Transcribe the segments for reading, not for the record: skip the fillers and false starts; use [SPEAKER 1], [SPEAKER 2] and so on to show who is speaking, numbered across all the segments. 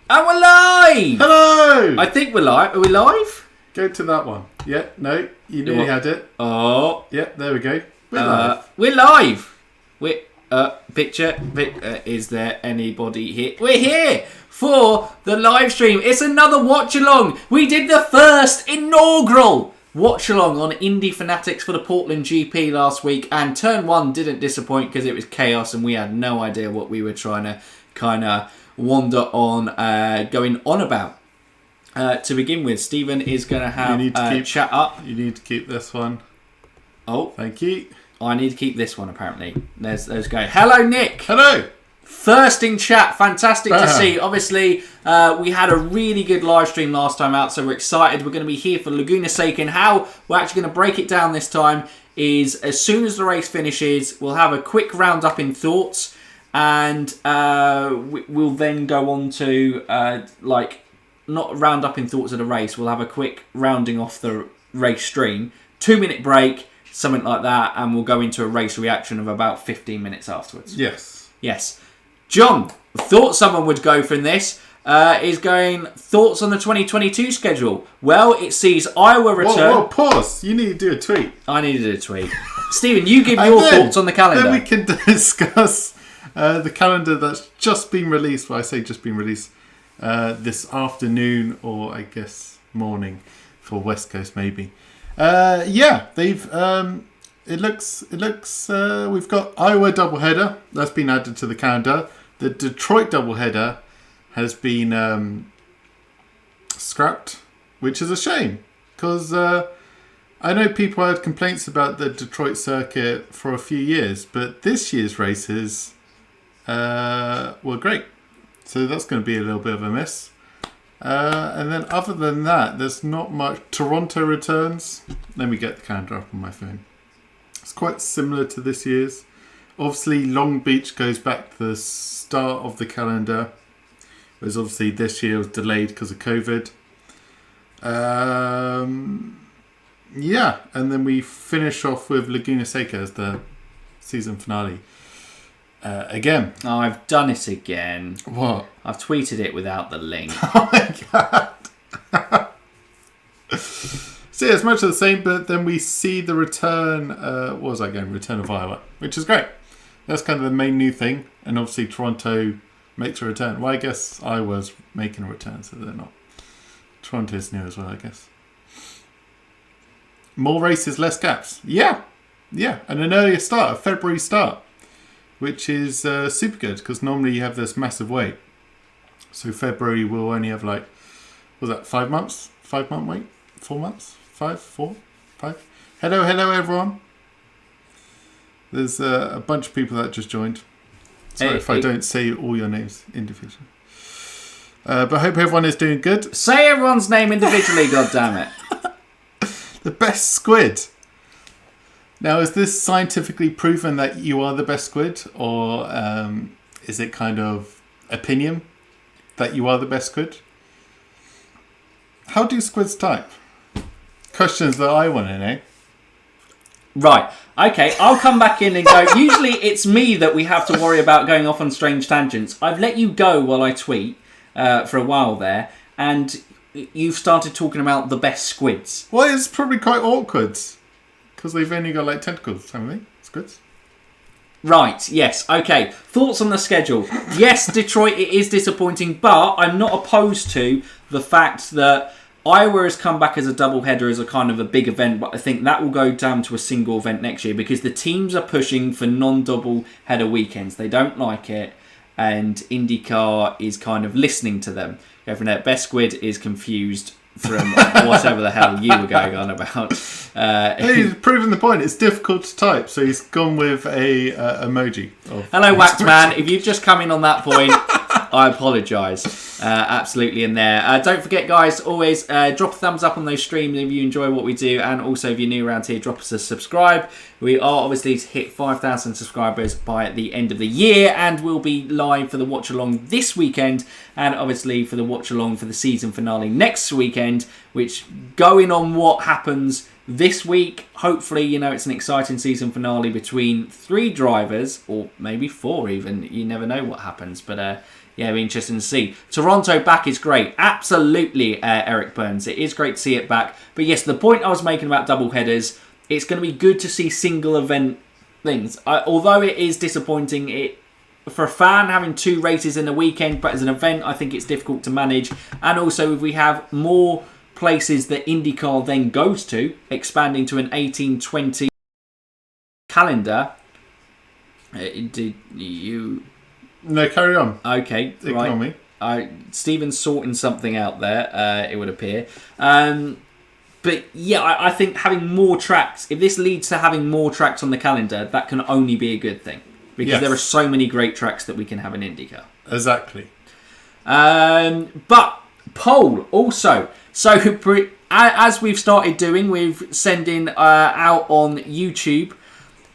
[SPEAKER 1] And we're live!
[SPEAKER 2] Hello!
[SPEAKER 1] I think we're live. Are we live?
[SPEAKER 2] Go to that one. Yeah, no, you nearly had it.
[SPEAKER 1] Oh.
[SPEAKER 2] Yeah, there we go. We're live.
[SPEAKER 1] We're live. Picture. Is there anybody here? We're here for the live stream. It's another Watchalong. We did the first inaugural Watchalong on Indy Fanatics for the Portland GP last week. And turn one didn't disappoint because it was chaos and we had no idea what we were trying to kind of wander on, going on about. To begin with, Stephen is going to have chat up.
[SPEAKER 2] You need to keep this one.
[SPEAKER 1] Oh,
[SPEAKER 2] thank you.
[SPEAKER 1] I need to keep this one apparently. There's go. Hello, Nick.
[SPEAKER 2] Hello.
[SPEAKER 1] First in chat, fantastic to see. Obviously, we had a really good live stream last time out, so we're excited. We're going to be here for Laguna Seca, and how we're actually going to break it down this time is as soon as the race finishes, we'll have a quick roundup in thoughts, and we'll then go on to not round up in thoughts of the race. We'll have a quick rounding off the race stream, 2-minute break, something like that, and we'll go into a race reaction of about 15 minutes afterwards. Yes. John, thought someone would go from this, is going, thoughts on the 2022 schedule. Well, it sees Iowa return...
[SPEAKER 2] Whoa, pause. You need to do a tweet.
[SPEAKER 1] I need to do a tweet. Stephen, you give your thoughts on the calendar.
[SPEAKER 2] Then we can discuss the calendar that's just been released. Well, I say just been released this afternoon, or I guess morning for West Coast maybe. They've... It looks. We've got Iowa doubleheader that's been added to the calendar. The Detroit doubleheader has been scrapped, which is a shame because I know people had complaints about the Detroit circuit for a few years, but this year's races were great. So that's going to be a little bit of a miss. And then other than that, there's not much. Toronto returns. Let me get the calendar up on my phone. It's quite similar to this year's. Obviously, Long Beach goes back to the start of the calendar, whereas obviously this year was delayed because of COVID. And then we finish off with Laguna Seca as the season finale. Again.
[SPEAKER 1] Oh, I've done it again.
[SPEAKER 2] What?
[SPEAKER 1] I've tweeted it without the link.
[SPEAKER 2] Oh my god. So yeah, it's much of the same, but then we see the return, Return of Iowa, which is great. That's kind of the main new thing. And obviously Toronto makes a return. Well, I guess Iowa's making a return, so they're not. Toronto's new as well, I guess. More races, less gaps. Yeah. And an earlier start, a February start, which is super good because normally you have this massive wait. So February will only have 5 months? 5 month wait? 4 months? 5, 4, 5. Hello, everyone. There's a bunch of people that just joined. Sorry if I don't say all your names individually. But I hope everyone is doing good.
[SPEAKER 1] Say everyone's name individually, goddammit.
[SPEAKER 2] The best squid. Now, is this scientifically proven that you are the best squid? Or is it kind of opinion that you are the best squid? How do squids type? Questions that I want to know.
[SPEAKER 1] Right. Okay, I'll come back in and go. Usually it's me that we have to worry about going off on strange tangents. I've let you go while I tweet for a while there, and you've started talking about the best squids.
[SPEAKER 2] Well, it's probably quite awkward because they've only got tentacles, haven't they? Squids.
[SPEAKER 1] Right, yes, okay. Thoughts on the schedule. Yes, Detroit, it is disappointing, but I'm not opposed to the fact that Iowa has come back as a doubleheader as a kind of a big event, but I think that will go down to a single event next year because the teams are pushing for non-double header weekends. They don't like it, and IndyCar is kind of listening to them. Governor Best Squid is confused from whatever the hell you were going on about.
[SPEAKER 2] He's proven the point. It's difficult to type, so he's gone with a emoji.
[SPEAKER 1] Hello, Wax Man. If you've just come in on that point, I apologise. Absolutely in there. Don't forget, guys, always drop a thumbs up on those streams if you enjoy what we do, and also if you're new around here, drop us a subscribe. We are obviously to hit 5,000 subscribers by the end of the year, and we'll be live for the Watchalong this weekend, and obviously for the Watchalong for the season finale next weekend, which going on what happens this week, hopefully, it's an exciting season finale between 3 drivers, or maybe 4 even. You never know what happens, but yeah, it'll be interesting to see. Toronto back is great. Absolutely, Eric Burns. It is great to see it back. But yes, the point I was making about double headers, it's going to be good to see single event things. Although it is disappointing, for a fan having 2 races in a weekend, but as an event, I think it's difficult to manage. And also, if we have more places that IndyCar then goes to, expanding to an 18-20 calendar. Did you...
[SPEAKER 2] No, carry on.
[SPEAKER 1] Okay,
[SPEAKER 2] Ignore me.
[SPEAKER 1] Stephen's sorting something out there, it would appear. But yeah, I think having more tracks, if this leads to having more tracks on the calendar, that can only be a good thing. Because there are so many great tracks that we can have in IndyCar.
[SPEAKER 2] Exactly.
[SPEAKER 1] But poll also. So as we've started doing, we've sending out on YouTube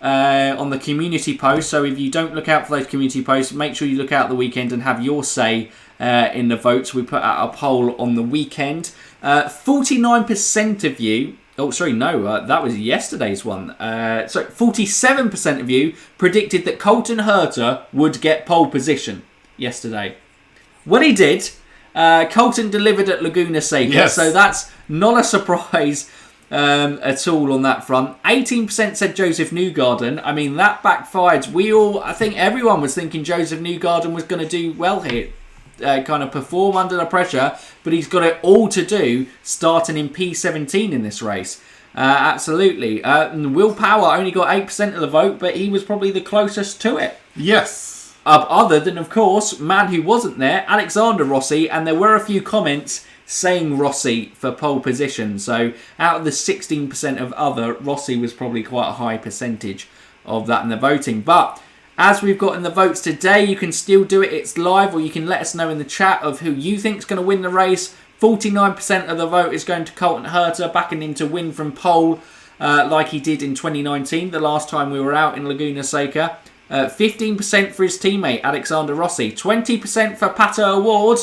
[SPEAKER 1] on the community post. So if you don't look out for those community posts, make sure you look out the weekend and have your say in the votes. We put out a poll on the weekend. 49% of you... Oh, sorry, no, that was yesterday's one. 47% of you predicted that Colton Herta would get pole position yesterday. Well, he did. Colton delivered at Laguna Seca,
[SPEAKER 2] yes.
[SPEAKER 1] So that's not a surprise at all on that front. 18% said Joseph Newgarden. I mean, that backfired. I think everyone was thinking Joseph Newgarden was going to do well here. Kind of perform under the pressure, but he's got it all to do starting in P17 in this race. Absolutely. Will Power only got 8% of the vote, but he was probably the closest to it.
[SPEAKER 2] Yes.
[SPEAKER 1] Other than, of course, man who wasn't there, Alexander Rossi, and there were a few comments saying Rossi for pole position. So out of the 16% of other, Rossi was probably quite a high percentage of that in the voting. But as we've got in the votes today, you can still do it. It's live, or you can let us know in the chat of who you think is going to win the race. 49% of the vote is going to Colton Herta, backing him to win from pole like he did in 2019, the last time we were out in Laguna Seca. 15% for his teammate, Alexander Rossi. 20% for Pato Award.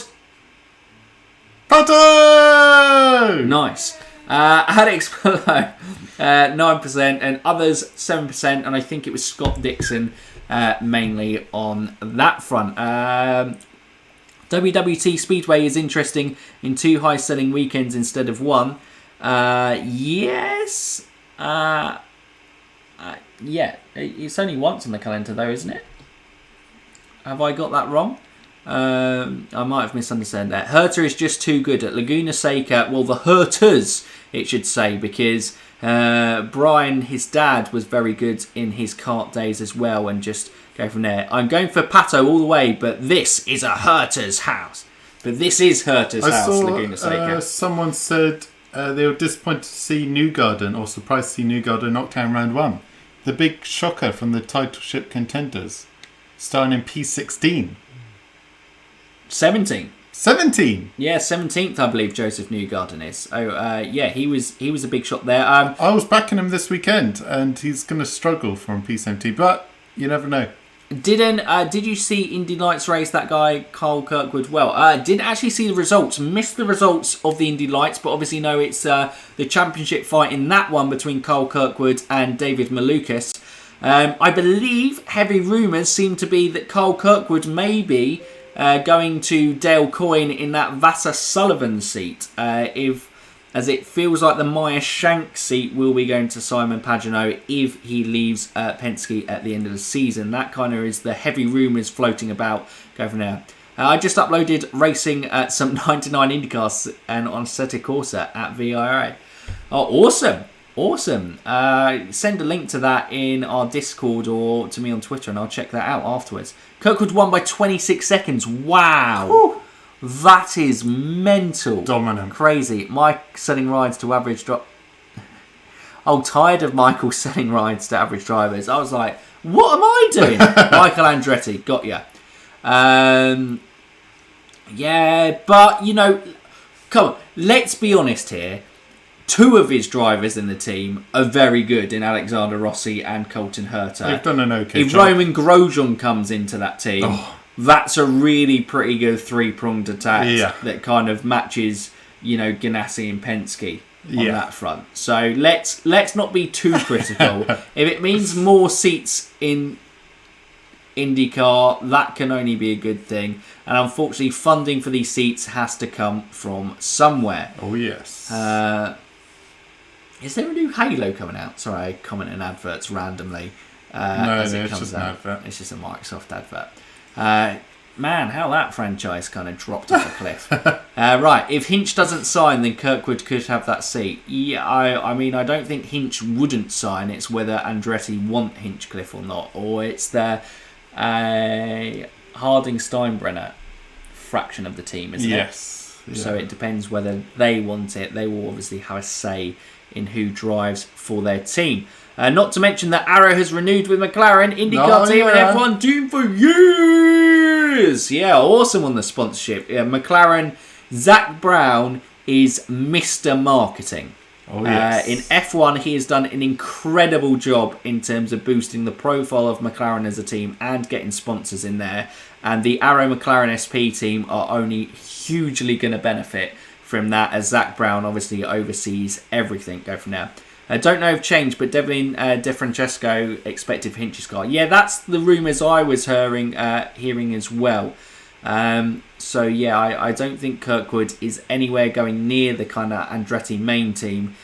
[SPEAKER 2] Pato!
[SPEAKER 1] Nice. Alex Below, 9%, and others, 7%, and I think it was Scott Dixon mainly on that front. WWT Speedway is interesting in 2 high-selling weekends instead of 1. Yes. Yeah, it's only once on the calendar though, isn't it? Have I got that wrong? I might have misunderstood that. Herta is just too good at Laguna Seca. Well, the Hertas, it should say, because Brian, his dad, was very good in his kart days as well, and just go from there. I'm going for Pato all the way, but this is a Herta's house. But this is Herta's house, Laguna Seca.
[SPEAKER 2] Someone said they were disappointed to see Newgarden, or surprised to see Newgarden knocked down round 1. The big shocker from the titleship contenders, starting in P16.
[SPEAKER 1] 17.
[SPEAKER 2] 17?
[SPEAKER 1] Yeah, 17th, I believe Joseph Newgarden is. Oh, yeah, he was a big shot there.
[SPEAKER 2] I was backing him this weekend, and he's going to struggle from P17, but you never know.
[SPEAKER 1] Did you see Indy Lights race that guy Carl Kirkwood? Well, didn't actually see the results. Missed the results of the Indy Lights, but obviously know it's the championship fight in that one between Carl Kirkwood and David Malukas. I believe heavy rumours seem to be that Carl Kirkwood may be going to Dale Coyne in that Vassar Sullivan seat. As it feels like the Maya Shank seat will be going to Simon Pagenaud if he leaves Penske at the end of the season. That kind of is the heavy rumours floating about. Go from there. I just uploaded racing at some 99 IndyCars and on Sette Corsa at VIA. Oh, awesome. Awesome. Send a link to that in our Discord or to me on Twitter and I'll check that out afterwards. Kirkwood won by 26 seconds. Wow. Woo. That is mental.
[SPEAKER 2] Dominant.
[SPEAKER 1] Crazy. Mike selling rides to average drop. Oh, tired of Michael selling rides to average drivers. I was like, what am I doing? Michael Andretti. Got ya. Yeah, but, you know, come on. Let's be honest here. 2 of his drivers in the team are very good in Alexander Rossi and Colton Herta.
[SPEAKER 2] They've done an okay
[SPEAKER 1] if
[SPEAKER 2] job.
[SPEAKER 1] Roman Grosjean comes into that team, that's a really pretty good 3-pronged attack that kind of matches, you know, Ganassi and Penske on that front. So let's not be too critical. If it means more seats in IndyCar. That can only be a good thing. And unfortunately, funding for these seats has to come from somewhere.
[SPEAKER 2] Oh, yes.
[SPEAKER 1] Is there a new Halo coming out? Sorry, I comment on adverts randomly.
[SPEAKER 2] No, it's just an advert.
[SPEAKER 1] It's just a Microsoft advert. Man, how that franchise kind of dropped off a cliff. Right, if Hinch doesn't sign, then Kirkwood could have that seat. Yeah, I mean, I don't think Hinch wouldn't sign. It's whether Andretti want Hinchcliffe or not. Or it's the Harding-Steinbrenner fraction of the team, isn't it?
[SPEAKER 2] Yes. Yeah.
[SPEAKER 1] So it depends whether they want it. They will obviously have a say in who drives for their team. Not to mention that Arrow has renewed with McLaren, IndyCar team and F1 team for years. Yeah, awesome on the sponsorship. Yeah, McLaren, Zach Brown is Mr. Marketing.
[SPEAKER 2] Oh, yes.
[SPEAKER 1] In F1, he has done an incredible job in terms of boosting the profile of McLaren as a team and getting sponsors in there. And the Arrow McLaren SP team are only hugely going to benefit from that, as Zach Brown obviously oversees everything. Go from there. I don't know if changed, but Devlin De Francesco expected for Hinch's car. Yeah, that's the rumours I was hearing as well. So yeah, I don't think Kirkwood is anywhere going near the kind of Andretti main team.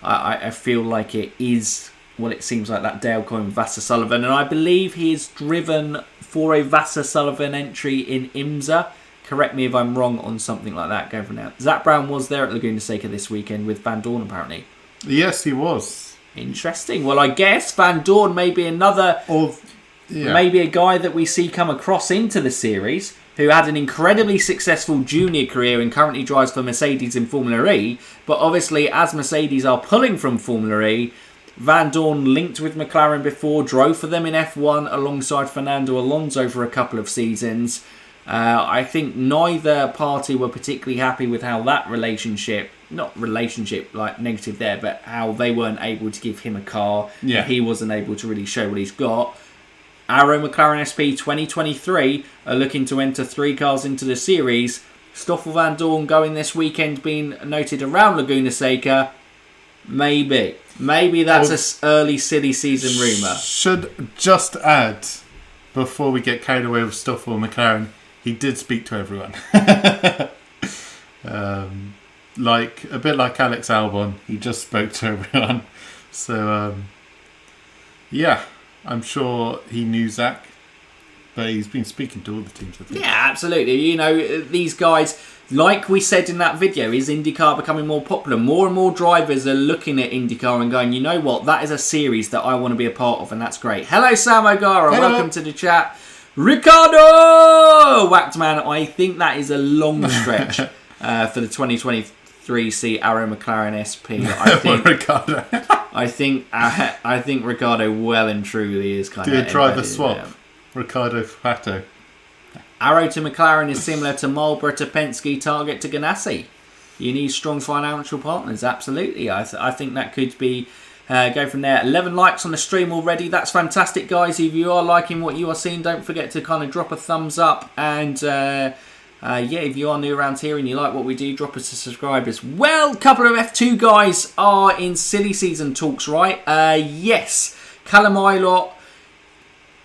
[SPEAKER 1] I feel like it is what it seems like, that Dale Coyne Vassar Sullivan, and I believe he is driven for a Vassar Sullivan entry in IMSA. Correct me if I'm wrong on something like that. Go from now. Zach Brown was there at Laguna Seca this weekend with Van Dorn apparently.
[SPEAKER 2] Yes, he was.
[SPEAKER 1] Interesting. Well, I guess Van Dorn may be maybe a guy that we see come across into the series, who had an incredibly successful junior career and currently drives for Mercedes in Formula E. But obviously, as Mercedes are pulling from Formula E, Van Dorn linked with McLaren before, drove for them in F1 alongside Fernando Alonso for a couple of seasons. I think neither party were particularly happy with how that relationship, not relationship like negative there, but how they weren't able to give him a car.
[SPEAKER 2] Yeah.
[SPEAKER 1] He wasn't able to really show what he's got. Arrow McLaren SP 2023 are looking to enter 3 cars into the series. Stoffel Van Dorn going this weekend, being noted around Laguna Seca. Maybe that's an early silly season rumour.
[SPEAKER 2] Should just add, before we get carried away with Stoffel McLaren, he did speak to everyone. Like a bit like Alex Albon, he just spoke to everyone. So yeah, I'm sure he knew Zach, but he's been speaking to all the teams, I think.
[SPEAKER 1] Yeah, absolutely. You know, these guys, like we said in that video, is IndyCar becoming more popular? More and more drivers are looking at IndyCar and going, you know what, that is a series that I want to be a part of, and that's great. Hello, Sam O'Gara.
[SPEAKER 2] Hello.
[SPEAKER 1] Welcome to the chat. Ricardo! Whacked man, I think that is a long stretch for the 2023 Arrow McLaren SP. I think
[SPEAKER 2] Ricardo.
[SPEAKER 1] I think Ricardo well and truly is kind of...
[SPEAKER 2] Do a driver swap. Ricardo Fato.
[SPEAKER 1] Arrow to McLaren is similar to Marlboro to Penske, Target to Ganassi. You need strong financial partners, absolutely. I think that could be... go from there. 11 likes on the stream already. That's fantastic, guys. If you are liking what you are seeing, don't forget to kind of drop a thumbs up. And if you are new around here and you like what we do, drop us a subscribe as well. A couple of F2 guys are in silly season talks, right? Yes. Callum Ilott.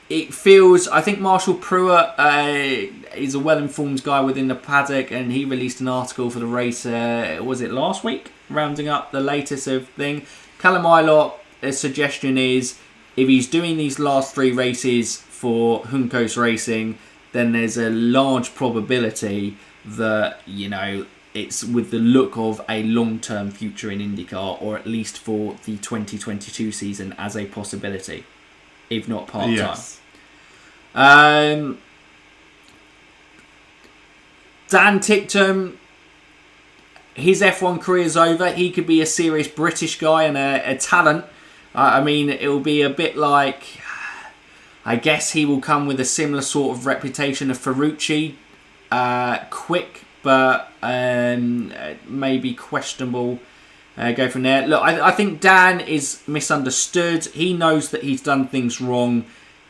[SPEAKER 1] It feels, I think Marshall Pruitt is a well-informed guy within the paddock, and he released an article for the race, was it last week? Rounding up the latest of thing. Callum Ilott, a suggestion is, if he's doing these last 3 races for Juncos Racing, then there's a large probability that, you know, it's with the look of a long-term future in IndyCar, or at least for the 2022 season as a possibility, if not part-time.
[SPEAKER 2] Yes.
[SPEAKER 1] Dan Ticktum, his F1 career is over. He could be a serious British guy and a talent. I mean, it will be a bit like... I guess he will come with a similar sort of reputation of Ferrucci. Quick, but maybe questionable. Go from there. Look, I think Dan is misunderstood. He knows that he's done things wrong.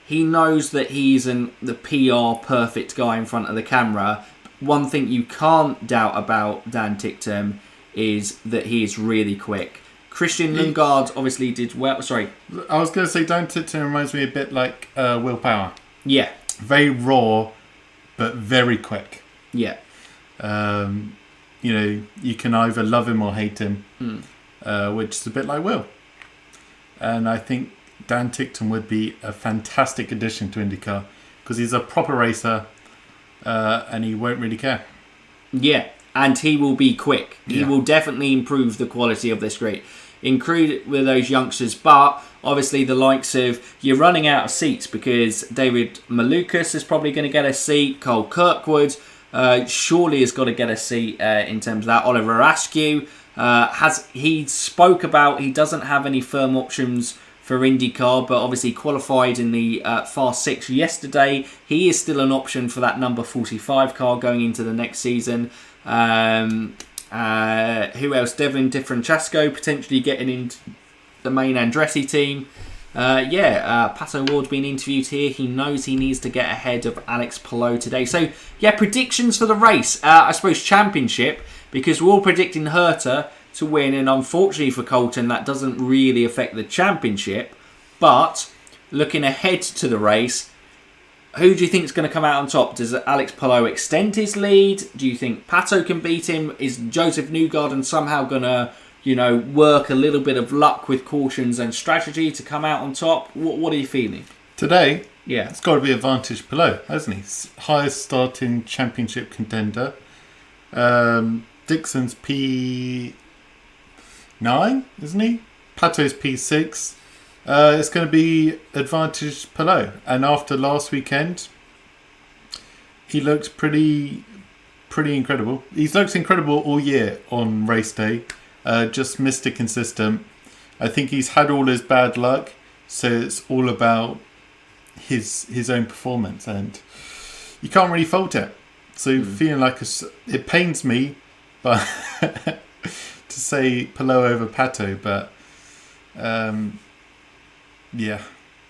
[SPEAKER 1] He knows that he's the PR perfect guy in front of the camera. One thing you can't doubt about Dan Ticktum is that he is really quick. Christian Lundgaard obviously did well. Sorry.
[SPEAKER 2] I was going to say Dan Ticktum reminds me a bit like Will Power.
[SPEAKER 1] Yeah.
[SPEAKER 2] very raw, but very quick.
[SPEAKER 1] Yeah.
[SPEAKER 2] You can either love him or hate him, which is a bit like Will. And I think Dan Tickton would be a fantastic addition to IndyCar because he's a proper racer and he won't really care.
[SPEAKER 1] Yeah, and he will be quick. He will definitely improve the quality of this grid. Include with those youngsters, but obviously the likes of, you're running out of seats because David Malukas is probably going to get a seat. Cole Kirkwood surely has got to get a seat in terms of that. Oliver Askew he spoke about he doesn't have any firm options for IndyCar, but obviously qualified in the Fast 6 yesterday. He is still an option for that number 45 car going into the next season. Who else? Devin DiFrancesco potentially getting into the main Andretti team. Pato Ward's been interviewed here. He knows he needs to get ahead of Alex Palou today. So, predictions for the race. I suppose championship, because we're all predicting Herta to win, and unfortunately for Colton, that doesn't really affect the championship. But looking ahead to the race, who do you think is going to come out on top? Does Alex Palou extend his lead? Do you think Pato can beat him? Is Joseph Newgarden somehow going to, work a little bit of luck with cautions and strategy to come out on top? What are you feeling?
[SPEAKER 2] Today,
[SPEAKER 1] Yeah.
[SPEAKER 2] it's got to be advantage Palou, hasn't he? Highest starting championship contender. Dixon's P9, isn't he? Pato's P6. It's going to be advantage Palou. And after last weekend, he looks pretty incredible. He's looked incredible all year on race day. Just Mr. Consistent. I think he's had all his bad luck, so it's all about his own performance, and you can't really fault it. So feeling like it pains me, but to say Palou over Pato, but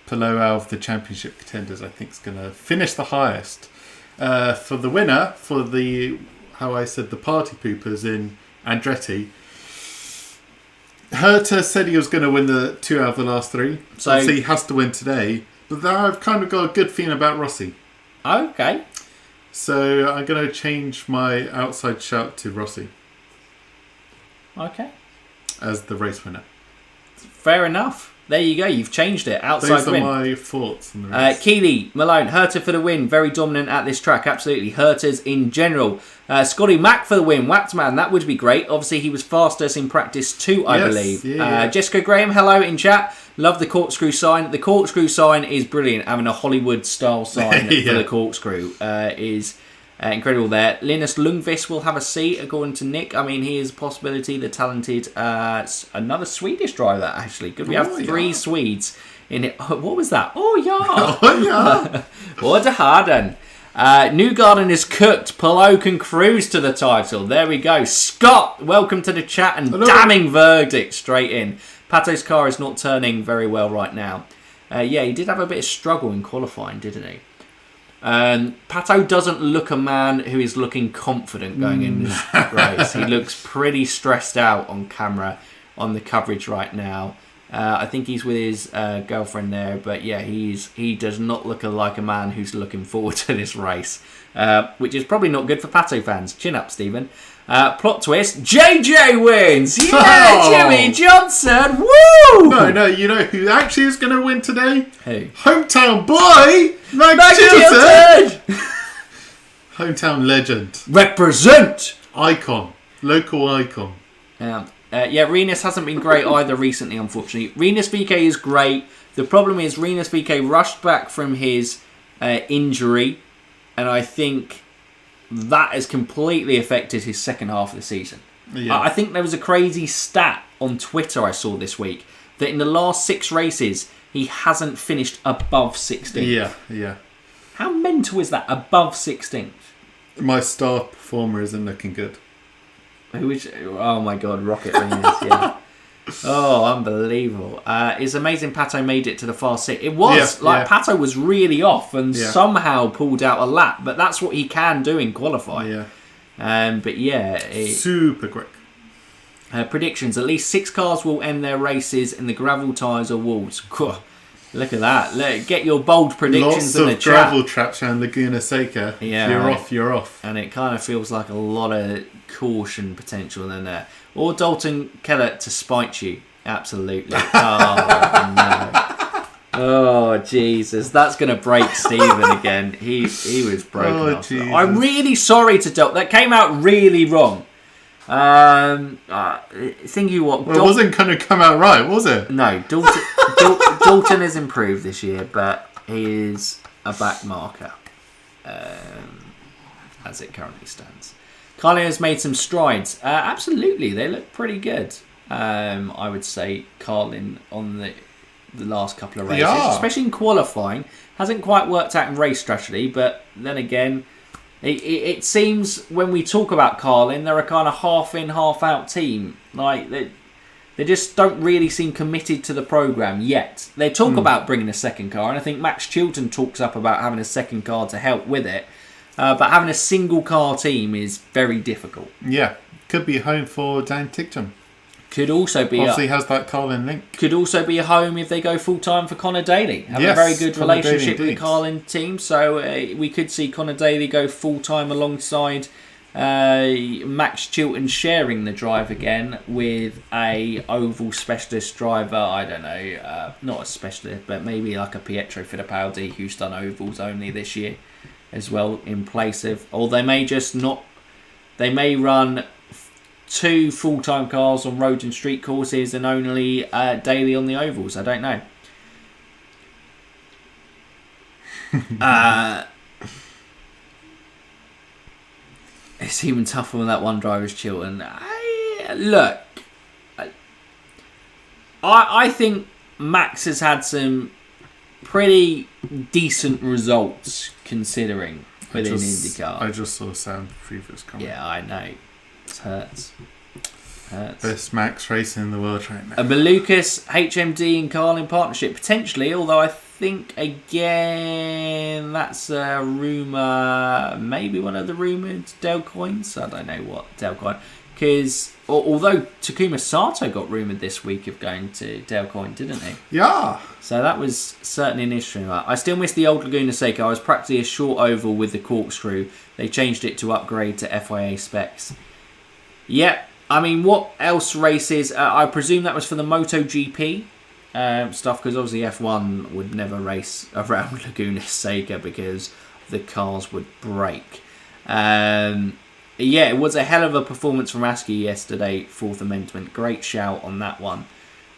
[SPEAKER 2] Palou out of the championship contenders, I think is going to finish the highest. For the winner, for the party poopers in Andretti, Herta said he was going to win the 2 out of the last 3. So he has to win today. But I've kind of got a good feeling about Rossi.
[SPEAKER 1] Okay.
[SPEAKER 2] So I'm going to change my outside shout to Rossi.
[SPEAKER 1] Okay.
[SPEAKER 2] As the race winner.
[SPEAKER 1] Fair enough. There you go. You've changed it. Outside win.
[SPEAKER 2] Those are my thoughts on the race.
[SPEAKER 1] Keeeeeeeeeep, Malone, Herta for the win. Very dominant at this track. Absolutely. Herta's in general. Scotty Mack for the win. Whacked man. That would be great. Obviously, he was fastest in practice too, I believe. Yeah. Jessica Graham, hello in chat. Love the corkscrew sign. The corkscrew sign is brilliant. Having a Hollywood-style sign for the corkscrew is incredible there. Linus Lundqvist will have a seat, according to Nick. I mean, he is a possibility. The talented, another Swedish driver, actually. Could we have 3 Swedes in it? What was that? Oh, yeah.
[SPEAKER 2] Oh, yeah.
[SPEAKER 1] What a harden. Newgarden is cooked. Palou can cruise to the title. There we go. Scott, welcome to the chat, and damning verdict straight in. Pato's car is not turning very well right now. He did have a bit of struggle in qualifying, didn't he? Pato doesn't look a man who is looking confident going in this race. He looks pretty stressed out on camera on the coverage right now. I think he's with his girlfriend there, but he does not look like a man who's looking forward to this race, which is probably not good for Pato fans. Chin up, Stephen. Plot twist, JJ wins! Yeah, Jimmy Johnson! Woo!
[SPEAKER 2] No, you know who actually is going to win today?
[SPEAKER 1] Who?
[SPEAKER 2] Hometown boy, Max Chilton! Hometown legend.
[SPEAKER 1] Represent!
[SPEAKER 2] Icon. Local icon.
[SPEAKER 1] Renus hasn't been great either recently, unfortunately. Renus VK is great. The problem is Renus VK rushed back from his injury, and I think that has completely affected his second half of the season. Yeah. I think there was a crazy stat on Twitter I saw this week that in the last 6 races, he hasn't finished above 16th.
[SPEAKER 2] Yeah.
[SPEAKER 1] How mental is that, above 16th?
[SPEAKER 2] My star performer isn't looking good.
[SPEAKER 1] Oh my God, Rocket Renus, yeah. Oh, unbelievable. It's amazing Pato made it to the Fast 6. It was, Pato was really off and somehow pulled out a lap, but that's what he can do in qualifying.
[SPEAKER 2] Super quick.
[SPEAKER 1] Predictions, at least 6 cars will end their races in the gravel tyres or walls. Look at that. Look, get your bold predictions
[SPEAKER 2] Lots
[SPEAKER 1] in the
[SPEAKER 2] of
[SPEAKER 1] chat.
[SPEAKER 2] gravel traps around Laguna Seca.
[SPEAKER 1] Yeah,
[SPEAKER 2] if you're
[SPEAKER 1] right.
[SPEAKER 2] off, you're off.
[SPEAKER 1] And it kind of feels like a lot of caution potential in there. Or Dalton Kellett to spite you. Absolutely. Oh, no. Oh, Jesus. That's going to break Stephen again. He was broken.
[SPEAKER 2] Oh,
[SPEAKER 1] after that.
[SPEAKER 2] Jesus.
[SPEAKER 1] I'm really sorry to Dalton. That came out really wrong. Thinking what...
[SPEAKER 2] Well, it wasn't going to come out right, was it?
[SPEAKER 1] No, Dalton has improved this year, but he is a back marker as it currently stands. Carlin has made some strides. Absolutely, they look pretty good. I would say Carlin on the last couple of races, especially in qualifying, hasn't quite worked out in race strategy, but then again, it seems when we talk about Carlin, they're a kind of half in, half out team. Like they just don't really seem committed to the programme yet. They talk about bringing a second car, and I think Max Chilton talks up about having a second car to help with it. But having a single car team is very difficult.
[SPEAKER 2] Yeah, could be home for Dan Ticktum.
[SPEAKER 1] Could also be
[SPEAKER 2] obviously has that Carlin link.
[SPEAKER 1] Could also be a home if they go full time for Connor Daly. Have a very good relationship with the Carlin team, so we could see Connor Daly go full time alongside Max Chilton sharing the drive again with a oval specialist driver. I don't know, not a specialist, but maybe like a Pietro Fittipaldi who's done ovals only this year as well in place of, or they may just not. They may run 2 full-time cars on road and street courses and only Daily on the ovals. I don't know. It's even tougher when that one driver's Chilton. I think Max has had some pretty decent results considering within IndyCar.
[SPEAKER 2] I just saw Sam Previous comment.
[SPEAKER 1] Yeah, I know. It hurts.
[SPEAKER 2] Best Max racing in the world right now.
[SPEAKER 1] A Malukas, HMD and Carlin partnership, potentially, although I think, again, that's a rumour, maybe one of the rumoured Delcoins. I don't know what Delcoin. Because, although Takuma Sato got rumoured this week of going to Delcoin, didn't he?
[SPEAKER 2] Yeah.
[SPEAKER 1] So that was certainly an issue. I still miss the old Laguna Seca. I was practically a short oval with the corkscrew. They changed it to upgrade to FIA specs. Yep. I mean, what else races? I presume that was for the MotoGP stuff, because obviously F1 would never race around Laguna Seca because the cars would break. Yeah, it was a hell of a performance from Askew yesterday, 4th Amendment. Great shout on that one.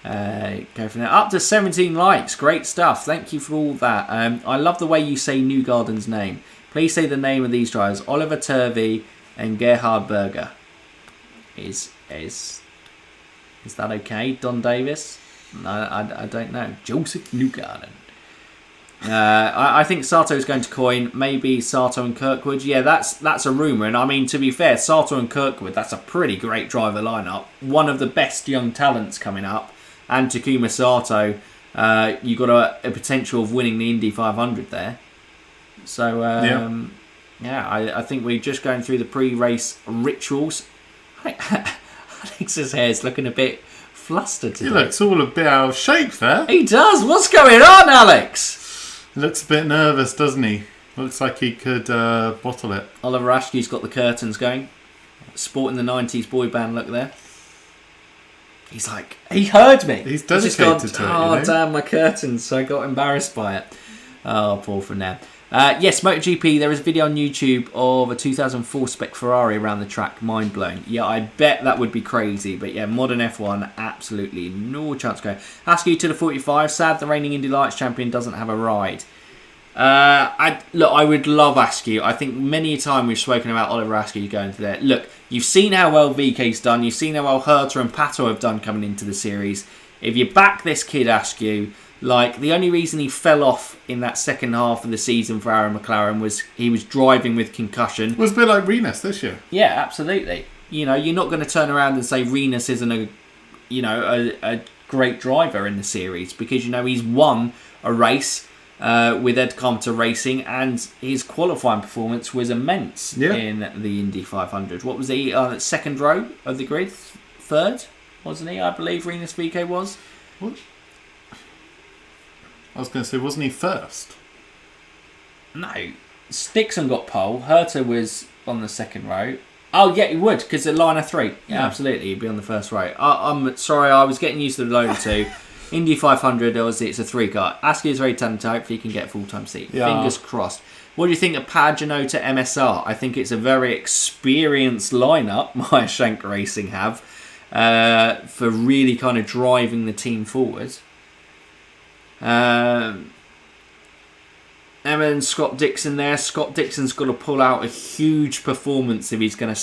[SPEAKER 1] Go from there. Up to 17 likes. Great stuff. Thank you for all that. I love the way you say Newgarden's name. Please say the name of these drivers. Oliver Turvey and Gerhard Berger. Is that okay? Don Davis? No, I don't know. Joseph Newgarden. I think Sato is going to coin. Maybe Sato and Kirkwood. Yeah, that's a rumour. And I mean, to be fair, Sato and Kirkwood, that's a pretty great driver lineup. One of the best young talents coming up. And Takuma Sato, you got a potential of winning the Indy 500 there. So, yeah, I think we're just going through the pre-race rituals. Alex's hair's looking a bit flustered today.
[SPEAKER 2] He looks all a bit out of shape there.
[SPEAKER 1] He does. What's going on, Alex?
[SPEAKER 2] He looks a bit nervous, doesn't he? Looks like he could bottle it.
[SPEAKER 1] Oliver Askew's got the curtains going. Sporting the 90s boy band look there. He's like, he heard me.
[SPEAKER 2] He's dedicated to it,
[SPEAKER 1] oh, damn, my curtains. So I got embarrassed by it. Oh, poor for now. Yes, MotoGP, there is a video on YouTube of a 2004 spec Ferrari around the track. Mind blown. Yeah, I bet that would be crazy. But yeah, modern F1, absolutely no chance going. Askew to the 45. Sad the reigning Indy Lights champion doesn't have a ride. I would love Askew. I think many a time we've spoken about Oliver Askew going to there. Look, you've seen how well VK's done. You've seen how well Herta and Pato have done coming into the series. If you back this kid Askew, like, the only reason he fell off in that second half of the season for Aaron McLaren was he was driving with concussion.
[SPEAKER 2] It was a bit like Renus this year.
[SPEAKER 1] Yeah, absolutely. You know, you're not going to turn around and say Renus isn't a great driver in the series because, you know, he's won a race with Ed Carpenter Racing and his qualifying performance was immense in the Indy 500. What was he? Second row of the grid? Third, wasn't he? I believe Renus VK was.
[SPEAKER 2] What? I was going to say, wasn't he first?
[SPEAKER 1] No. Dixon got pole. Herta was on the second row. Oh, yeah, he would, because the line of 3. Yeah, absolutely. He'd be on the first row. I'm sorry, I was getting used to the load 2. Indy 500, obviously, it's a 3-car. Askey is very talented. Hopefully, he can get a full-time seat. Yeah. Fingers crossed. What do you think of Pagano to MSR? I think it's a very experienced lineup, my Shank Racing have, for really kind of driving the team forward. Emma and Scott Dixon there. Scott Dixon's got to pull out a huge performance if he's going to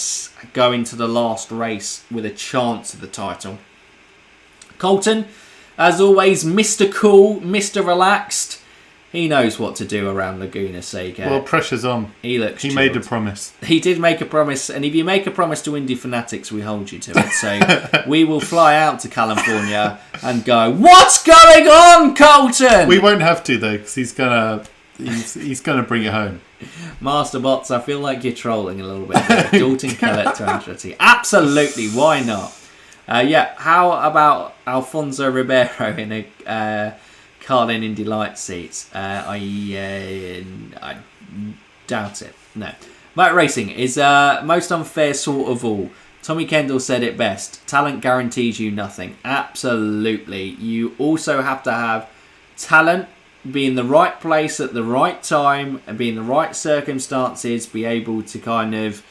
[SPEAKER 1] go into the last race with a chance of the title. Colton, as always, Mr. Cool, Mr. Relaxed. He knows what to do around Laguna Seca.
[SPEAKER 2] Well, pressure's on.
[SPEAKER 1] He looks chilled.
[SPEAKER 2] Made a promise.
[SPEAKER 1] He did make a promise, and if you make a promise to Indy Fanatics, we hold you to it. So we will fly out to California and go, what's going on, Colton?
[SPEAKER 2] We won't have to, though, because he's gonna bring it home. Master
[SPEAKER 1] Bots, I feel like you're trolling a little bit. Dalton Kellett to Andretti. Absolutely, why not? How about Alfonso Ribeiro in a Carlin Indy Light seats? I doubt it. No. Motor racing is most unfair sort of all. Tommy Kendall said it best. Talent guarantees you nothing. Absolutely. You also have to have talent, be in the right place at the right time, and be in the right circumstances, be able to kind of,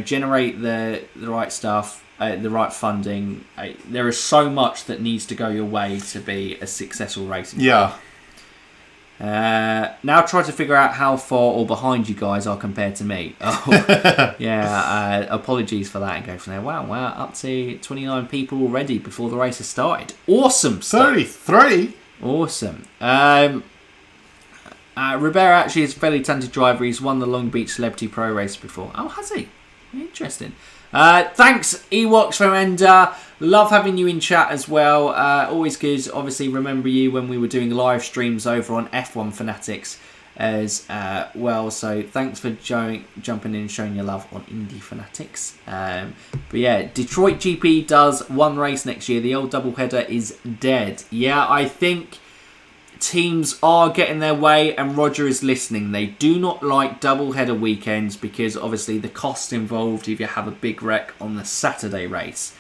[SPEAKER 1] generate the right stuff, the right funding. There is so much that needs to go your way to be a successful racing player. Now try to figure out how far or behind you guys are compared to me. Apologies for that and go from there. Wow, up to 29 people already before the race has started. Awesome stuff.
[SPEAKER 2] 33?
[SPEAKER 1] Awesome. Ribeiro actually is a fairly talented driver. He's won the Long Beach Celebrity Pro Race before. Oh, has he? Interesting. Thanks, Ewoks from Ender. Love having you in chat as well. Always good. Obviously, remember you when we were doing live streams over on F1 Fanatics as well. So thanks for jumping in and showing your love on Indy Fanatics. But yeah, Detroit GP does one race next year. The old doubleheader is dead. Yeah, I think teams are getting their way, and Roger is listening. They do not like doubleheader weekends because obviously the cost involved if you have a big wreck on the Saturday race.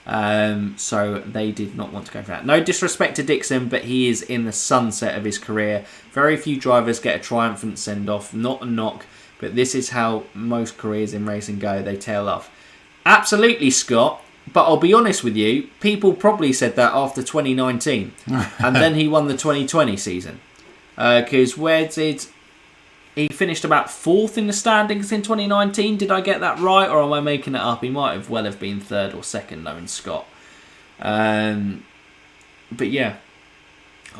[SPEAKER 1] So they did not want to go for that. No disrespect to Dixon, but he is in the sunset of his career. Very few drivers get a triumphant send-off, not a knock, but this is how most careers in racing go. They tail off. Absolutely, Scott. But I'll be honest with you, people probably said that after 2019. And then he won the 2020 season. Because where did... He finished about 4th in the standings in 2019. Did I get that right? Or am I making it up? He might have well have been 3rd or 2nd, knowing Scott. But yeah.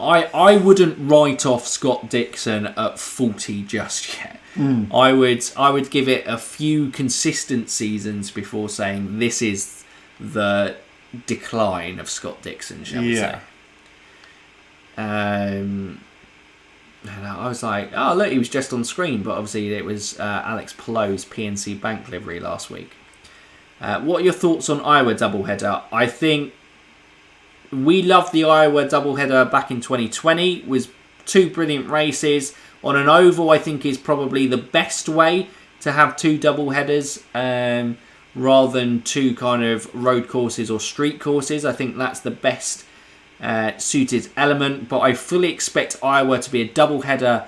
[SPEAKER 1] I wouldn't write off Scott Dixon at 40 just yet. I would give it a few consistent seasons before saying this is the decline of Scott Dixon, shall we say. And I was like, oh, look, he was just on screen. But obviously it was Alex Pallot's PNC Bank livery last week. What are your thoughts on Iowa doubleheader? I think we loved the Iowa doubleheader back in 2020. It was 2 brilliant races. On an oval, I think is probably the best way to have 2 doubleheaders. Rather than 2 kind of road courses or street courses. I think that's the best suited element. But I fully expect Iowa to be a doubleheader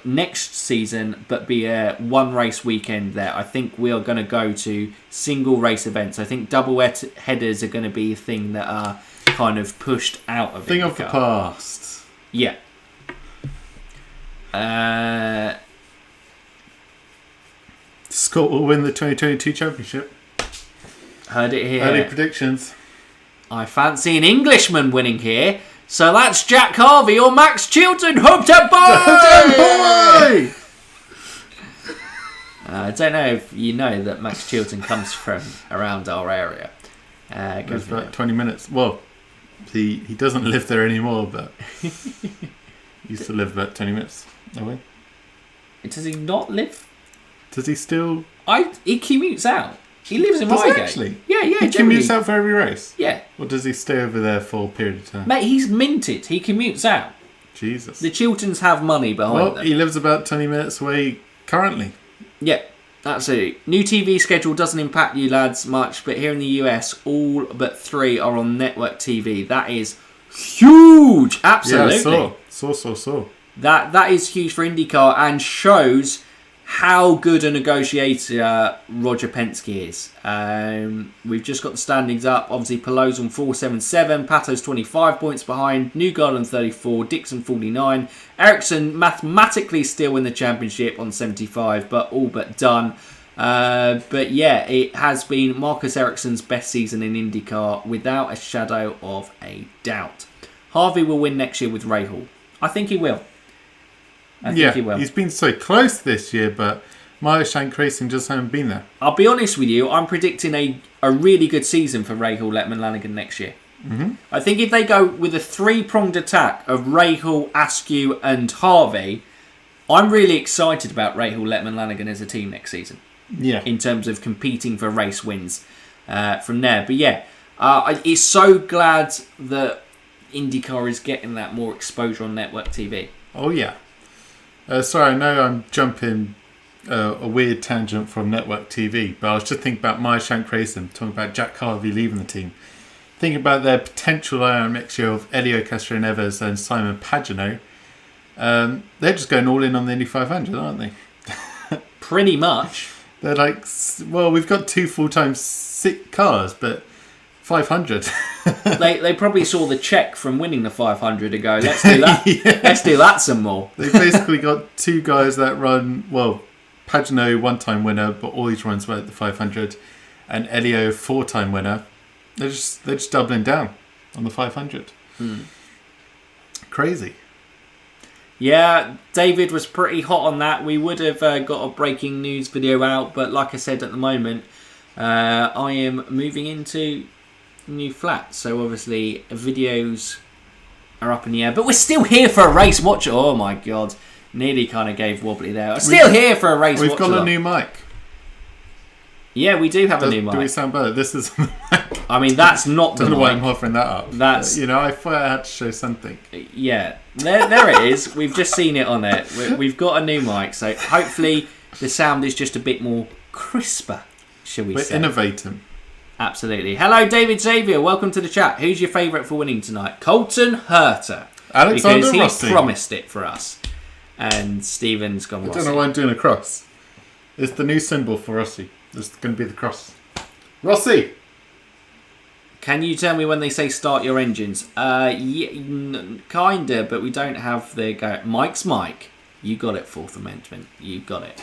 [SPEAKER 1] next season, but be a 1 race weekend there. I think we are going to go to single race events. I think double headers are going to be a thing that are kind of pushed out of
[SPEAKER 2] thing of the past.
[SPEAKER 1] Yeah.
[SPEAKER 2] Scott will win the 2022 championship.
[SPEAKER 1] Heard it here.
[SPEAKER 2] Early predictions.
[SPEAKER 1] I fancy an Englishman winning here. So that's Jack Harvey or Max Chilton. Hope to boy! I don't know if you know that Max Chilton comes from around our area.
[SPEAKER 2] Goes about 20 minutes. Well, he doesn't live there anymore, but he used to live about 20 minutes away.
[SPEAKER 1] Does he not live?
[SPEAKER 2] Does he still?
[SPEAKER 1] He commutes out. He lives in
[SPEAKER 2] Does he
[SPEAKER 1] Reigate.
[SPEAKER 2] actually?
[SPEAKER 1] Yeah,
[SPEAKER 2] He
[SPEAKER 1] generally.
[SPEAKER 2] commutes out for every race?
[SPEAKER 1] Yeah.
[SPEAKER 2] Or does he stay over there for a period of time?
[SPEAKER 1] Mate, he's minted. He commutes out.
[SPEAKER 2] Jesus.
[SPEAKER 1] The Chilterns have money behind
[SPEAKER 2] Well,
[SPEAKER 1] them.
[SPEAKER 2] he lives about 20 minutes away currently.
[SPEAKER 1] Yeah, absolutely. New TV schedule doesn't impact you lads much, but here in the US, all but 3 are on network TV. That is huge. Absolutely.
[SPEAKER 2] Yeah, saw.
[SPEAKER 1] That is huge for IndyCar and shows how good a negotiator Roger Penske is. We've just got the standings up. Obviously, Pelot's on 477, Pato's 25 points behind, Newgarden 34, Dixon 49, Ericsson mathematically still in the championship on 75, but all but done. But yeah, it has been Marcus Ericsson's best season in IndyCar without a shadow of a doubt. Harvey will win next year with Rahal. I think he will. I think he will.
[SPEAKER 2] He's been so close this year, but Watchalong Racing just haven't been there.
[SPEAKER 1] I'll be honest with you, I'm predicting a really good season for Rahal, Lettman, Lanigan next year.
[SPEAKER 2] Mm-hmm.
[SPEAKER 1] I think if they go with a 3-pronged attack of Rahal, Askew and Harvey, I'm really excited about Rahal, Lettman, Lanigan as a team next season.
[SPEAKER 2] Yeah.
[SPEAKER 1] In terms of competing for race wins from there. But yeah, it's so glad that IndyCar is getting that more exposure on network TV.
[SPEAKER 2] Oh, yeah. Sorry, I know I'm jumping a weird tangent from network TV, but I was just thinking about Watchalong Racing, talking about Jack Harvey leaving the team. Thinking about their potential mixture of Elio Castro-Neves and Simon Pagenaud. They're just going all in on the Indy 500, aren't they?
[SPEAKER 1] Pretty much.
[SPEAKER 2] They're like, well, we've got 2 full-time cars, but 500.
[SPEAKER 1] they probably saw the check from winning the 500 and go, let's do that. Yeah. Let's do that some more.
[SPEAKER 2] They've basically got 2 guys that run, well, Pagenaud 1-time winner, but all these runs were at the 500, and Elio 4-time winner. They're just doubling down on the 500. Crazy.
[SPEAKER 1] Yeah, David was pretty hot on that. We would have got a breaking news video out, but like I said at the moment, I am moving into new flat, so obviously videos are up in the air, but we're still here for a race watch. Oh my god, nearly kind of gave wobbly there. I'm still here for a race watch.
[SPEAKER 2] We've got a new mic.
[SPEAKER 1] Yeah, we do have a new mic.
[SPEAKER 2] Do we sound better? This is the mic.
[SPEAKER 1] I mean, that's not the
[SPEAKER 2] I don't know
[SPEAKER 1] mic.
[SPEAKER 2] why I'm offering that up.
[SPEAKER 1] That's
[SPEAKER 2] I thought I had to show something.
[SPEAKER 1] Yeah, there it is. We've just seen it on it. We've got a new mic, so hopefully the sound is just a bit more crisper, shall we say.
[SPEAKER 2] We're innovating.
[SPEAKER 1] Absolutely. Hello, David Xavier. Welcome to the chat. Who's your favourite for winning tonight? Colton Herter.
[SPEAKER 2] Alexander
[SPEAKER 1] because he
[SPEAKER 2] Rossi.
[SPEAKER 1] promised it for us. And Stephen's gone Rossi.
[SPEAKER 2] I don't know why I'm doing a cross. It's the new symbol for Rossi. It's going to be the cross. Rossi!
[SPEAKER 1] Can you tell me when they say start your engines? Yeah, kinda, but we don't have the go. Mike's Mike. You got it, Fourth Amendment. You got it.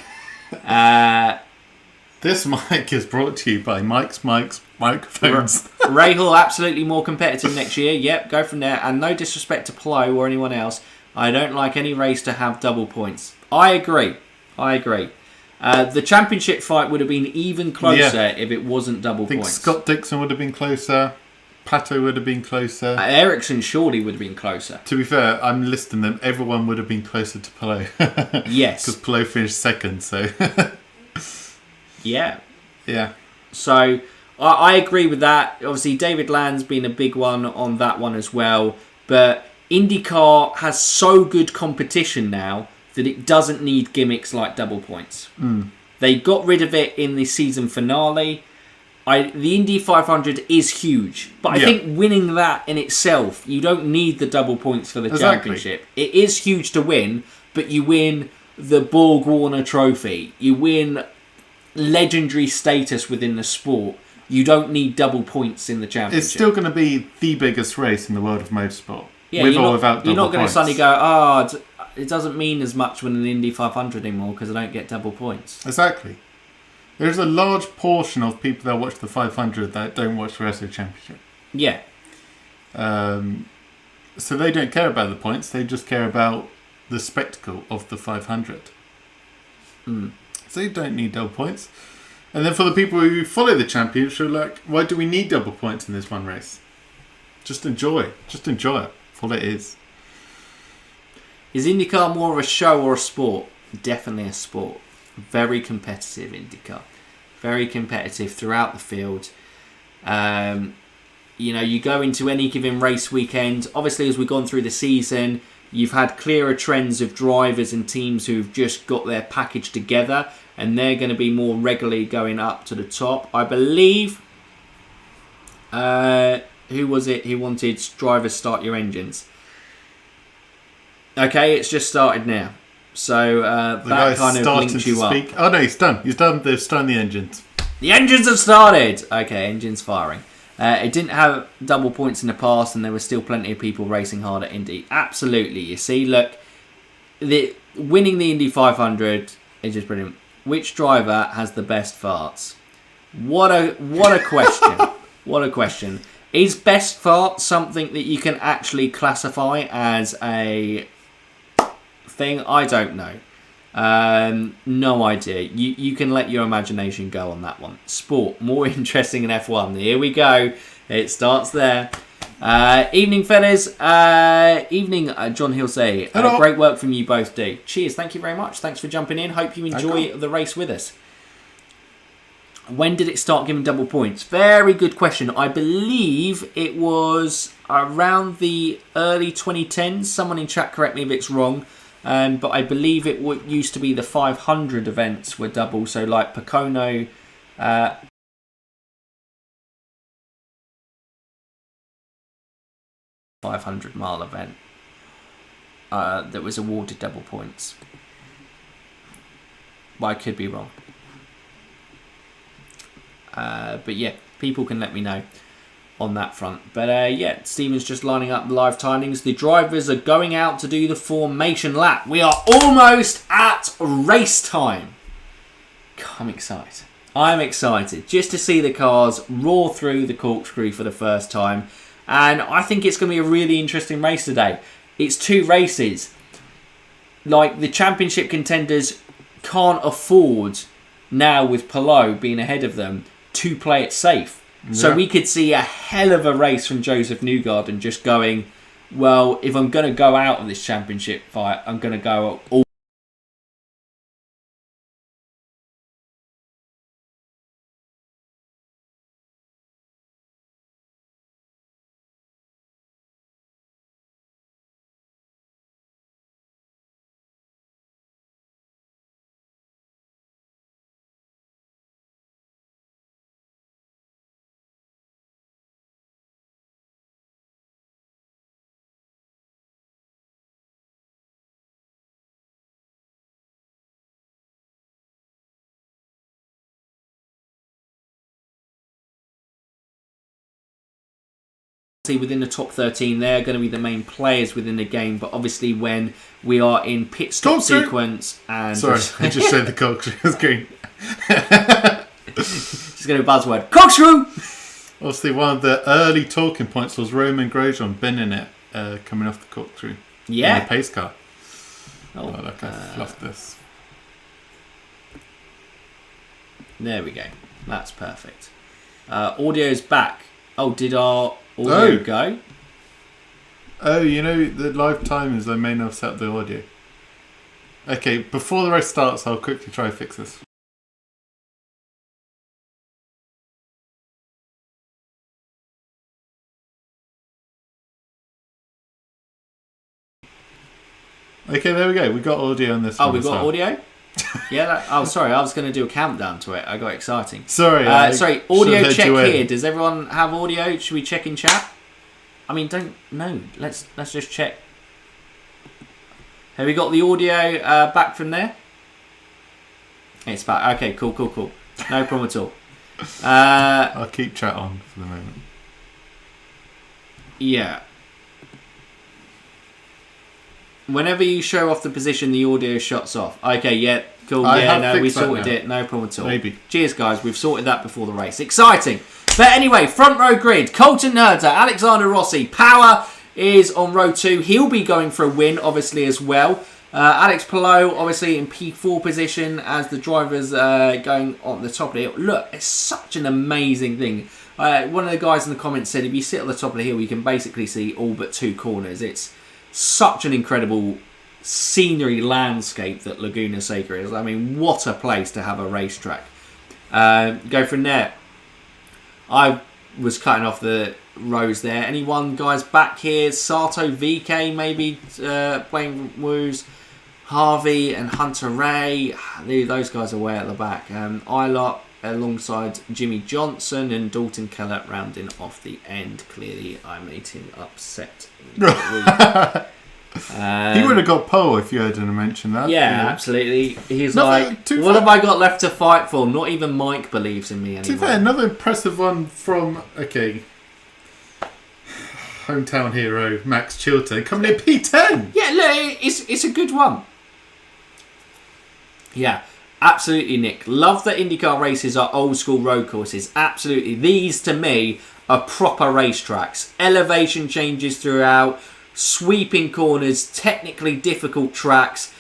[SPEAKER 2] This mic is brought to you by Mike's microphones.
[SPEAKER 1] Rahal absolutely more competitive next year. Yep, go from there. And no disrespect to Plo or anyone else. I don't like any race to have double points. I agree. The championship fight would have been even closer if it wasn't double
[SPEAKER 2] I think
[SPEAKER 1] points.
[SPEAKER 2] Scott Dixon would have been closer. Pato would have been closer.
[SPEAKER 1] Ericsson surely would have been closer.
[SPEAKER 2] To be fair, I'm listing them. Everyone would have been closer to Pelot.
[SPEAKER 1] Yes.
[SPEAKER 2] Because Pelot finished second, so...
[SPEAKER 1] Yeah.
[SPEAKER 2] Yeah.
[SPEAKER 1] So, I agree with that. Obviously, David Land's been a big one on that one as well. But IndyCar has so good competition now that it doesn't need gimmicks like double points. They got rid of it in the season finale. The Indy 500 is huge, but I think winning that in itself, you don't need the double points for the championship. It is huge to win, but you win the Borg Warner Trophy. You win legendary status within the sport. You don't need double points in the championship.
[SPEAKER 2] It's still going to be the biggest race in the world of motorsport.
[SPEAKER 1] Yeah,
[SPEAKER 2] with or without double points.
[SPEAKER 1] You're not going to suddenly go, it doesn't mean as much when an Indy 500 anymore because I don't get double points.
[SPEAKER 2] Exactly. There's a large portion of people that watch the 500 that don't watch the rest of the championship.
[SPEAKER 1] Yeah.
[SPEAKER 2] So they don't care about the points. They just care about the spectacle of the 500. So you don't need double points. And then for the people who follow the championship, like, why do we need double points in this one race? Just enjoy it. Just enjoy it. All it is.
[SPEAKER 1] Is IndyCar more of a show or a sport? Definitely a sport. Very competitive IndyCar. very competitive throughout the field. You go into any given race weekend. Obviously, as we've gone through the season, you've had clearer trends of drivers and teams who've just got their package together, and they're going to be more regularly going up to the top. I believe, who was it who wanted drivers start your engines? Okay, it's just started now. So that kind of links you up.
[SPEAKER 2] Oh no, he's done. They've started the engines.
[SPEAKER 1] The engines have started! Okay, engines firing. It didn't have double points in the past, and there were still plenty of people racing hard at Indy. Absolutely. You see, look, winning the Indy 500 is just brilliant. Which driver has the best farts? What a question. What a question. Is best fart something that you can actually classify as a thing? I don't know. No idea. You can let your imagination go on that one. Sport, more interesting than F1. Here we go. It starts there. Evening, fellas. Evening, John Hilsey. Great work from you both, D. Cheers. Thank you very much. Thanks for jumping in. Hope you enjoy the race with us. When did it start giving double points? Very good question. I believe it was around the early 2010s. Someone in chat correct me if it's wrong. But I believe it used to be the 500 events were double. So like Pocono, 500-mile event that was awarded double points. But I could be wrong. But yeah, people can let me know on that front. But yeah, Stephen's just lining up live timings. The drivers are going out to do the formation lap. We are almost at race time. I'm excited. I'm excited just to see the cars roar through the corkscrew for the first time. And I think it's going to be a really interesting race today. It's 2 races. Like, the championship contenders can't afford, now with Palou being ahead of them, to play it safe. Yeah. So we could see a hell of a race from Joseph Newgarden just going, well, if I'm going to go out of this championship fight, I'm going to go all. Within the top 13, they're going to be the main players within the game, but obviously when we are in pit stop sequence and
[SPEAKER 2] sorry, I just said the corkscrew screen.
[SPEAKER 1] Just going to buzzword corkscrew.
[SPEAKER 2] Obviously, one of the early talking points was Roman Grosjean bending it coming off the corkscrew.
[SPEAKER 1] Yeah,
[SPEAKER 2] in the pace car.
[SPEAKER 1] Oh,
[SPEAKER 2] look, I fluffed this.
[SPEAKER 1] There we go. That's perfect. Audio's back. Oh, did our audio go?
[SPEAKER 2] Oh, the live timers, I may not have set the audio. Okay, before the race starts, I'll quickly try to fix this. Okay, there we go. We got audio on this one.
[SPEAKER 1] Oh, we got audio? Yeah. Sorry. I was going to do a countdown to it. I got exciting.
[SPEAKER 2] Sorry.
[SPEAKER 1] Sorry. Audio check here. Does everyone have audio? Should we check in chat? I mean, let's just check. Have we got the audio back from there? It's back. Okay. Cool. No problem at all.
[SPEAKER 2] I'll keep chat on for the moment.
[SPEAKER 1] Yeah. Whenever you show off the position, the audio shuts off. Okay, yeah, cool. We sorted it. No problem at all.
[SPEAKER 2] Maybe.
[SPEAKER 1] Cheers, guys. We've sorted that before the race. Exciting. But anyway, front row grid. Colton Herta, Alexander Rossi. Power is on row 2. He'll be going for a win, obviously, as well. Alex Palou, obviously, in P4 position as the driver's going on the top of the hill. Look, it's such an amazing thing. One of the guys in the comments said, if you sit on the top of the hill, you can basically see all but 2 corners. It's such an incredible scenery landscape that Laguna Seca is. I mean, what a place to have a racetrack. Go from there. I was cutting off the rows there. Anyone guys back here? Sato VK maybe playing woos. Harvey and Hunter Ray. Those guys are way at the back. Ilott alongside Jimmy Johnson and Dalton Kellett rounding off the end. Clearly, I made him upset.
[SPEAKER 2] He would have got pole if you heard him mention that.
[SPEAKER 1] Yeah, absolutely. He's like, what have I got left to fight for? Not even Mike believes in me anymore.
[SPEAKER 2] To be fair, another impressive one from, hometown hero Max Chilton coming in P10.
[SPEAKER 1] Yeah, look, it's a good one. Yeah, absolutely, Nick. Love that IndyCar races are old school road courses. Absolutely. These, to me, are proper racetracks. Elevation changes throughout, sweeping corners, technically difficult tracks.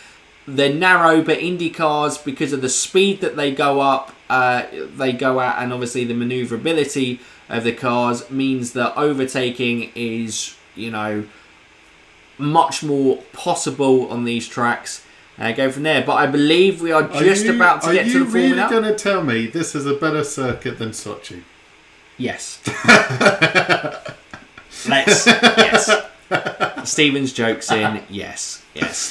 [SPEAKER 1] They're narrow, but IndyCars, because of the speed that they go up, they go at, and obviously the manoeuvrability of the cars means that overtaking is, much more possible on these tracks. Go from there. But I believe we are just about to get to the Formula.
[SPEAKER 2] Are you really going to tell me this is a better circuit than Sochi?
[SPEAKER 1] Yes. Yes. Stevens jokes in. Yes.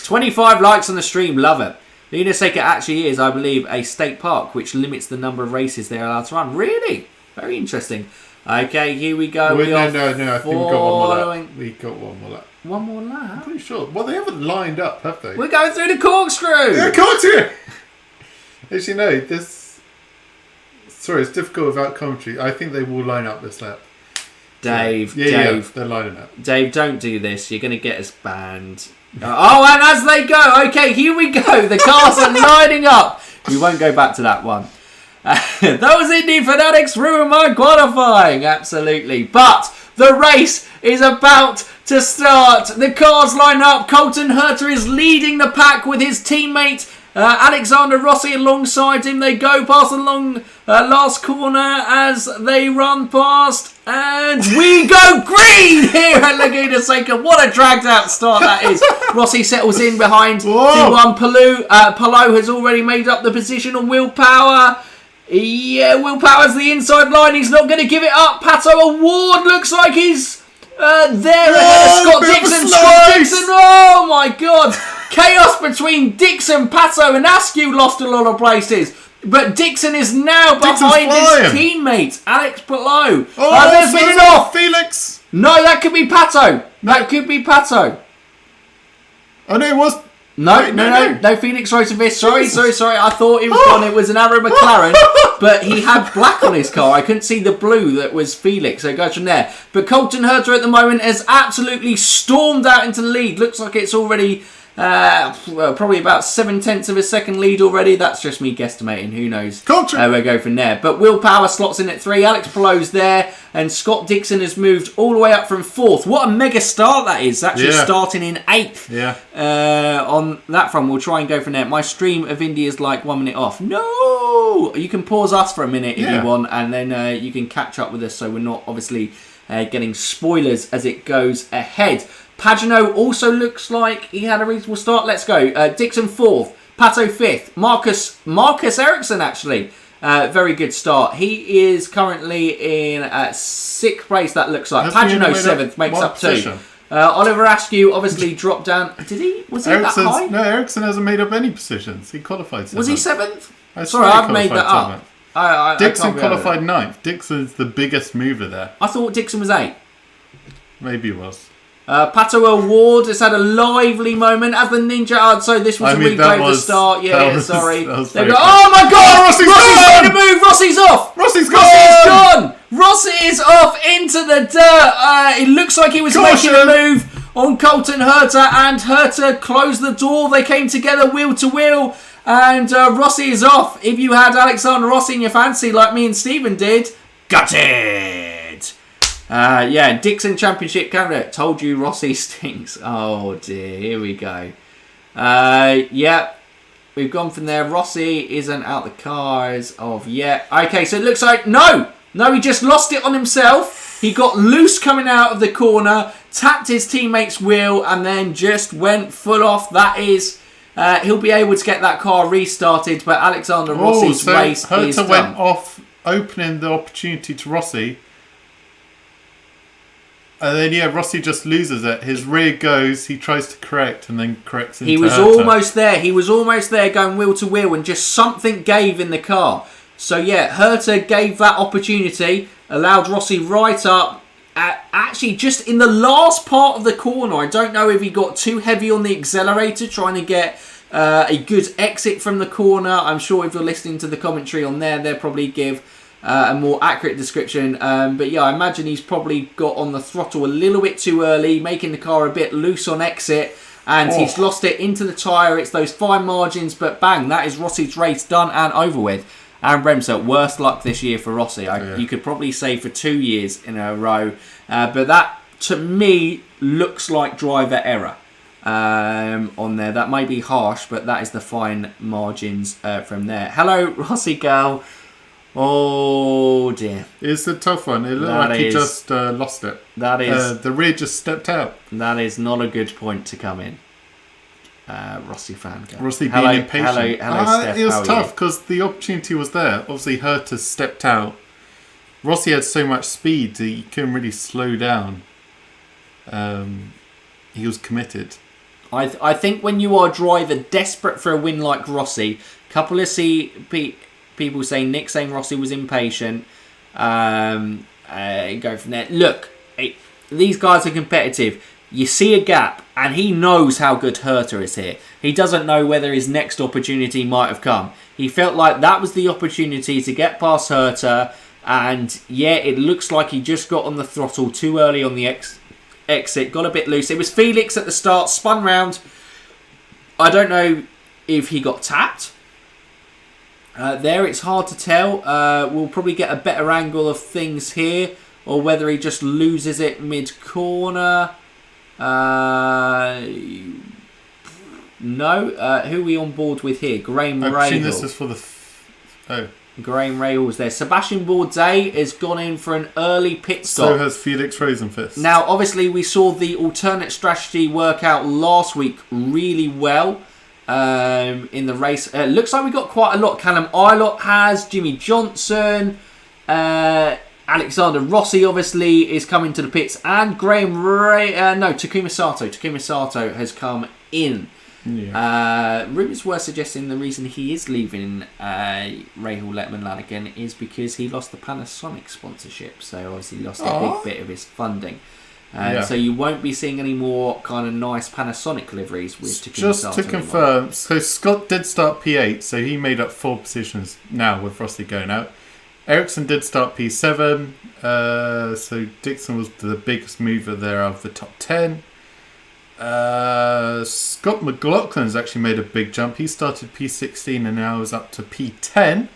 [SPEAKER 1] 25 likes on the stream. Love it. Laguna Seca actually is, I believe, a state park which limits the number of races they are allowed to run. Really? Very interesting. Okay, here we go.
[SPEAKER 2] No. I think we got one more lap. We got one more lap.
[SPEAKER 1] One more lap?
[SPEAKER 2] I'm pretty sure. Well, they haven't lined up, have they?
[SPEAKER 1] We're going through the corkscrew!
[SPEAKER 2] Yeah, corkscrew! As you know, it's difficult without commentary. I think they will line up this lap.
[SPEAKER 1] Dave,
[SPEAKER 2] yeah, they're lining up.
[SPEAKER 1] Dave, don't do this. You're going to get us banned. Oh, and as they go, okay, here we go. The cars are lining up. We won't go back to that one. Those Indy Fanatics ruin my qualifying. Absolutely. But the race is about to start. The cars line up. Colton Herter is leading the pack with his teammate Alexander Rossi alongside him. They go past the long last corner as they run past. And we go green here at Laguna Seca. What a dragged out start that is. Rossi settles in behind T1 Palou. Palou has already made up the position on Will Power. Yeah, Will Power's the inside line. He's not going to give it up. Pato Award looks like he's there. Scott Dixon. Oh my God. Chaos between Dixon, Pato and Askew lost a lot of places. But Dixon is now behind his teammate, Alex Palou. There's been an off.
[SPEAKER 2] Felix.
[SPEAKER 1] No, that could be Pato. That could be Pato.
[SPEAKER 2] Oh, no, it was...
[SPEAKER 1] No, Phoenix Rotovic. Sorry. I thought it was gone. It was an Arrow McLaren, but he had black on his car. I couldn't see the blue that was Felix, so it goes from there. But Colton Herter at the moment has absolutely stormed out into the lead. Looks like it's already probably about 7/10 of a second lead already. That's just me guesstimating. Who knows? We'll go from there. But Will Power slots in at 3. Alex Palou's there. And Scott Dixon has moved all the way up from 4th. What a mega start that is. Actually starting in 8th.
[SPEAKER 2] Yeah.
[SPEAKER 1] On that front, we'll try and go from there. My stream of Indy is like 1 minute off. No! You can pause us for a minute if you want. And then you can catch up with us so we're not obviously getting spoilers as it goes ahead. Pagano also looks like he had a reasonable start. Let's go. Dixon 4th. Pato 5th. Marcus Ericsson actually. Very good start. He is currently in 6th place, that looks like. Pagano 7th, makes up 2. Oliver Askew obviously dropped down. Did he? Was he that high?
[SPEAKER 2] No, Ericsson hasn't made up any positions. He qualified 7th.
[SPEAKER 1] Was he 7th? Sorry, I've made that up.
[SPEAKER 2] Dixon qualified 9th. Dixon's the biggest mover there.
[SPEAKER 1] I thought Dixon was 8th.
[SPEAKER 2] Maybe he was.
[SPEAKER 1] Pato Award has had a lively moment as the Ninja. So this was a replay of the start. Sorry. They go, oh my God! Rossi's going to move. Rossi's off. Rossi's gone. Rossi is off into the dirt. It looks like he was making a move on Colton Herter, and Herter closed the door. They came together wheel to wheel, and Rossi is off. If you had Alexander Rossi in your fancy like me and Stephen did, got it. Dixon Championship candidate. Told you Rossi stinks. Oh dear, here we go. We've gone from there. Rossi isn't out the cars of yet. Okay, so it looks like no, he just lost it on himself. He got loose coming out of the corner, tapped his teammate's wheel, and then just went full off. That is he'll be able to get that car restarted, but Alexander Rossi's race is done.
[SPEAKER 2] Herta went off, opening the opportunity to Rossi. And then, Rossi just loses it. His rear goes, he tries to correct, and then corrects into Herta.
[SPEAKER 1] Almost there. He was almost there going wheel to wheel, and just something gave in the car. So, Herta gave that opportunity, allowed Rossi right up. Actually, just in the last part of the corner, I don't know if he got too heavy on the accelerator, trying to get a good exit from the corner. I'm sure if you're listening to the commentary on there, they'll probably give a more accurate description. But I imagine he's probably got on the throttle a little bit too early, making the car a bit loose on exit, and he's lost it into the tyre. It's those fine margins, but bang, that is Rossi's race done and over with. And Bremser, worst luck this year for Rossi. You could probably say for 2 years in a row. But that, to me, looks like driver error on there. That may be harsh, but that is the fine margins from there. Hello, Rossi girl. Oh, dear.
[SPEAKER 2] It's a tough one. It looked like he just lost it.
[SPEAKER 1] That is...
[SPEAKER 2] the rear just stepped out.
[SPEAKER 1] That is not a good point to come in. Rossi fan girl.
[SPEAKER 2] Rossi being impatient.
[SPEAKER 1] Hello, Steph.
[SPEAKER 2] It was tough because the opportunity was there. Obviously, Herta stepped out. Rossi had so much speed that he couldn't really slow down. He was committed.
[SPEAKER 1] I think when you are a driver desperate for a win like Rossi, a couple of people saying, Nick saying Rossi was impatient. Go from there. Look, these guys are competitive. You see a gap, and he knows how good Herta is here. He doesn't know whether his next opportunity might have come. He felt like that was the opportunity to get past Herta, and it looks like he just got on the throttle too early on the exit, got a bit loose. It was Felix at the start, spun round. I don't know if he got tapped. There, it's hard to tell. We'll probably get a better angle of things here, or whether he just loses it mid-corner. No. Who are we on board with here? Graham Rahal.
[SPEAKER 2] I've seen this is for the...
[SPEAKER 1] Graham Rahal's there. Sebastian Bourdais has gone in for an early pit stop.
[SPEAKER 2] So has Felix Rosenfist.
[SPEAKER 1] Now, obviously, we saw the alternate strategy work out last week really well in the race. Looks like we got quite a lot. Callum Ilott has, Jimmy Johnson, Alexander Rossi obviously is coming to the pits, and Takuma Sato. Takuma Sato has come in. Yeah. Rumours were suggesting the reason he is leaving Rahal Letterman Lanigan is because he lost the Panasonic sponsorship, so obviously lost a big bit of his funding. So you won't be seeing any more kind of nice Panasonic liveries with Takuma Sato.
[SPEAKER 2] Just to confirm, so Scott did start P8, so he made up 4 positions now with Rossi going out. Ericsson did start P7, so Dixon was the biggest mover there of the top 10. Scott McLaughlin's actually made a big jump. He started P16 and now is up to P10.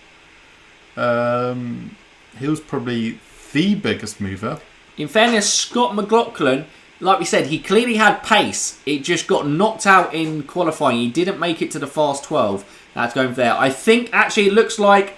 [SPEAKER 2] He was probably the biggest mover.
[SPEAKER 1] In fairness, Scott McLaughlin, like we said, he clearly had pace. It just got knocked out in qualifying. He didn't make it to the fast 12. That's going there. I think actually it looks like...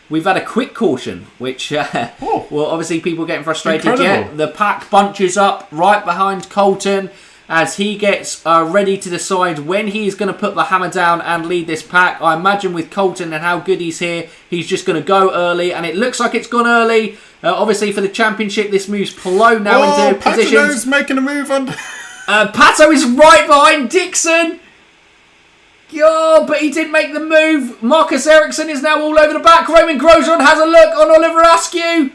[SPEAKER 1] We've had a quick caution, which, well, obviously people getting frustrated.
[SPEAKER 2] Incredible.
[SPEAKER 1] The pack bunches up right behind Colton as he gets ready to decide when he's going to put the hammer down and lead this pack. I imagine with Colton and how good he's here, he's just going to go early, and it looks like it's gone early. Obviously for the championship, this moves Palou now into positions.
[SPEAKER 2] Pagenaud's making a move on.
[SPEAKER 1] Pato is right behind Dixon. Oh, but he didn't make the move. Marcus Ericsson is now all over the back. Roman Grosjean has a look on Oliver Askew.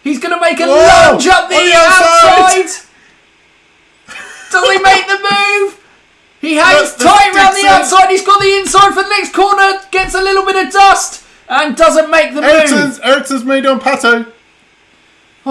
[SPEAKER 1] He's going to make a lunge up the outside. Does he make the move? He hangs tight around the outside. He's got the inside for the next corner. Gets a little bit of dust and doesn't make the move.
[SPEAKER 2] Ericsson's made on Pato.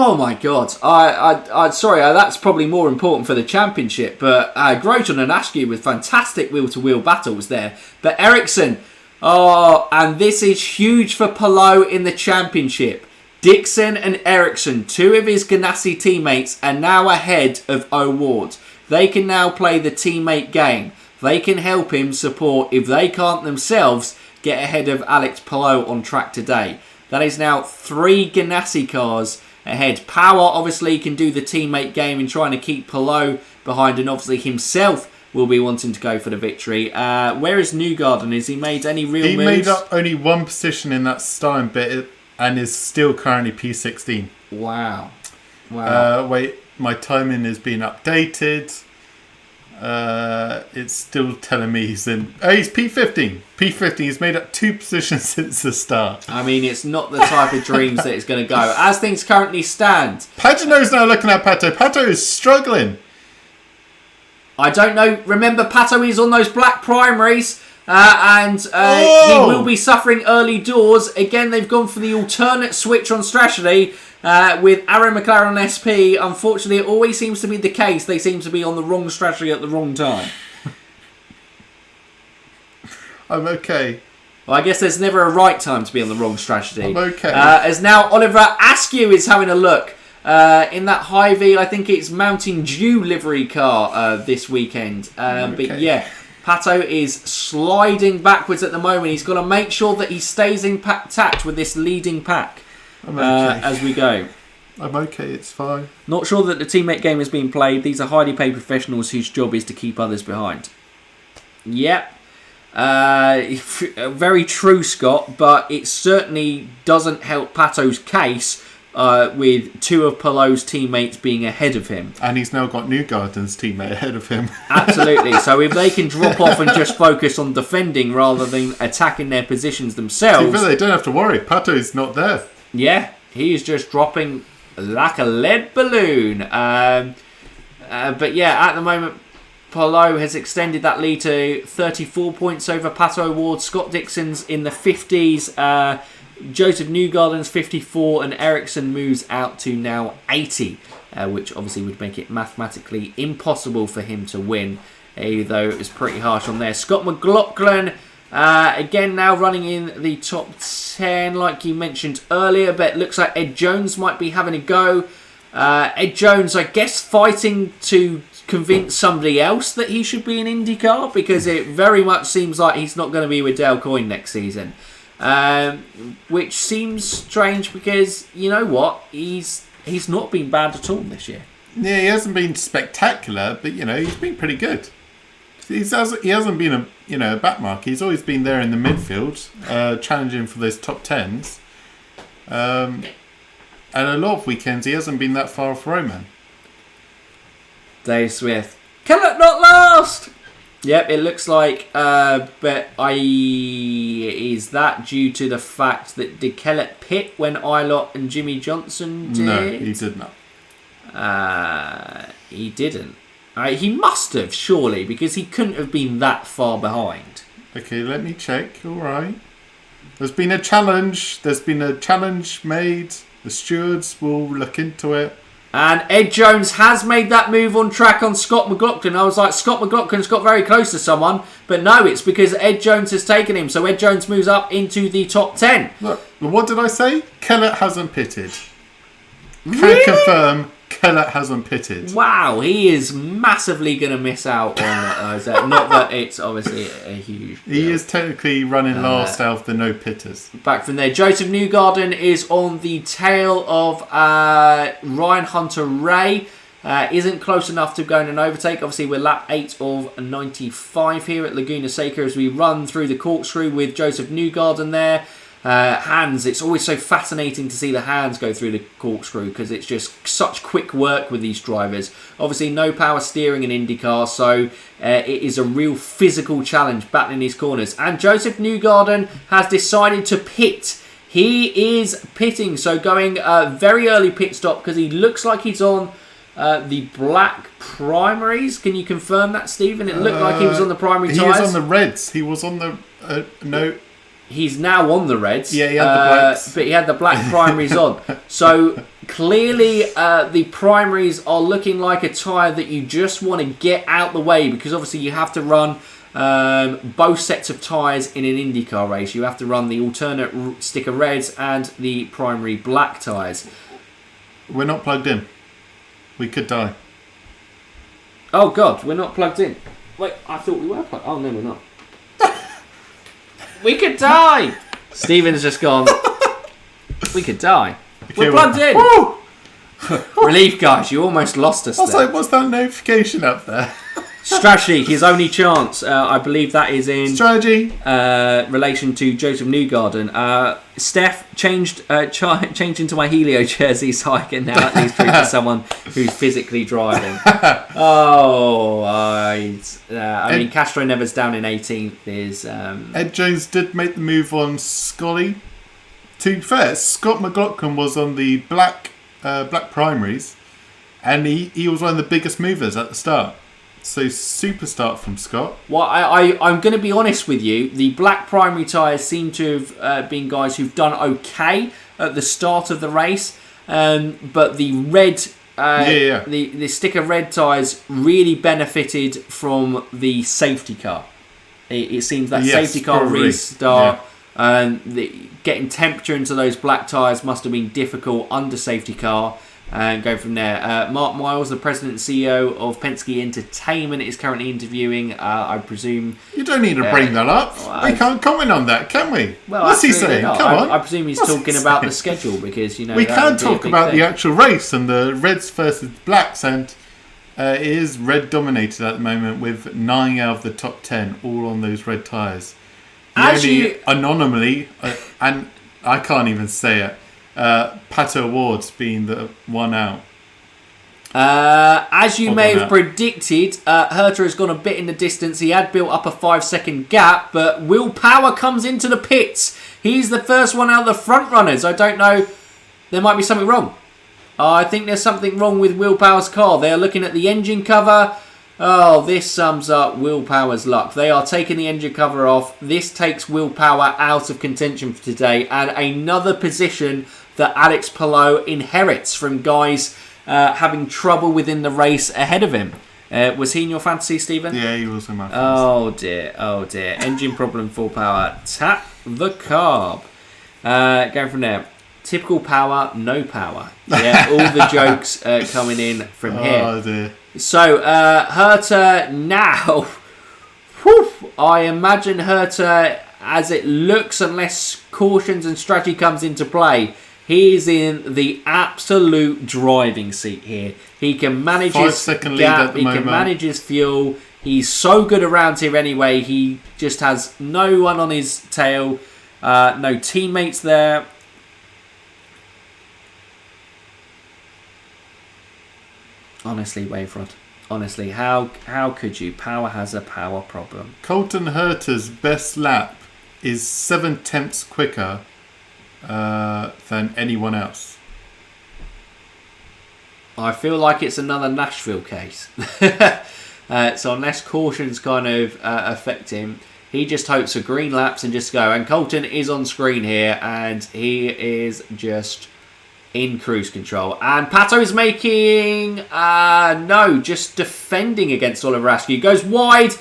[SPEAKER 1] Oh my God! I sorry, that's probably more important for the championship. But Grosjean and Askew with fantastic wheel-to-wheel battles there. But Ericsson, and this is huge for Palou in the championship. Dixon and Ericsson, 2 of his Ganassi teammates, are now ahead of O'Ward. They can now play the teammate game. They can help him support if they can't themselves get ahead of Alex Palou on track today. That is now 3 Ganassi cars ahead. Power obviously can do the teammate game in trying to keep Palou behind, and obviously himself will be wanting to go for the victory. Where is Newgarden? Has he made any real moves?
[SPEAKER 2] He made up only one position in that starting bit and is still currently P16.
[SPEAKER 1] Wow.
[SPEAKER 2] Wait, my timing is being updated. It's still telling me he's P15. P15. He's made up 2 positions since the start.
[SPEAKER 1] I mean, it's not the type of dreams that it's going to go. As things currently stand...
[SPEAKER 2] Pagano's now looking at Pato. Pato is struggling.
[SPEAKER 1] I don't know. Remember, Pato is on those black primaries. And he will be suffering early doors. Again, they've gone for the alternate switch on strategy with Aaron McLaren on SP. Unfortunately, it always seems to be the case. They seem to be on the wrong strategy at the wrong time.
[SPEAKER 2] I'm okay.
[SPEAKER 1] Well, I guess there's never a right time to be on the wrong strategy.
[SPEAKER 2] I'm okay.
[SPEAKER 1] As now Oliver Askew is having a look in that Hy-Vee. I think it's Mountain Dew livery car this weekend. But yeah... Pato is sliding backwards at the moment. He's got to make sure that he stays intact with this leading pack as we go.
[SPEAKER 2] I'm okay, it's fine.
[SPEAKER 1] Not sure that the teammate game is being played. These are highly paid professionals whose job is to keep others behind. Yep. Very true, Scott, but it certainly doesn't help Pato's case with 2 of Pallou's teammates being ahead of him.
[SPEAKER 2] And he's now got Newgarden's teammate ahead of him.
[SPEAKER 1] Absolutely. So if they can drop off and just focus on defending rather than attacking their positions themselves...
[SPEAKER 2] They don't have to worry. Pato's not there.
[SPEAKER 1] Yeah, he's just dropping like a lead balloon. But yeah, at the moment, Paulou has extended that lead to 34 points over Pato Ward. Scott Dixon's in the 50s. Joseph Newgarden's 54 and Ericsson moves out to now 80, which obviously would make it mathematically impossible for him to win, though it was pretty harsh on there. Scott McLaughlin, again now running in the top 10 like you mentioned earlier, but it looks like Ed Jones might be having a go. Ed Jones, I guess, fighting to convince somebody else that he should be in IndyCar, because it very much seems like he's not going to be with Dale Coyne next season. Which seems strange because, you know what, he's not been bad at all this year.
[SPEAKER 2] Yeah, he hasn't been spectacular, but, he's been pretty good. He hasn't been a backmark. He's always been there in the midfield, challenging for those top 10s. And a lot of weekends he hasn't been that far off Roman.
[SPEAKER 1] Dave Smith. Can it not last? Yep, it looks like, but is that due to the fact that did Kellett pit when Ilott and Jimmy Johnson did?
[SPEAKER 2] No, he did not.
[SPEAKER 1] He didn't. He must have, surely, because he couldn't have been that far behind.
[SPEAKER 2] Okay, let me check. All right. There's been a challenge. There's been a challenge made. The stewards will look into it.
[SPEAKER 1] And Ed Jones has made that move on track on Scott McLaughlin. I was like, Scott McLaughlin's got very close to someone. But no, it's because Ed Jones has taken him. So Ed Jones moves up into the top 10.
[SPEAKER 2] Look, what did I say? Kellett hasn't pitted.
[SPEAKER 1] Really?
[SPEAKER 2] Can confirm Kellett hasn't pitted.
[SPEAKER 1] Wow, he is massively going to miss out on that. Not that it's obviously a huge deal.
[SPEAKER 2] He is technically running last out of the no pitters.
[SPEAKER 1] Back from there, Joseph Newgarden is on the tail of Ryan Hunter-Ray. Isn't close enough to going an overtake. Obviously, we're lap 8 of 95 here at Laguna Seca as we run through the corkscrew with Joseph Newgarden there. Hands, it's always so fascinating to see the hands go through the corkscrew because it's just such quick work with these drivers. Obviously no power steering in IndyCar, so it is a real physical challenge battling these corners. And Joseph Newgarden has decided to pit. He is pitting, so going very early pit stop because he looks like he's on the black primaries. Can you confirm that, Stephen? It looked like he was on the primary tyres.
[SPEAKER 2] He was on the reds. He was on the no.
[SPEAKER 1] He's now on the reds.
[SPEAKER 2] Yeah, he had the blacks.
[SPEAKER 1] But he had the black primaries on. So clearly the primaries are looking like a tyre that you just want to get out the way because obviously you have to run both sets of tyres in an IndyCar race. You have to run the alternate sticker reds and the primary black tyres.
[SPEAKER 2] We're not plugged in. We could die.
[SPEAKER 1] Oh God, we're not plugged in. Wait, I thought we were plugged. Oh no, we're not. We could die. Stephen's just gone. We could die.
[SPEAKER 2] Okay,
[SPEAKER 1] we're plugged in. Relief, guys. You almost lost us.
[SPEAKER 2] I was like, what's that notification up there?
[SPEAKER 1] Strategy, his only chance. I believe that is in
[SPEAKER 2] strategy
[SPEAKER 1] relation to Joseph Newgarden. Steph changed into my Helio jersey so I can now at least drink to someone who's physically driving. I mean, Castro Never's down in 18th. Is
[SPEAKER 2] Ed Jones did make the move on Scotty. To be fair, Scott McLaughlin was on the black primaries, and he was one of the biggest movers at the start. So super start from Scott.
[SPEAKER 1] Well, I'm going to be honest with you. The black primary tyres seem to have been guys who've done okay at the start of the race, but the red, the sticker red tyres really benefited from the safety car. It seems that safety car restart and getting temperature into those black tyres must have been difficult under safety car. And go from there. Mark Miles, the president and CEO of Penske Entertainment, is currently interviewing. I presume
[SPEAKER 2] you don't need to bring that up. We can't comment on that, can we?
[SPEAKER 1] Well,
[SPEAKER 2] what's he saying? Come on.
[SPEAKER 1] I presume he's talking about the schedule because
[SPEAKER 2] we can't talk about the actual race and the reds versus blacks, and it is red dominated at the moment with 9 out of the top 10 all on those red tyres. Anonymously, and I can't even say it. Pato Awards being the one out.
[SPEAKER 1] As you may have predicted, Herta has gone a bit in the distance. He had built up a 5-second gap, but Will Power comes into the pits. He's the first one out of the front runners. I don't know. There might be something wrong. I think there's something wrong with Will Power's car. They're looking at the engine cover. Oh, this sums up Will Power's luck. They are taking the engine cover off. This takes Will Power out of contention for today, and another position that Alex Palou inherits from guys having trouble within the race ahead of him. Was he in your fantasy, Stephen?
[SPEAKER 2] Yeah, he was in my fantasy.
[SPEAKER 1] Oh dear. Engine problem, full power. Tap the carb. Going from there. Typical power, no power. Yeah, all the jokes coming in from here.
[SPEAKER 2] Oh dear.
[SPEAKER 1] So, Herta now. I imagine Herta, as it looks, unless cautions and strategy comes into play, he's in the absolute driving seat here. He can manage his gap, he can manage his fuel. He's so good around here anyway. He just has no one on his tail, no teammates there. Honestly, Waverod. Honestly, how could you? Power has a power problem.
[SPEAKER 2] Colton Herta's best lap is 7/10 quicker than anyone else.
[SPEAKER 1] I feel like it's another Nashville case. So unless cautions kind of affect him, he just hopes for green laps and just go. And Colton is on screen here, and he is just in cruise control. And Pato is making just defending against Oliver Askew. Goes wide,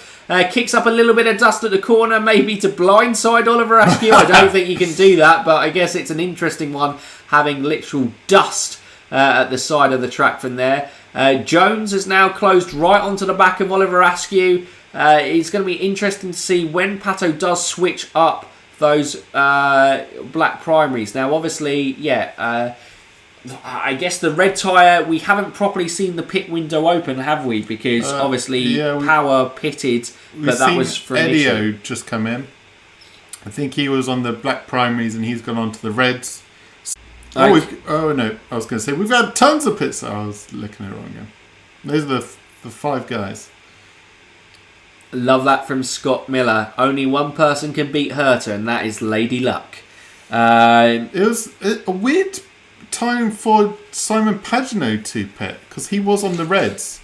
[SPEAKER 1] kicks up a little bit of dust at the corner, maybe to blindside Oliver Askew. I don't think you can do that, but I guess it's an interesting one, having literal dust at the side of the track from there. Jones has now closed right onto the back of Oliver Askew. It's going to be interesting to see when Pato does switch up those black primaries. Now, obviously, I guess the red tyre, we haven't properly seen the pit window open, have we? Because obviously Power pitted, but that was for
[SPEAKER 2] Edio just come in. I think he was on the black primaries and he's gone on to the reds. I was going to say, we've had tons of pits. I was looking at it wrong again. Those are the 5 guys.
[SPEAKER 1] Love that from Scott Miller. Only one person can beat Herta, and that is Lady Luck.
[SPEAKER 2] It was a weird time for Simon Pagenaud to pit because he was on the reds,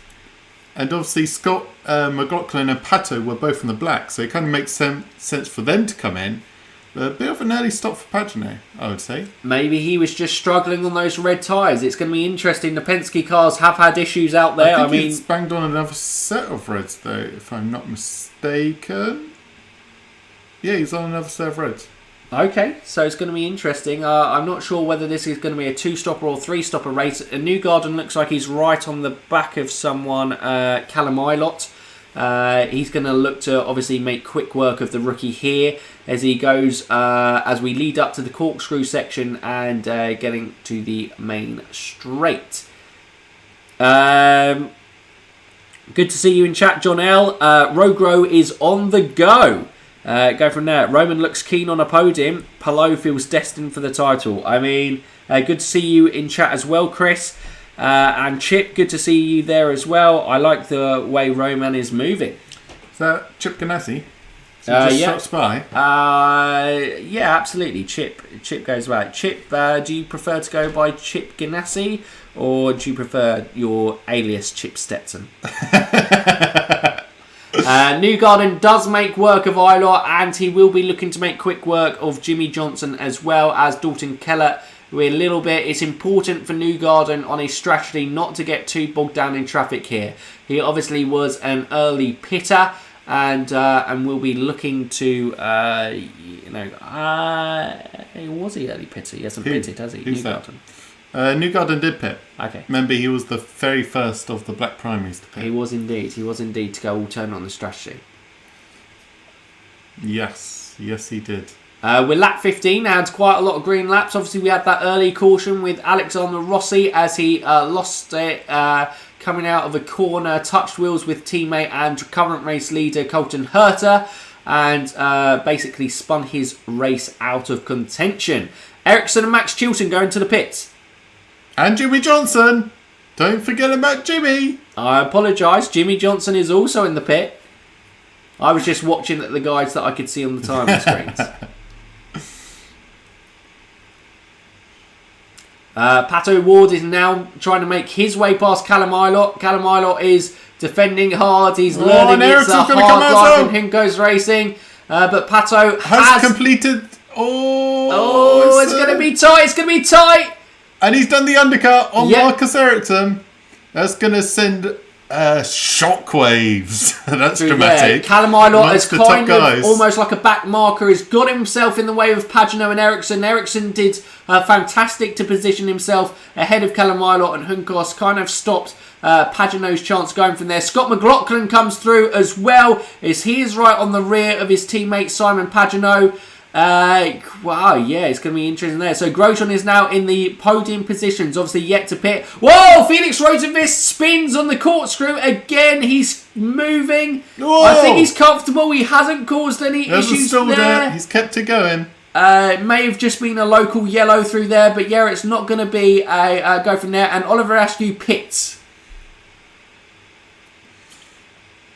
[SPEAKER 2] and obviously Scott McLaughlin and Pato were both on the black, so it kind of makes sense for them to come in. But a bit of an early stop for Pagenaud, I would say.
[SPEAKER 1] Maybe he was just struggling on those red tyres. It's going to be interesting. The Penske cars have had issues out there.
[SPEAKER 2] I mean, he's banged on another set of reds though, if I'm not mistaken. Yeah, he's on another set of reds.
[SPEAKER 1] Okay, so it's going to be interesting. I'm not sure whether this is going to be a 2-stopper or 3-stopper race. Newgarden looks like he's right on the back of someone, Callum Ilott. He's going to look to obviously make quick work of the rookie here as he goes, as we lead up to the corkscrew section and getting to the main straight. Good to see you in chat, John L. Rogro is on the go. Go from there. Roman looks keen on a podium. Palou feels destined for the title. I mean, good to see you in chat as well, Chris. And Chip, good to see you there as well. I like the way Roman is moving.
[SPEAKER 2] Is that Chip Ganassi? Yeah. Spy?
[SPEAKER 1] Yeah, absolutely. Chip goes by. Chip, do you prefer to go by Chip Ganassi, or do you prefer your alias Chip Stetson? Newgarden does make work of Eilert, and he will be looking to make quick work of Jimmy Johnson as well as Dalton Kellett. A little bit. It's important for Newgarden on his strategy not to get too bogged down in traffic here. He obviously was an early pitter, and will be looking to was he early pitter? He hasn't pitted, has he? Newgarden.
[SPEAKER 2] Newgarden did pit.
[SPEAKER 1] Okay.
[SPEAKER 2] Remember, he was the very first of the Black Primaries to pit.
[SPEAKER 1] He was indeed to go alternate on the strategy.
[SPEAKER 2] Yes, he did.
[SPEAKER 1] We're lap 15, had quite a lot of green laps. Obviously, we had that early caution with Alexander Rossi as he lost it coming out of a corner, touched wheels with teammate and current race leader Colton Herter, and basically spun his race out of contention. Ericsson and Max Chilton going to the pits.
[SPEAKER 2] And Jimmy Johnson. Don't forget about Jimmy.
[SPEAKER 1] I apologise. Jimmy Johnson is also in the pit. I was just watching the guys that I could see on the timing screens. Pato Ward is now trying to make his way past Callum Eilert. Callum Eilert is defending hard. He's learning it's a hard life in Hinko's racing. But Pato has
[SPEAKER 2] completed.
[SPEAKER 1] It's going to be tight. It's going to be tight.
[SPEAKER 2] And he's done the undercut on Marcus Ericsson. That's going to send shockwaves. That's dramatic.
[SPEAKER 1] Yeah. Callum Eilert is kind of almost like a back marker. He's got himself in the way of Pagano and Ericsson. Ericsson did fantastic to position himself ahead of Callum Eilert, and Hunkos kind of stopped Pagano's chance going from there. Scott McLaughlin comes through as well, as he is right on the rear of his teammate Simon Pagano. Wow, yeah, it's going to be interesting there. So Grosjean is now in the podium positions, obviously yet to pit. Whoa, Felix Rosenqvist spins on the corkscrew again. He's moving. Whoa. I think he's comfortable. He hasn't caused any issues there.
[SPEAKER 2] He's kept it going.
[SPEAKER 1] It may have just been a local yellow through there, but yeah, it's not going to be a go from there. And Oliver Askew pits.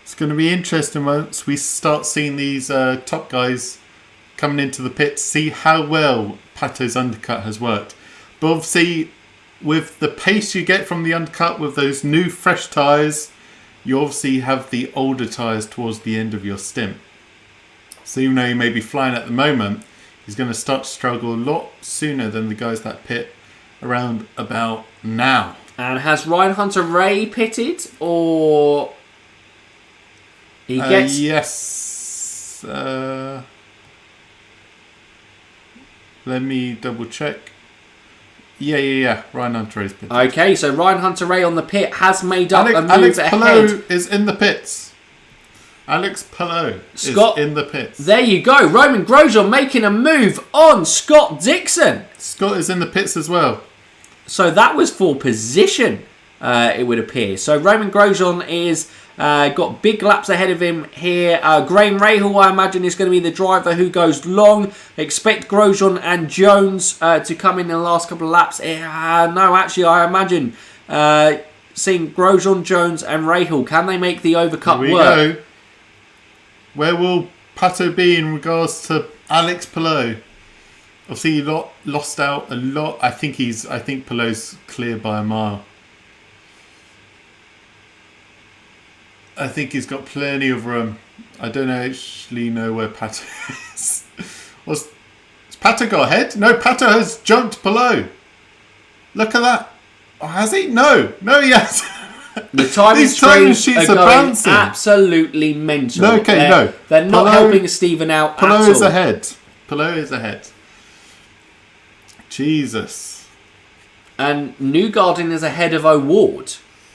[SPEAKER 2] It's going to be interesting once we start seeing these top guys coming into the pit to see how well Pato's undercut has worked. But obviously, with the pace you get from the undercut with those new fresh tyres, you obviously have the older tyres towards the end of your stint. So even though he may be flying at the moment, he's going to start to struggle a lot sooner than the guys that pit around about now.
[SPEAKER 1] And has Ryan Hunter-Ray pitted, or he gets?
[SPEAKER 2] Yes. Let me double check. Yeah. Ryan Hunter-Ray's pitted.
[SPEAKER 1] Okay, so Ryan Hunter-Ray on the pit has made up a move
[SPEAKER 2] Alex
[SPEAKER 1] ahead.
[SPEAKER 2] Palou is in the pits. Alex Palou is in the pits.
[SPEAKER 1] There you go. Roman Grosjean making a move on Scott Dixon.
[SPEAKER 2] Scott is in the pits as well.
[SPEAKER 1] So that was for position, it would appear. So Roman Grosjean is got big laps ahead of him here. Graham Rahal, I imagine, is going to be the driver who goes long. Expect Grosjean and Jones to come in the last couple of laps. No, actually, I imagine seeing Grosjean, Jones and Rahal. Can they make the overcut work?
[SPEAKER 2] Go. Where will Pato be in regards to Alex Palou? Obviously, he lost out a lot. I think Palou's clear by a mile. I think he's got plenty of room. I don't actually know where Pato is. Has Pato got ahead? No, Pato has jumped Palou. Look at that. Oh, has he? No, he hasn't.
[SPEAKER 1] The timing sheets are going absolutely mental.
[SPEAKER 2] No, no.
[SPEAKER 1] They're not helping Stephen out
[SPEAKER 2] Palou
[SPEAKER 1] at all.
[SPEAKER 2] is ahead. Palou is ahead. Jesus.
[SPEAKER 1] And Newgarden is ahead of O'Ward,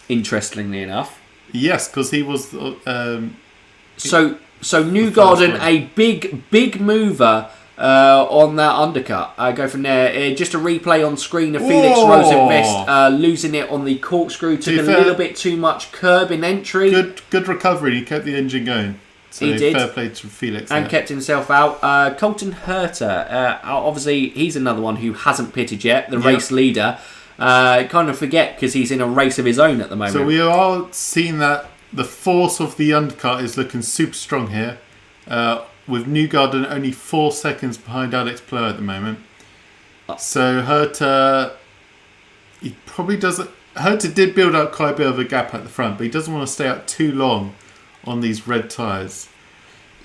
[SPEAKER 1] interestingly enough.
[SPEAKER 2] Yes, because he was...
[SPEAKER 1] So Newgarden, a big mover on that undercut. Go from there. Just a replay on screen of Felix Rosenqvist losing it on the corkscrew. Took a little bit too much curb in entry.
[SPEAKER 2] Good recovery. He kept the engine going. So
[SPEAKER 1] he did.
[SPEAKER 2] Fair play to Felix.
[SPEAKER 1] And kept himself out. Colton Herter, obviously, he's another one who hasn't pitted yet, the race leader. Kind of forget because he's in a race of his own at the moment.
[SPEAKER 2] So we are seeing that the force of the undercut is looking super strong here. With Newgarden only 4 seconds behind Alex Plo at the moment. So Herter, he probably doesn't... Herter did build up quite a bit of a gap at the front, but he doesn't want to stay out too long on these red tyres.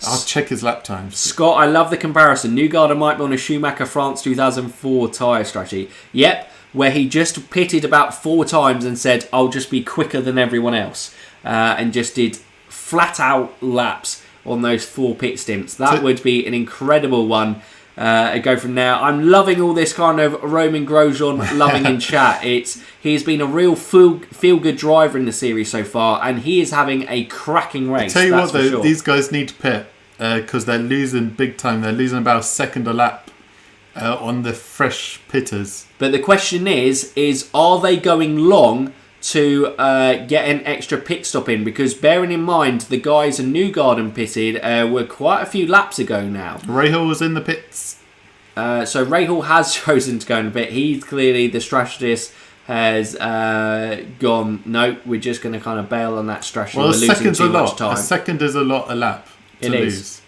[SPEAKER 2] I'll check his lap times.
[SPEAKER 1] Scott, I love the comparison. Newgarden might be on a Schumacher France 2004 tyre strategy. Yep, where he just pitted about 4 times and said, I'll just be quicker than everyone else. And just did flat out laps on those 4 pit stints. That would be an incredible one. Go from there. I'm loving all this kind of Roman Grosjean loving in chat. He's been a real feel-good driver in the series so far, and he is having a cracking race.
[SPEAKER 2] Tell you what, though, these guys need to pit because they're losing big time. They're losing about a second a lap on the fresh pitters.
[SPEAKER 1] But the question is are they going long to get an extra pit stop in? Because bearing in mind the guys in Newgarden pitted were quite a few laps ago now.
[SPEAKER 2] Rahal was in the pits.
[SPEAKER 1] So Rahal has chosen to go in the pit. He's clearly the strategist has gone, no, we're just going to kind of bail on that strategy.
[SPEAKER 2] Well,
[SPEAKER 1] we're losing too much time.
[SPEAKER 2] A second is a lot a lap to lose.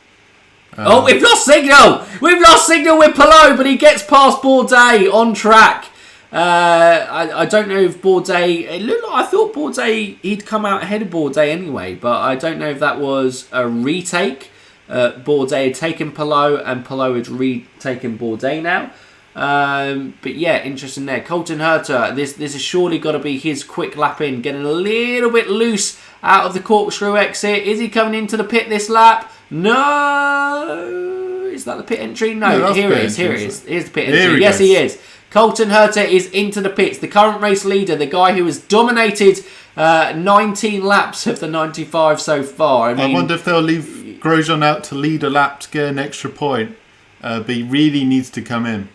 [SPEAKER 1] We've lost signal! We've lost signal with Palou, but he gets past Bourdais on track. I don't know if Bourdais... It looked like, I thought Bourdais, he'd come out ahead of Bourdais anyway, but I don't know if that was a retake. Bourdais had taken Palou and Palou had retaken Bourdais now. But yeah, interesting there. Colton Herter, this has surely got to be his quick lap in, getting a little bit loose out of the corkscrew exit. Is he coming into the pit this lap? No. Is that the pit entry? No, here it is. Here's the pit entry. Yes, he is. Colton Herter is into the pits. The current race leader, the guy who has dominated 19 laps of the 95 so far.
[SPEAKER 2] I wonder if they'll leave Grosjean out to lead a lap to get an extra point. But he really needs to come in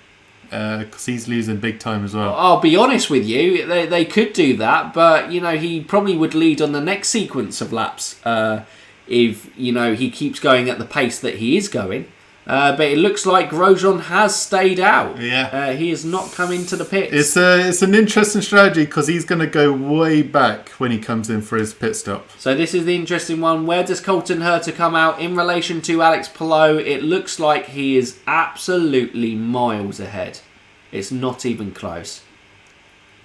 [SPEAKER 2] because he's losing big time as well.
[SPEAKER 1] I'll be honest with you, they could do that, but he probably would lead on the next sequence of laps if he keeps going at the pace that he is going. But it looks like Grosjean has stayed out.
[SPEAKER 2] Yeah,
[SPEAKER 1] he has not come into the pits.
[SPEAKER 2] It's an interesting strategy because he's going to go way back when he comes in for his pit stop.
[SPEAKER 1] So this is the interesting one. Where does Colton Herter come out in relation to Alex Palou? It looks like he is absolutely miles ahead. It's not even close.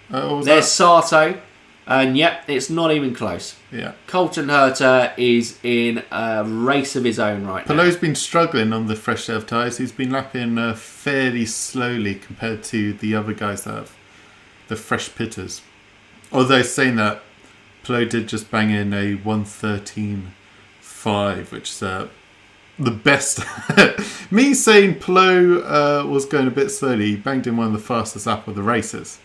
[SPEAKER 1] There's Sato. And yep, it's not even close.
[SPEAKER 2] Yeah.
[SPEAKER 1] Colton Herter is in a race of his own right now.
[SPEAKER 2] Palou's been struggling on the fresh set of tyres. He's been lapping fairly slowly compared to the other guys that have the fresh pitters. Although saying that, Palou did just bang in a 1:13.5, which is the best. Me saying Palou was going a bit slowly, he banged in one of the fastest lap of the race.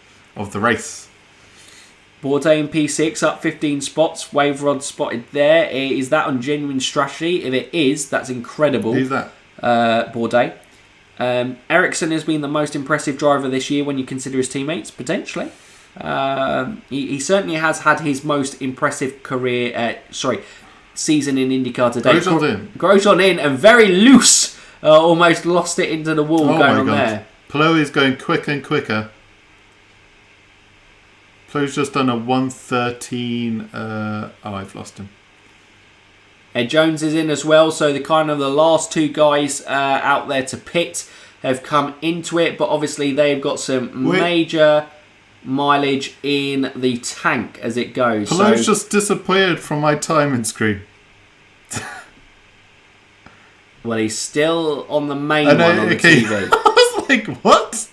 [SPEAKER 1] Bourdais in P6 up 15 spots. Wave rod spotted there. Is that on genuine strategy? If it is, that's incredible.
[SPEAKER 2] Who's that?
[SPEAKER 1] Bourdais. Ericsson has been the most impressive driver this year when you consider his teammates, potentially. He certainly has had his most impressive season in IndyCar today. Grosjean in and very loose. Almost lost it into the wall going on there.
[SPEAKER 2] Palou is going quicker and quicker. Palou's just done a 1:13. I've lost him.
[SPEAKER 1] Ed Jones is in as well, so the last 2 guys out there to pit have come into it, but obviously they've got some major mileage in the tank as it goes.
[SPEAKER 2] Palou's just disappeared from my timing screen.
[SPEAKER 1] Well, he's still on the main one on the TV.
[SPEAKER 2] I was like, what?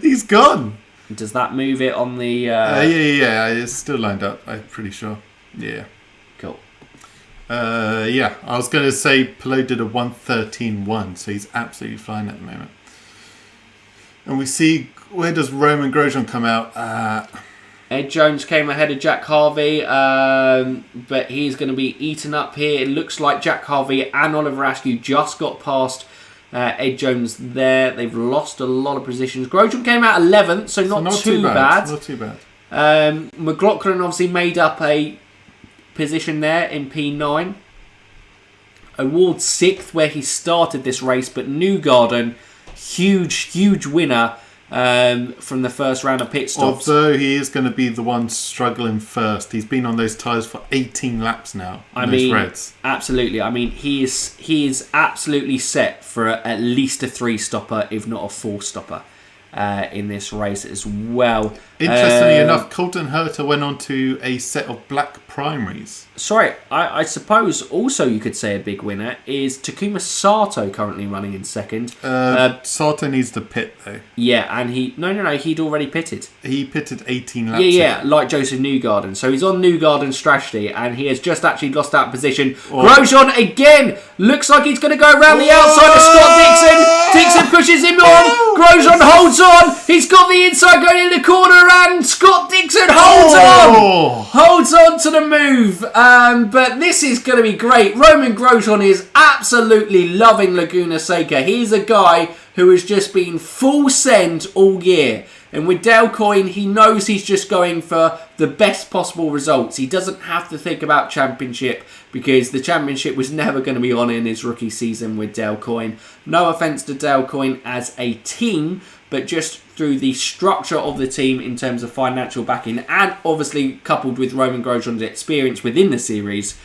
[SPEAKER 2] He's gone.
[SPEAKER 1] Does that move it on the...
[SPEAKER 2] Yeah, it's still lined up, I'm pretty sure. Yeah.
[SPEAKER 1] Cool.
[SPEAKER 2] I was going to say Palou did a 1:13.1, so he's absolutely flying at the moment. And we see, where does Roman Grosjean come out?
[SPEAKER 1] Ed Jones came ahead of Jack Harvey, but he's going to be eaten up here. It looks like Jack Harvey and Oliver Askew just got past Ed Jones there. They've lost a lot of positions. Grosjean came out 11th, so not too bad.
[SPEAKER 2] Not too bad.
[SPEAKER 1] McLaughlin obviously made up a position there in P9. Award 6th where he started this race, but Newgarden, huge winner from the first round of pit stops.
[SPEAKER 2] Although he is going to be the one struggling first. He's been on those tyres for 18 laps now. Those reds.
[SPEAKER 1] Absolutely. I mean, he is absolutely set for at least a 3-stopper, if not a 4-stopper. In this race as well.
[SPEAKER 2] Interestingly enough, Colton Herta went on to a set of black primaries.
[SPEAKER 1] Sorry, I suppose also you could say a big winner is Takuma Sato currently running in second.
[SPEAKER 2] Sato needs to pit though.
[SPEAKER 1] Yeah, and he'd already pitted.
[SPEAKER 2] He pitted 18 laps.
[SPEAKER 1] Yeah, like Joseph Newgarden. So he's on Newgarden's strategy and he has just actually lost that position. Grosjean again looks like he's going to go around the outside of Scott Dixon. Dixon pushes him on. Grosjean holds on. He's got the inside going in the corner and Scott Dixon holds on to the move. But this is going to be great. Roman Grosjean is absolutely loving Laguna Seca. He's a guy who has just been full send all year. And with Dale Coyne, he knows he's just going for the best possible results. He doesn't have to think about championship because the championship was never going to be on in his rookie season with Dale Coyne. No offence to Dale Coyne as a team, but just through the structure of the team in terms of financial backing and obviously coupled with Roman Grosjean's experience within the series,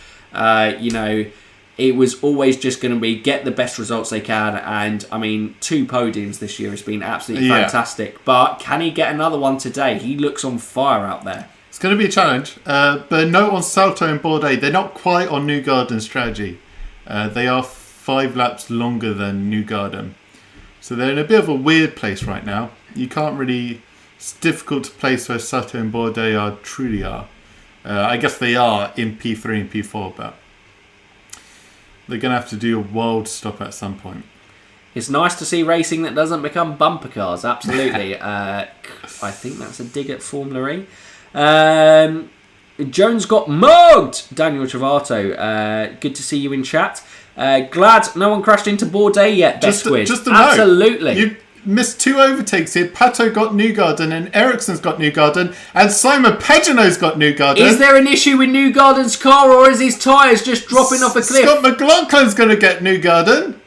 [SPEAKER 1] it was always just going to be get the best results they can. And, I mean, 2 podiums this year has been absolutely fantastic. But can he get another one today? He looks on fire out there.
[SPEAKER 2] It's going to be a challenge. But note on Salto and Bourdais, they're not quite on Newgarden's strategy. They are 5 laps longer than Newgarden. So they're in a bit of a weird place right now. You can't really... It's difficult to place where Salto and Bourdais truly are. I guess they are in P3 and P4, but... They're going to have to do a wild stop at some point.
[SPEAKER 1] It's nice to see racing that doesn't become bumper cars, absolutely. I think that's a dig at Formula E. Jones got mugged! Daniel Travato. Good to see you in chat. Glad no one crashed into Bourdais yet, Best Quiz.
[SPEAKER 2] Just a
[SPEAKER 1] absolutely.
[SPEAKER 2] Note. You missed 2 overtakes here. Pato got Newgarden and Ericsson's got Newgarden and Simon Pagino's got Newgarden.
[SPEAKER 1] Is there an issue with Newgarden's car or is his tyres just dropping off a cliff?
[SPEAKER 2] Scott McLaughlin's going to get Newgarden.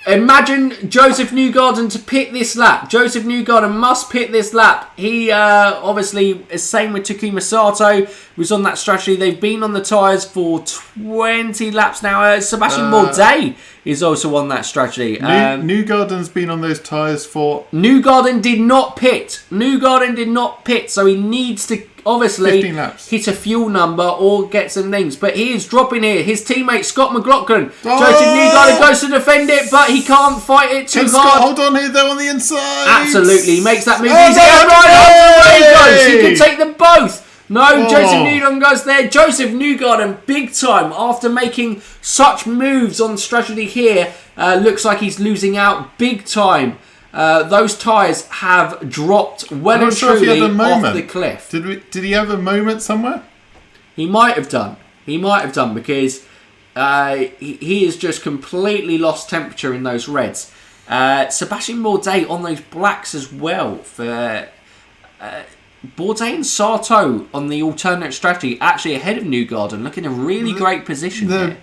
[SPEAKER 1] Imagine Joseph Newgarden to pit this lap. Joseph Newgarden must pit this lap. He obviously, same with Takuma Sato, was on that strategy. They've been on the tyres for 20 laps now. Sebastian Bourdais is also on that strategy.
[SPEAKER 2] Newgarden's been on those tyres for...
[SPEAKER 1] Newgarden did not pit. So he needs to obviously hit a fuel number or get some things. But he is dropping here. His teammate Scott McLaughlin. Joseph Newgarden goes to defend it, but he can't fight it too hard.
[SPEAKER 2] Scott, hold on here though on the inside.
[SPEAKER 1] Absolutely. He makes that move easy. And right he goes. He can take them both. No, Joseph Newgarden goes there. Joseph Newgarden, big time, after making such moves on strategy here, looks like he's losing out big time. Those tyres have dropped well and truly off the cliff.
[SPEAKER 2] Did he have a moment somewhere?
[SPEAKER 1] He might have done. Because he has just completely lost temperature in those reds. Sebastian Bourdais on those blacks as well for... Bourdais and Sato on the alternate strategy, actually ahead of Newgarden, looking in a really great position here.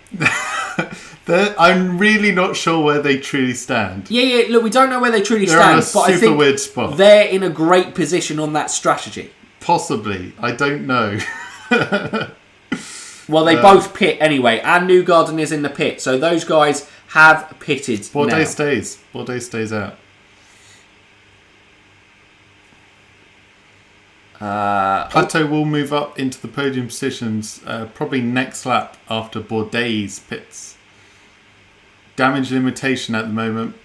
[SPEAKER 2] I'm really not sure where they truly stand.
[SPEAKER 1] Yeah, look, we don't know where they truly
[SPEAKER 2] stand,
[SPEAKER 1] but I think
[SPEAKER 2] weird spot.
[SPEAKER 1] They're in a great position on that strategy.
[SPEAKER 2] Possibly, I don't know.
[SPEAKER 1] Well, they both pit anyway, and Newgarden is in the pit, so those guys have pitted
[SPEAKER 2] Bourdais stays. Bourdais stays out. Pato will move up into the podium positions probably next lap after Bourdais pits. Damage limitation at the moment.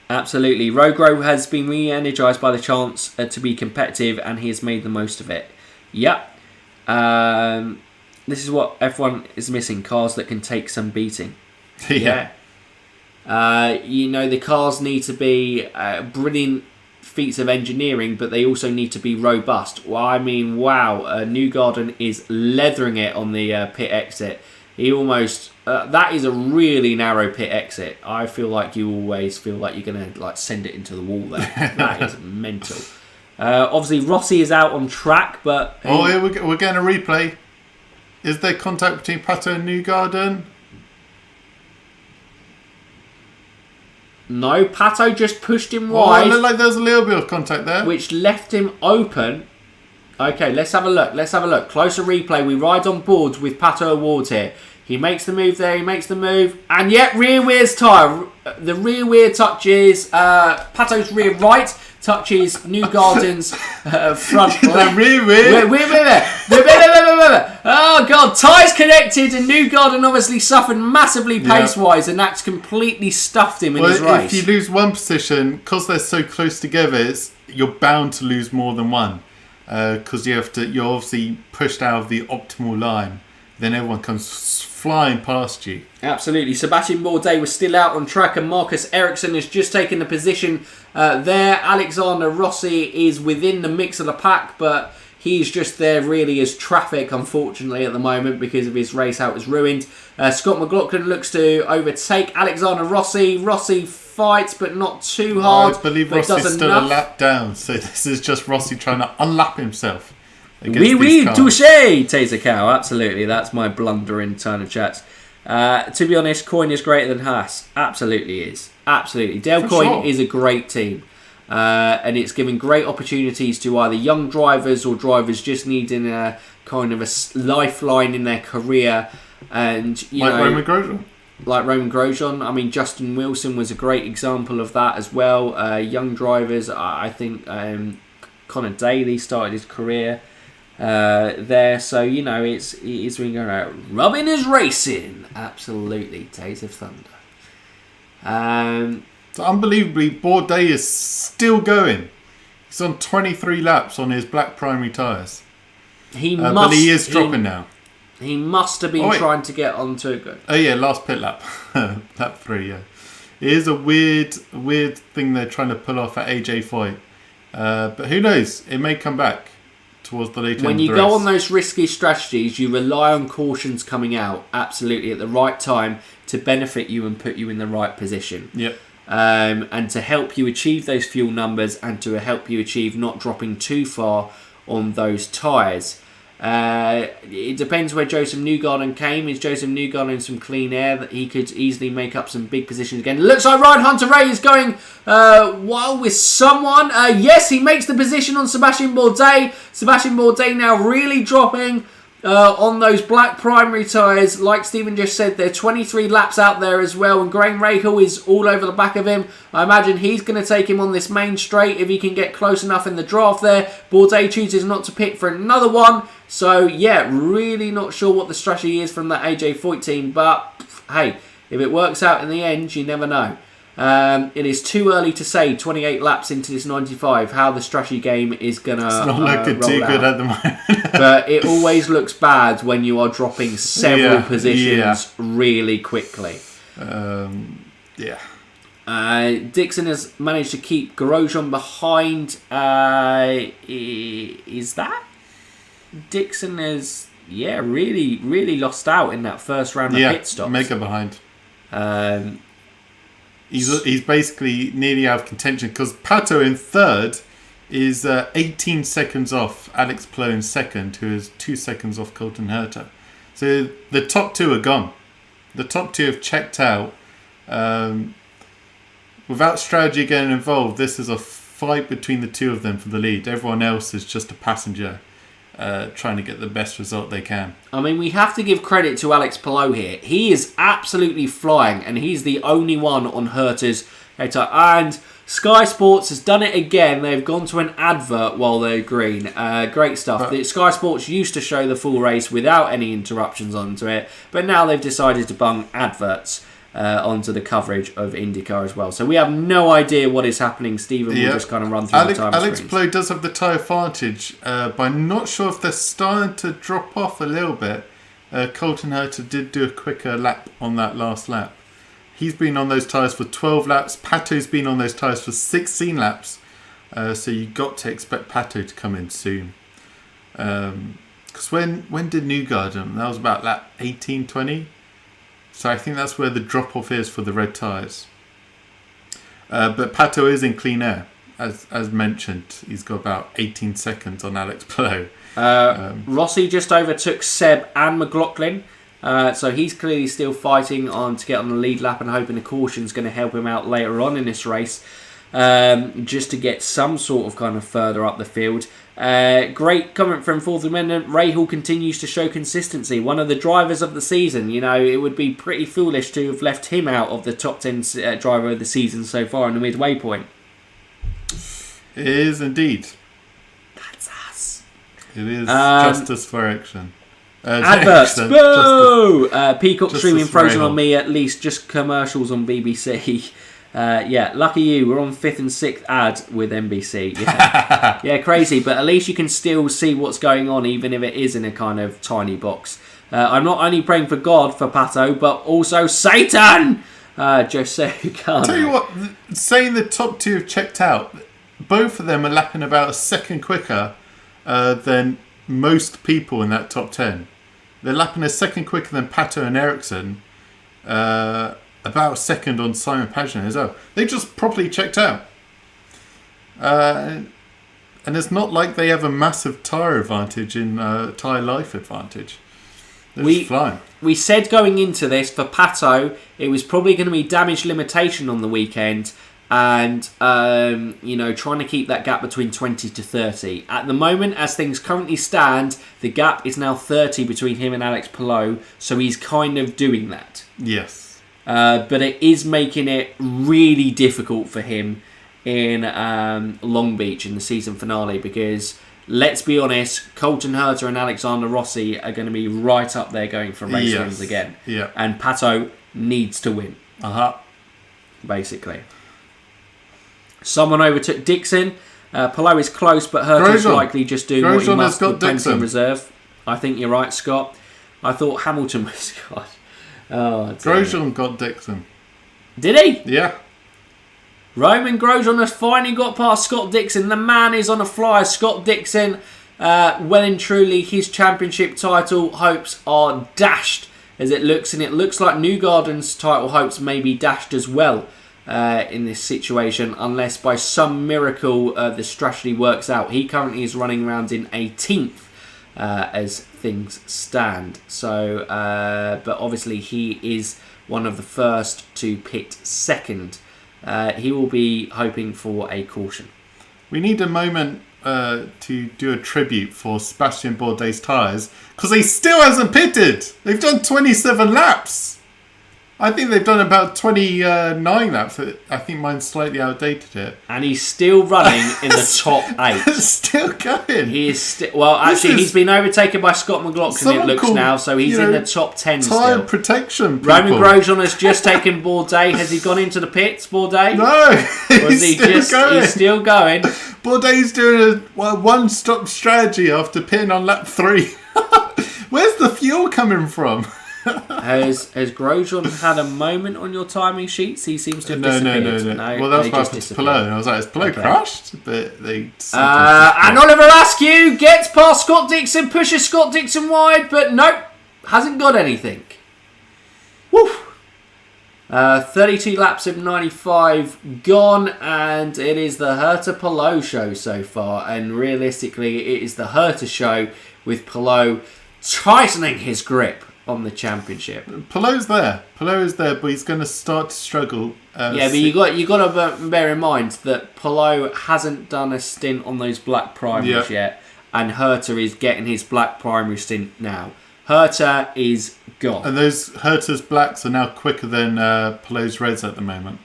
[SPEAKER 1] Absolutely. Rogro has been re-energised by the chance to be competitive and he has made the most of it. Yep. This is what everyone is missing. Cars that can take some beating.
[SPEAKER 2] Yeah.
[SPEAKER 1] The cars need to be brilliant feats of engineering, but they also need to be robust. Well, I mean, wow, Newgarden is leathering it on the pit exit. He almost that is a really narrow pit exit. I feel like you always feel like you're going to like send it into the wall there. That is mental. Obviously, Rossi is out on track, but
[SPEAKER 2] here we're getting a replay. Is there contact between Pato and Newgarden?
[SPEAKER 1] No, Pato just pushed him wide.
[SPEAKER 2] It looked like there was a little bit of contact there.
[SPEAKER 1] Which left him open. Okay, let's have a look. Closer replay. We ride on boards with Pato Awards here. He makes the move there. And yet, rear wheel's tyre. The rear wheel touches Pato's rear right. Touches Newgarden's front left.
[SPEAKER 2] The rear wheel.
[SPEAKER 1] Oh God! Tyres connected, and Newgarden obviously suffered massively pace-wise, and that's completely stuffed him in his race.
[SPEAKER 2] If you lose one position, because they're so close together, you're bound to lose more than one. Because you're obviously pushed out of the optimal line. Then everyone comes flying past you.
[SPEAKER 1] Absolutely. Sebastian Bourdais was still out on track, and Marcus Ericsson has just taken the position there. Alexander Rossi is within the mix of the pack, but he's just there really as traffic, unfortunately, at the moment because of his race how it was ruined. Scott McLaughlin looks to overtake Alexander Rossi. Rossi fights, but not too hard.
[SPEAKER 2] I believe Rossi's still a lap down, so this is just Rossi trying to unlap himself.
[SPEAKER 1] Touche, Taser Cow. Absolutely, that's my blundering turn of chats. To be honest, Coyne is greater than Haas. Absolutely is. Absolutely. Dale Coyne is a great team. And it's giving great opportunities to either young drivers or drivers just needing a kind of a lifeline in their career. And
[SPEAKER 2] Roman Grosjean.
[SPEAKER 1] Like Roman Grosjean. I mean, Justin Wilson was a great example of that as well. Young drivers. I think Connor Daly started his career there. So, it's been going out. Robin is racing. Absolutely. Days of Thunder.
[SPEAKER 2] So unbelievably, Bourdais is still going. He's on 23 laps on his black primary tyres. But he is dropping now.
[SPEAKER 1] He must have been trying to get onto it. Good.
[SPEAKER 2] Oh yeah, last pit lap. Lap 3, yeah. It is a weird thing they're trying to pull off at AJ Foyt. But who knows? It may come back towards the later end of the race.
[SPEAKER 1] When you go on those risky strategies, you rely on cautions coming out absolutely at the right time to benefit you and put you in the right position.
[SPEAKER 2] Yep.
[SPEAKER 1] And to help you achieve those fuel numbers and to help you achieve not dropping too far on those tyres. It depends where Joseph Newgarden came. Is Joseph Newgarden in some clean air that he could easily make up some big positions again? Looks like Ryan Hunter-Reay is going wild with someone. Yes, he makes the position on Sebastian Bourdais. Sebastian Bourdais now really dropping on those black primary tyres. Like Stephen just said, there are 23 laps out there as well, and Graham Rahal is all over the back of him. I imagine he's going to take him on this main straight if he can get close enough in the draft there. Bourdais chooses not to pit for another one. So, yeah, really not sure what the strategy is from that AJ Foyt team, but hey, if it works out in the end, you never know. It is too early to say, 28 laps into this 95, how the strategy game is going to
[SPEAKER 2] It's not looking too good at the moment.
[SPEAKER 1] But it always looks bad when you are dropping several positions really quickly. Dixon has managed to keep Grosjean behind. Is that? Dixon has, really, really lost out in that first round of pit stops.
[SPEAKER 2] Mega behind. He's basically nearly out of contention because Pato in third is 18 seconds off Alex Palou in second, who is 2 seconds off Colton Herta. So the top two are gone. The top two have checked out. Without strategy getting involved, this is a fight between the two of them for the lead. Everyone else is just a passenger trying to get the best result they can.
[SPEAKER 1] I mean, we have to give credit to Alex Palou here. He is absolutely flying, and he's the only one on Herta's. And Sky Sports has done it again. They've gone to an advert while they're green. Great stuff. Sky Sports used to show the full race without any interruptions onto it, but now they've decided to bung adverts onto the coverage of IndyCar as well. So we have no idea what is happening. Stephen will just kind of run through the time
[SPEAKER 2] Alex
[SPEAKER 1] screens.
[SPEAKER 2] Palou does have the tyre advantage, but I'm not sure if they're starting to drop off a little bit. Colton Herta did do a quicker lap on that last lap. He's been on those tyres for 12 laps. Pato's been on those tyres for 16 laps. So you got to expect Pato to come in soon. Because Because when did Newgarden? That was about 1820. So I think that's where the drop-off is for the red tyres. But Pato is in clean air. As mentioned, he's got about 18 seconds on Alex Palou.
[SPEAKER 1] Rossi just overtook Seb and McLaughlin. So he's clearly still fighting on to get on the lead lap and hoping the caution's going to help him out later on in this race. Just to get some sort of kind of further up the field. Great comment from Fourth Amendment. Rahal continues to show consistency. One of the drivers of the season. You know, it would be pretty foolish to have left him out of the top 10 driver of the season so far in the midway point.
[SPEAKER 2] It is indeed.
[SPEAKER 1] That's us.
[SPEAKER 2] It is justice for action.
[SPEAKER 1] Adverts. Boo! Peacock
[SPEAKER 2] Justice
[SPEAKER 1] streaming Frozen
[SPEAKER 2] Rahal.
[SPEAKER 1] on me, at least just commercials on BBC. Yeah, lucky you. We're on 5th and 6th ad with NBC. Yeah. Yeah, crazy. But at least you can still see what's going on, even if it is in a kind of tiny box. I'm not only praying for God for Pato, but also Satan! Jose Cano.
[SPEAKER 2] Tell you what, saying the top two have checked out, both of them are lapping about a second quicker than most people in that top 10. They're lapping a second quicker than Pato and Ericsson. About a second on Simon Pageant as well. They just properly checked out. And it's not like they have a massive tyre advantage in tyre life advantage. They're just flying.
[SPEAKER 1] We said going into this, for Pato, it was probably going to be damage limitation on the weekend and, trying to keep that gap between 20 to 30. At the moment, as things currently stand, the gap is now 30 between him and Alex Palou, so he's kind of doing that.
[SPEAKER 2] Yes.
[SPEAKER 1] But it is making it really difficult for him in Long Beach in the season finale because, let's be honest, Colton Herta and Alexander Rossi are going to be right up there going for race wins again.
[SPEAKER 2] Yeah.
[SPEAKER 1] And Pato needs to win. Basically. Someone overtook Dixon. Palou is close, but Herta's likely just doing what he must with plenty in reserve. I think you're right, Scott. I thought Hamilton was... God. Oh,
[SPEAKER 2] Grosjean got Dixon.
[SPEAKER 1] Did he?
[SPEAKER 2] Yeah.
[SPEAKER 1] Roman Grosjean has finally got past Scott Dixon. The man is on a flyer. Scott Dixon, well and truly, his championship title hopes are dashed as it looks. And it looks like Newgarden's title hopes may be dashed as well in this situation. Unless by some miracle the strategy works out. He currently is running around in 18th. As things stand. So, but obviously he is one of the first to pit second. He will be hoping for a caution.
[SPEAKER 2] We need a moment to do a tribute for Sebastian Bourdais' tyres because he still hasn't pitted. They've done 27 laps. I think they've done about 29 laps. I think mine's slightly outdated here.
[SPEAKER 1] And he's still running in the top 8.
[SPEAKER 2] Still going.
[SPEAKER 1] He is he's been overtaken by Scott McLaughlin, it looks now, so he's in the top 10 still.
[SPEAKER 2] Tyre protection, people.
[SPEAKER 1] Roman Grosjean has just taken Bourdais. Has he gone into the pits, Bourdais?
[SPEAKER 2] No,
[SPEAKER 1] He's still going.
[SPEAKER 2] Bourdais doing a one-stop strategy after pitting on lap 3. Where's the fuel coming from?
[SPEAKER 1] Has Grosjean had a moment on your timing sheets? He seems to have disappeared.
[SPEAKER 2] No. Well, that's why I put Palou. And I was like, is Palou crashed? But they...
[SPEAKER 1] and Oliver Askew gets past Scott Dixon, pushes Scott Dixon wide, but nope, hasn't got anything. Woo! 32 laps of 95 gone, and it is the Herta Palou show so far. And realistically, it is the Herta show with Palou tightening his grip on the championship.
[SPEAKER 2] Palou's there. Palou is there, but he's going to start to struggle.
[SPEAKER 1] But you got to bear in mind that Palou hasn't done a stint on those black primaries yet, and Herta is getting his black primary stint now. Herta is gone.
[SPEAKER 2] And those Herta's blacks are now quicker than Palou's reds at the moment.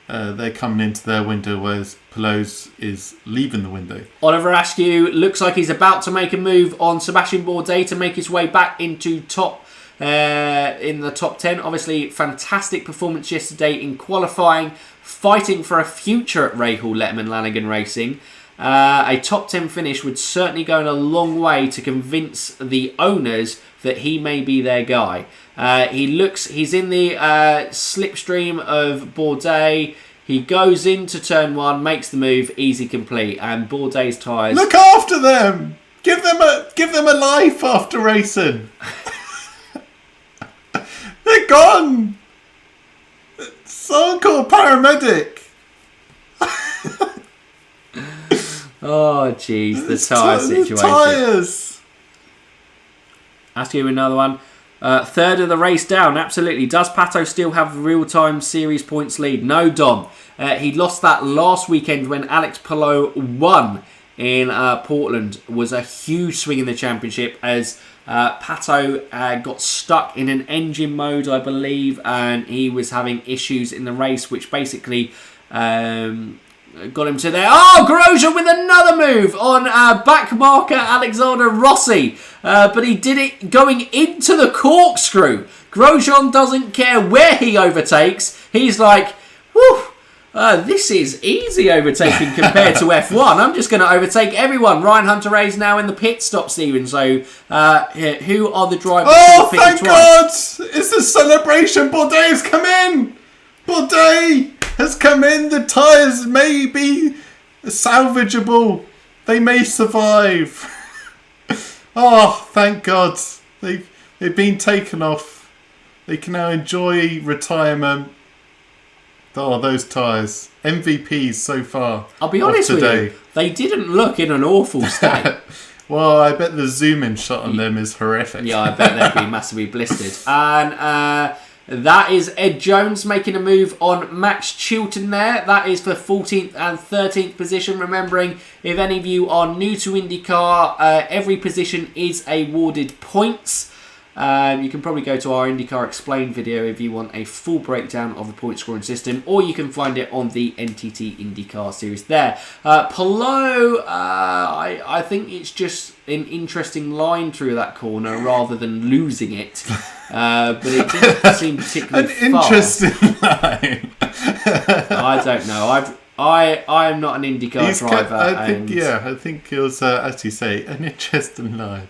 [SPEAKER 2] They're coming into their window, whereas Palou's is leaving the window.
[SPEAKER 1] Oliver Askew looks like he's about to make a move on Sebastian Bourdais to make his way back into in the top 10. Obviously, fantastic performance yesterday in qualifying, fighting for a future at Rahal, Letterman, Lanigan Racing. A top 10 finish would certainly go a long way to convince the owners that he may be their guy. He's in the slipstream of Bourdais. He goes into turn 1, makes the move, easy complete, and Bourdais' tyres...
[SPEAKER 2] Look after them! Give them a life after racing. They're gone. Someone call a paramedic.
[SPEAKER 1] Oh, jeez, the tyre situation.
[SPEAKER 2] The tyres.
[SPEAKER 1] Ask you another one. Third of the race down, absolutely. Does Pato still have real-time series points lead? No, Dom. He lost that last weekend when Alex Palou won in Portland. Was a huge swing in the championship as Pato got stuck in an engine mode, I believe, and he was having issues in the race, which basically got him to there. Oh, Grosjean with another move on back marker Alexander Rossi. But he did it going into the corkscrew. Grosjean doesn't care where he overtakes. He's like, whew, this is easy overtaking compared to F1. I'm just going to overtake everyone. Ryan Hunter-Reay's now in the pit stop, Stephen. So who are the drivers?
[SPEAKER 2] Oh, thank God! It's the celebration. Bourdais has come in. Bourdais has come in. The tyres may be salvageable. They may survive. Oh, thank God. They've been taken off. They can now enjoy retirement. Oh, those tyres. MVPs so far.
[SPEAKER 1] I'll be honest with you. They didn't look in an awful state.
[SPEAKER 2] Well, I bet the zoom-in shot on them is horrific.
[SPEAKER 1] Yeah, I bet they'd be massively blistered. And that is Ed Jones making a move on Max Chilton there. That is for 14th and 13th position. Remembering, if any of you are new to IndyCar, every position is awarded points. You can probably go to our IndyCar Explained video if you want a full breakdown of the point scoring system, or you can find it on the NTT IndyCar series there. Palou, I think it's just an interesting line through that corner rather than losing it. But it didn't seem particularly
[SPEAKER 2] an interesting line.
[SPEAKER 1] I don't know. I am not an IndyCar driver.
[SPEAKER 2] I think it was, as you say, an interesting line.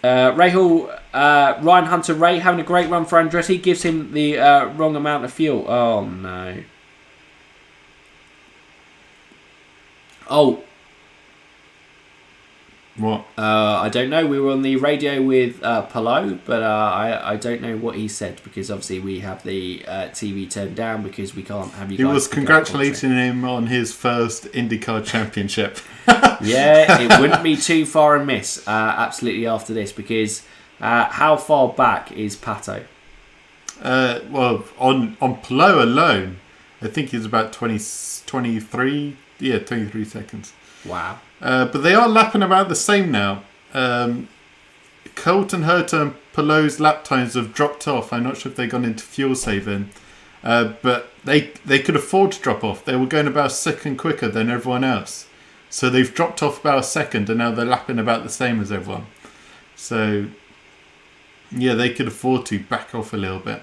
[SPEAKER 1] Ryan Hunter-Reay having a great run for Andretti, gives him the wrong amount of fuel. Oh no. Oh.
[SPEAKER 2] What?
[SPEAKER 1] I don't know. We were on the radio with Palou, but I don't know what he said, because obviously we have the TV turned down because we can't have you guys.
[SPEAKER 2] He was congratulating him on his first IndyCar championship.
[SPEAKER 1] Yeah, it wouldn't be too far amiss absolutely after this, because how far back is Pato?
[SPEAKER 2] Well, on Palou alone, I think he's about 23 seconds.
[SPEAKER 1] Wow.
[SPEAKER 2] But they are lapping about the same now. Colton Herta and Palou's lap times have dropped off. I'm not sure if they've gone into fuel saving. But they could afford to drop off. They were going about a second quicker than everyone else. So they've dropped off about a second, and now they're lapping about the same as everyone. So, yeah, they could afford to back off a little bit.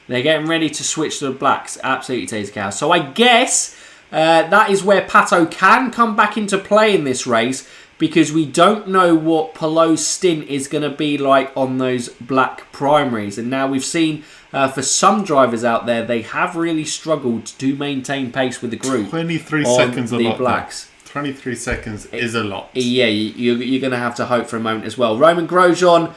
[SPEAKER 1] They're getting ready to switch to the blacks. Absolutely, Taser Cow. So I guess that is where Pato can come back into play in this race, because we don't know what Palou's stint is going to be like on those black primaries. And now we've seen for some drivers out there, they have really struggled to maintain pace with the group.
[SPEAKER 2] 23 seconds a lot.
[SPEAKER 1] Blacks.
[SPEAKER 2] 23 seconds is a lot.
[SPEAKER 1] Yeah, you're going to have to hope for a moment as well. Roman Grosjean,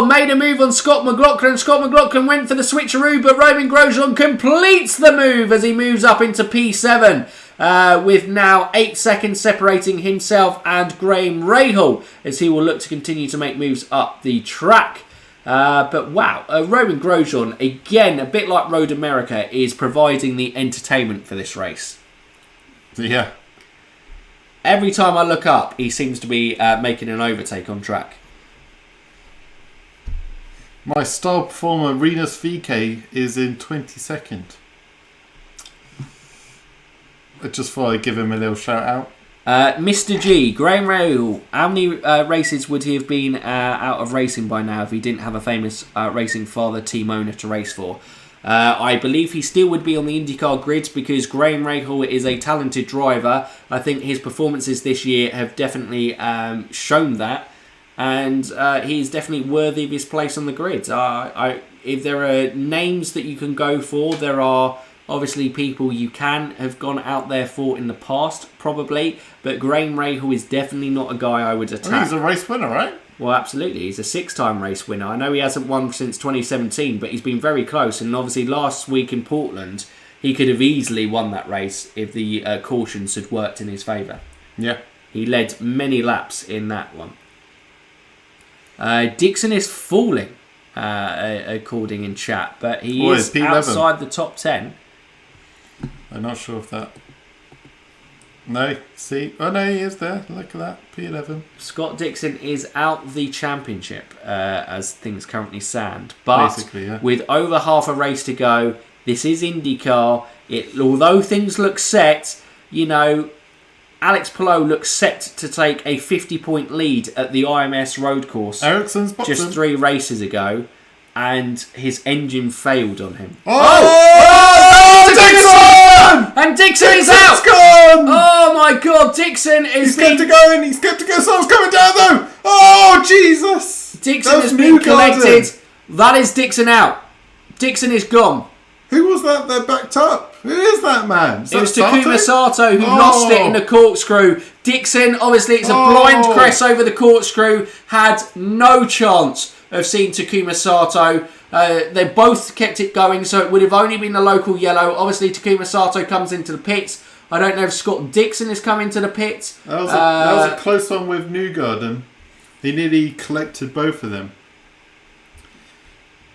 [SPEAKER 1] made a move on Scott McLaughlin. Scott McLaughlin went for the switcheroo, but Roman Grosjean completes the move as he moves up into P7, with now 8 seconds separating himself and Graham Rahal, as he will look to continue to make moves up the track. But wow, Roman Grosjean, again, a bit like Road America, is providing the entertainment for this race.
[SPEAKER 2] Yeah.
[SPEAKER 1] Every time I look up, he seems to be making an overtake on track.
[SPEAKER 2] My star performer, Rinus VK, is in 22nd. I just thought I'd give him a little shout out.
[SPEAKER 1] Mr. G, Graham Rahal, how many races would he have been out of racing by now if he didn't have a famous racing father team owner to race for? I believe he still would be on the IndyCar grids, because Graham Rahal is a talented driver. I think his performances this year have definitely shown that, and he's definitely worthy of his place on the grids. If there are names that you can go for, there are obviously people you can have gone out there for in the past, probably. But Graham Rahal is definitely not a guy I would attack.
[SPEAKER 2] He's a race winner, right?
[SPEAKER 1] Well, absolutely. He's a 6-time race winner. I know he hasn't won since 2017, but he's been very close. And obviously last week in Portland, he could have easily won that race if the cautions had worked in his favour.
[SPEAKER 2] Yeah.
[SPEAKER 1] He led many laps in that one. Dixon is falling, according in chat, but he is
[SPEAKER 2] P11.
[SPEAKER 1] outside the top 10.
[SPEAKER 2] I'm not sure if that... No, see? Oh no, he is there. Look at that, P11.
[SPEAKER 1] Scott Dixon is out the championship as things currently stand. But
[SPEAKER 2] basically, yeah.
[SPEAKER 1] With over half a race to go, this is IndyCar. Although things look set, you know, Alex Palou looks set to take a 50-point lead at the IMS road course
[SPEAKER 2] Ericsson's bottom.
[SPEAKER 1] just 3 races ago, and his engine failed on him.
[SPEAKER 2] Dixon!
[SPEAKER 1] And Dixon is out!
[SPEAKER 2] Gone!
[SPEAKER 1] Oh my God, Dixon is...
[SPEAKER 2] He's kept to going, he's kept to go, someone's coming down though! Oh, Jesus!
[SPEAKER 1] Dixon has been collected. That is Dixon out. Dixon is gone.
[SPEAKER 2] Who was that backed up? Who is that man?
[SPEAKER 1] It was Takuma Sato who lost it in the corkscrew. Dixon, obviously it's a blind crest over the corkscrew, had no chance of seeing Takuma Sato. They both kept it going, so it would have only been the local yellow. Obviously Takuma Sato comes into the pits. I don't know if Scott Dixon has come into the pits.
[SPEAKER 2] That was a close one with Newgarden. He nearly collected both of them.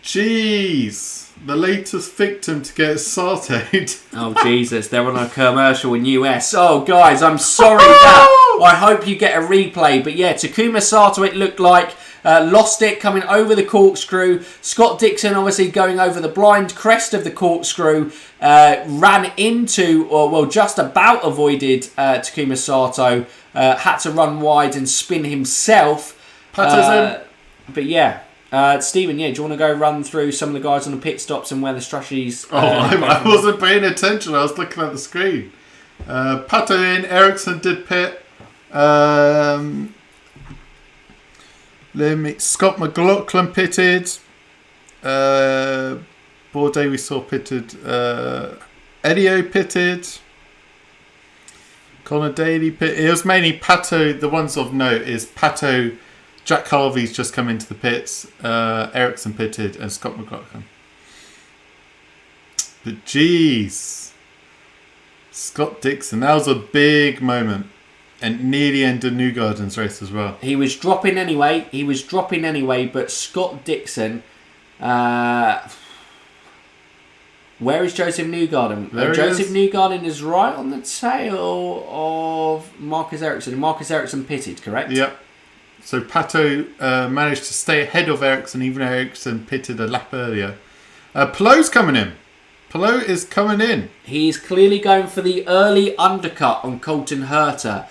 [SPEAKER 2] Jeez. The latest victim to get sauteed.
[SPEAKER 1] Oh, Jesus. They're on a commercial in US. Oh, guys, I'm sorry that. I hope you get a replay. But yeah, Takuma Sato, it looked like, lost it coming over the corkscrew. Scott Dixon, obviously, going over the blind crest of the corkscrew, ran into, or well, just about avoided Takuma Sato. Had to run wide and spin himself. But yeah. Stephen, do you want to go run through some of the guys on the pit stops and where the strategies...
[SPEAKER 2] I wasn't paying attention. I was looking at the screen. Pato in, Ericsson did pit. Scott McLaughlin pitted. Bourdais we saw pitted. Edio pitted. Connor Daly pitted. It was mainly Pato. The ones of note is Pato... Jack Harvey's just come into the pits. Ericsson pitted and Scott McLaughlin. But jeez. Scott Dixon. That was a big moment. And nearly ended Newgarden's race as well.
[SPEAKER 1] He was dropping anyway. But Scott Dixon... where is Joseph Newgarden? Joseph Newgarden is right on the tail of Marcus Ericsson. Marcus Ericsson pitted, correct?
[SPEAKER 2] Yep. So Pato managed to stay ahead of Ericsson, even though Ericsson pitted a lap earlier. Palou's coming in. Palou is coming in.
[SPEAKER 1] He's clearly going for the early undercut on Colton Herta.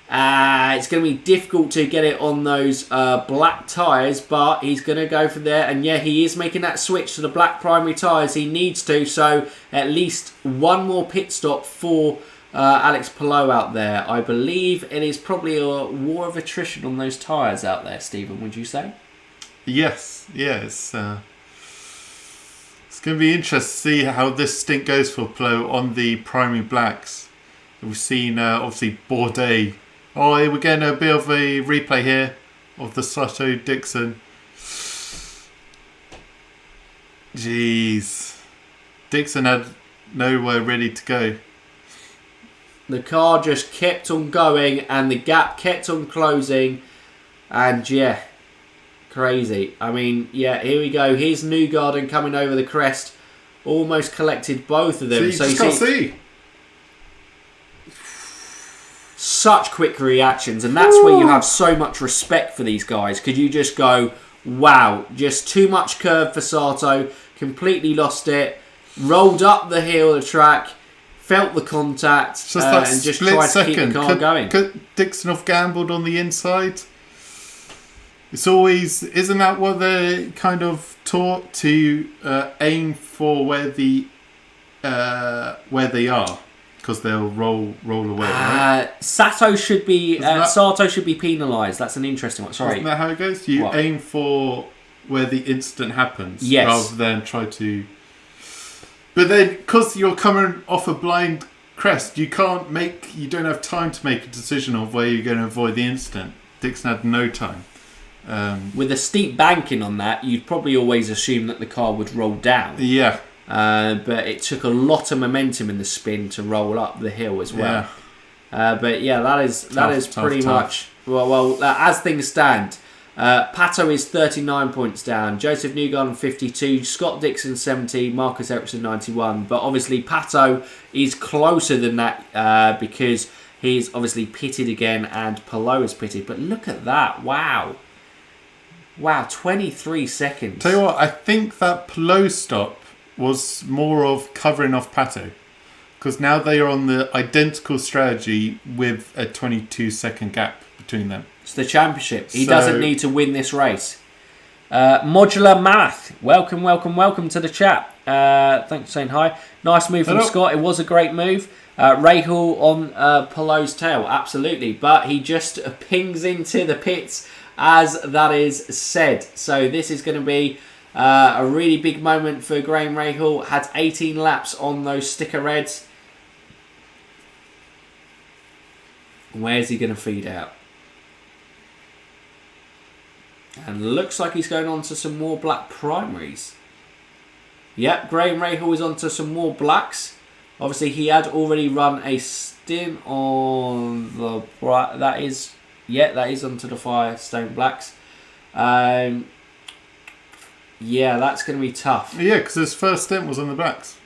[SPEAKER 1] It's going to be difficult to get it on those black tyres, but he's going to go for there. And yeah, he is making that switch to the black primary tyres. He needs to, so at least one more pit stop for... Alex Palou out there. I believe it is probably a war of attrition on those tyres out there, Stephen, would you say?
[SPEAKER 2] Yes. It's going to be interesting to see how this stint goes for Palou on the primary blacks. We've seen, obviously, Bourdais. We're getting a bit of a replay here of the Sato Dixon. Jeez. Dixon had nowhere ready to go.
[SPEAKER 1] The car just kept on going and the gap kept on closing. And yeah, crazy. I mean, yeah, here we go. Here's Newgarden coming over the crest. Almost collected both of them.
[SPEAKER 2] So you can't see.
[SPEAKER 1] Such quick reactions. And that's where you have so much respect for these guys. Because you just go, wow, just too much curve for Sato. Completely lost it. Rolled up the hill of the track. Felt the contact and just tried to keep the car going.
[SPEAKER 2] Could Dixon have gambled on the inside? It's always... Isn't that what they're kind of taught to aim for where they are? Because they'll roll away, right?
[SPEAKER 1] Sato should be penalised. That's an interesting one. Sorry.
[SPEAKER 2] Isn't that how it goes? You aim for where the incident happens,
[SPEAKER 1] yes,
[SPEAKER 2] rather than try to... But then, because you're coming off a blind crest, you don't have time to make a decision of where you're going to avoid the incident. Dixon had no time.
[SPEAKER 1] With a steep banking on that, you'd probably always assume that the car would roll down.
[SPEAKER 2] Yeah.
[SPEAKER 1] But it took a lot of momentum in the spin to roll up the hill as well. But yeah, that is pretty much well as things stand. Pato is 39 points down, Joseph Newgarden 52, Scott Dixon 70, Marcus Ericsson 91. But obviously Pato is closer than that because he's obviously pitted again and Palou is pitted. But look at that! Wow, 23 seconds.
[SPEAKER 2] Tell you what, I think that Palou stop was more of covering off Pato. Because now they are on the identical strategy with a 22-second gap between them.
[SPEAKER 1] It's the championship. He doesn't need to win this race. Modular Math, welcome to the chat. Thanks for saying hi. Nice move from Scott. It was a great move. Rahul on Palou's tail, absolutely. But he just pings into the pits as that is said. So this is going to be a really big moment for Graham Rahal. Had 18 laps on those sticker reds. Where's he going to feed out? And looks like he's going on to some more black primaries. Yep, Graham Rahal is on to some more blacks. Obviously, he had already run a stint on the... That is onto the Firestone blacks. Yeah, that's going to be tough.
[SPEAKER 2] Yeah, because his first stint was on the blacks.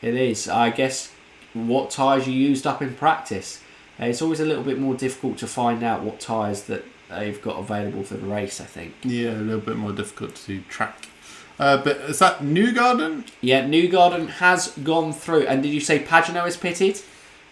[SPEAKER 1] It is. I guess what tyres you used up in practice. It's always a little bit more difficult to find out what tyres that they've got available for the race, I think.
[SPEAKER 2] Yeah, a little bit more difficult to track. But is that Newgarden?
[SPEAKER 1] Yeah, Newgarden has gone through. And did you say Pagenaud is pitted?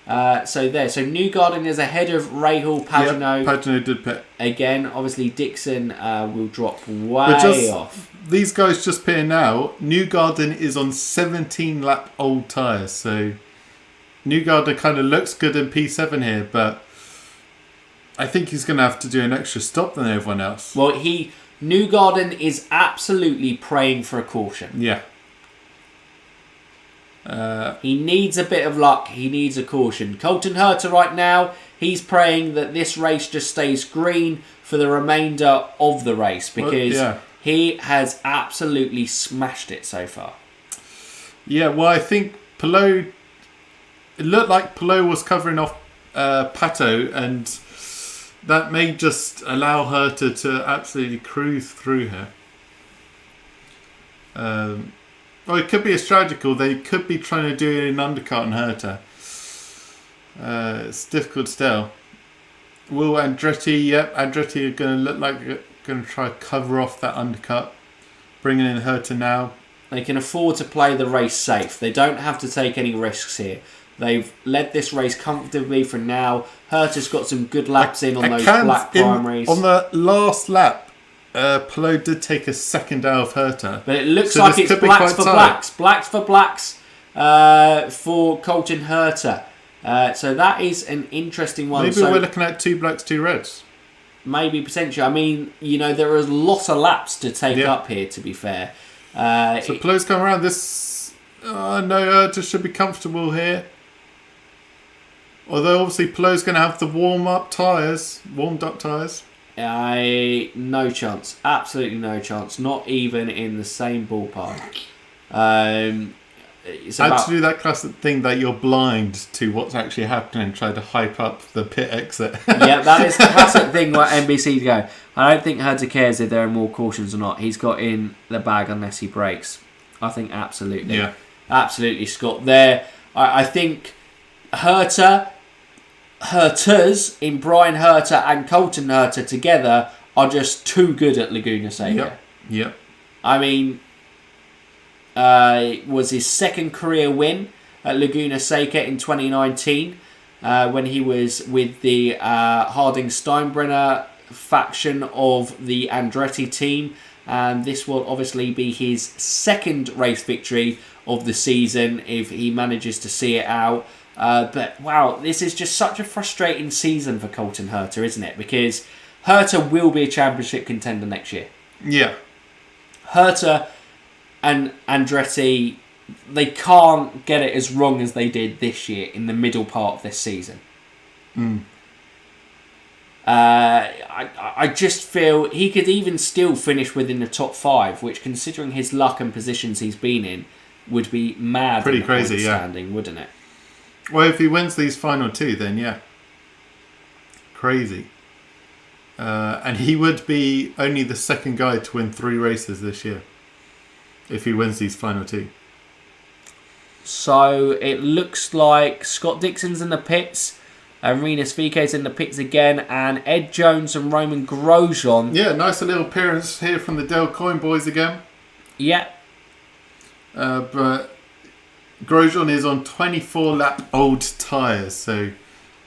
[SPEAKER 1] So Newgarden is ahead of Rahal, Pagenaud.
[SPEAKER 2] Yep, Pagenaud did pit.
[SPEAKER 1] Again, obviously Dixon will drop way off.
[SPEAKER 2] These guys just pitting now. Newgarden is on 17-lap old tyres, so... Newgarden kind of looks good in P7 here, but I think he's going to have to do an extra stop than everyone else.
[SPEAKER 1] Well, Newgarden is absolutely praying for a caution.
[SPEAKER 2] Yeah.
[SPEAKER 1] He needs a bit of luck. He needs a caution. Colton Herta right now, he's praying that this race just stays green for the remainder of the race because he has absolutely smashed it so far.
[SPEAKER 2] Yeah, well, I think Palou... It looked like Palou was covering off Pato, and that may just allow her to absolutely cruise through her. Well, it could be a strategical. They could be trying to do an undercut on Herta. It's difficult still. Will Andretti? Yep, Andretti are going to look like going to try to cover off that undercut, bringing in Herta now.
[SPEAKER 1] They can afford to play the race safe. They don't have to take any risks here. They've led this race comfortably for now. Herta's got some good laps in on those black primaries.
[SPEAKER 2] On the last lap, Palou did take a second out of Herta.
[SPEAKER 1] But it looks like it's blacks for blacks. Blacks for blacks for Colton Herta. So that is an interesting one.
[SPEAKER 2] Maybe we're looking at 2 blacks, 2 reds.
[SPEAKER 1] Maybe potentially. I mean, there are a lot of laps to take up here, to be fair.
[SPEAKER 2] So Palou's come around. This... Herta should be comfortable here. Although obviously Palou's going to have the warmed up tyres.
[SPEAKER 1] No chance. Absolutely no chance. Not even in the same ballpark.
[SPEAKER 2] It's to do that classic thing that you're blind to what's actually happening and try to hype up the pit exit.
[SPEAKER 1] Yeah, that is the classic thing where NBC go. I don't think Herta cares if there are more cautions or not. He's got in the bag unless he breaks. I think absolutely.
[SPEAKER 2] Yeah.
[SPEAKER 1] Absolutely, Scott. There, I think Hertas in Brian Herta and Colton Herta together are just too good at Laguna Seca.
[SPEAKER 2] Yep.
[SPEAKER 1] I mean, it was his second career win at Laguna Seca in 2019 when he was with the Harding Steinbrenner faction of the Andretti team. And this will obviously be his second race victory of the season if he manages to see it out. But wow, this is just such a frustrating season for Colton Herta, isn't it? Because Herta will be a championship contender next year.
[SPEAKER 2] Yeah.
[SPEAKER 1] Herta and Andretti they can't get it as wrong as they did this year in the middle part of this season. I just feel he could even still finish within the top 5, which, considering his luck and positions he's been in, would be mad.
[SPEAKER 2] Pretty crazy,
[SPEAKER 1] standing, wouldn't it?
[SPEAKER 2] Well, if he wins these final 2, then yeah. Crazy. And he would be only the second guy to win 3 races this year. If he wins these final 2.
[SPEAKER 1] So it looks like Scott Dixon's in the pits. Rinus VK's in the pits again, and Ed Jones and Roman Grosjean.
[SPEAKER 2] Yeah, nice little appearance here from the Del Coyne boys again.
[SPEAKER 1] Yeah.
[SPEAKER 2] But Grosjean is on 24-lap old tyres, so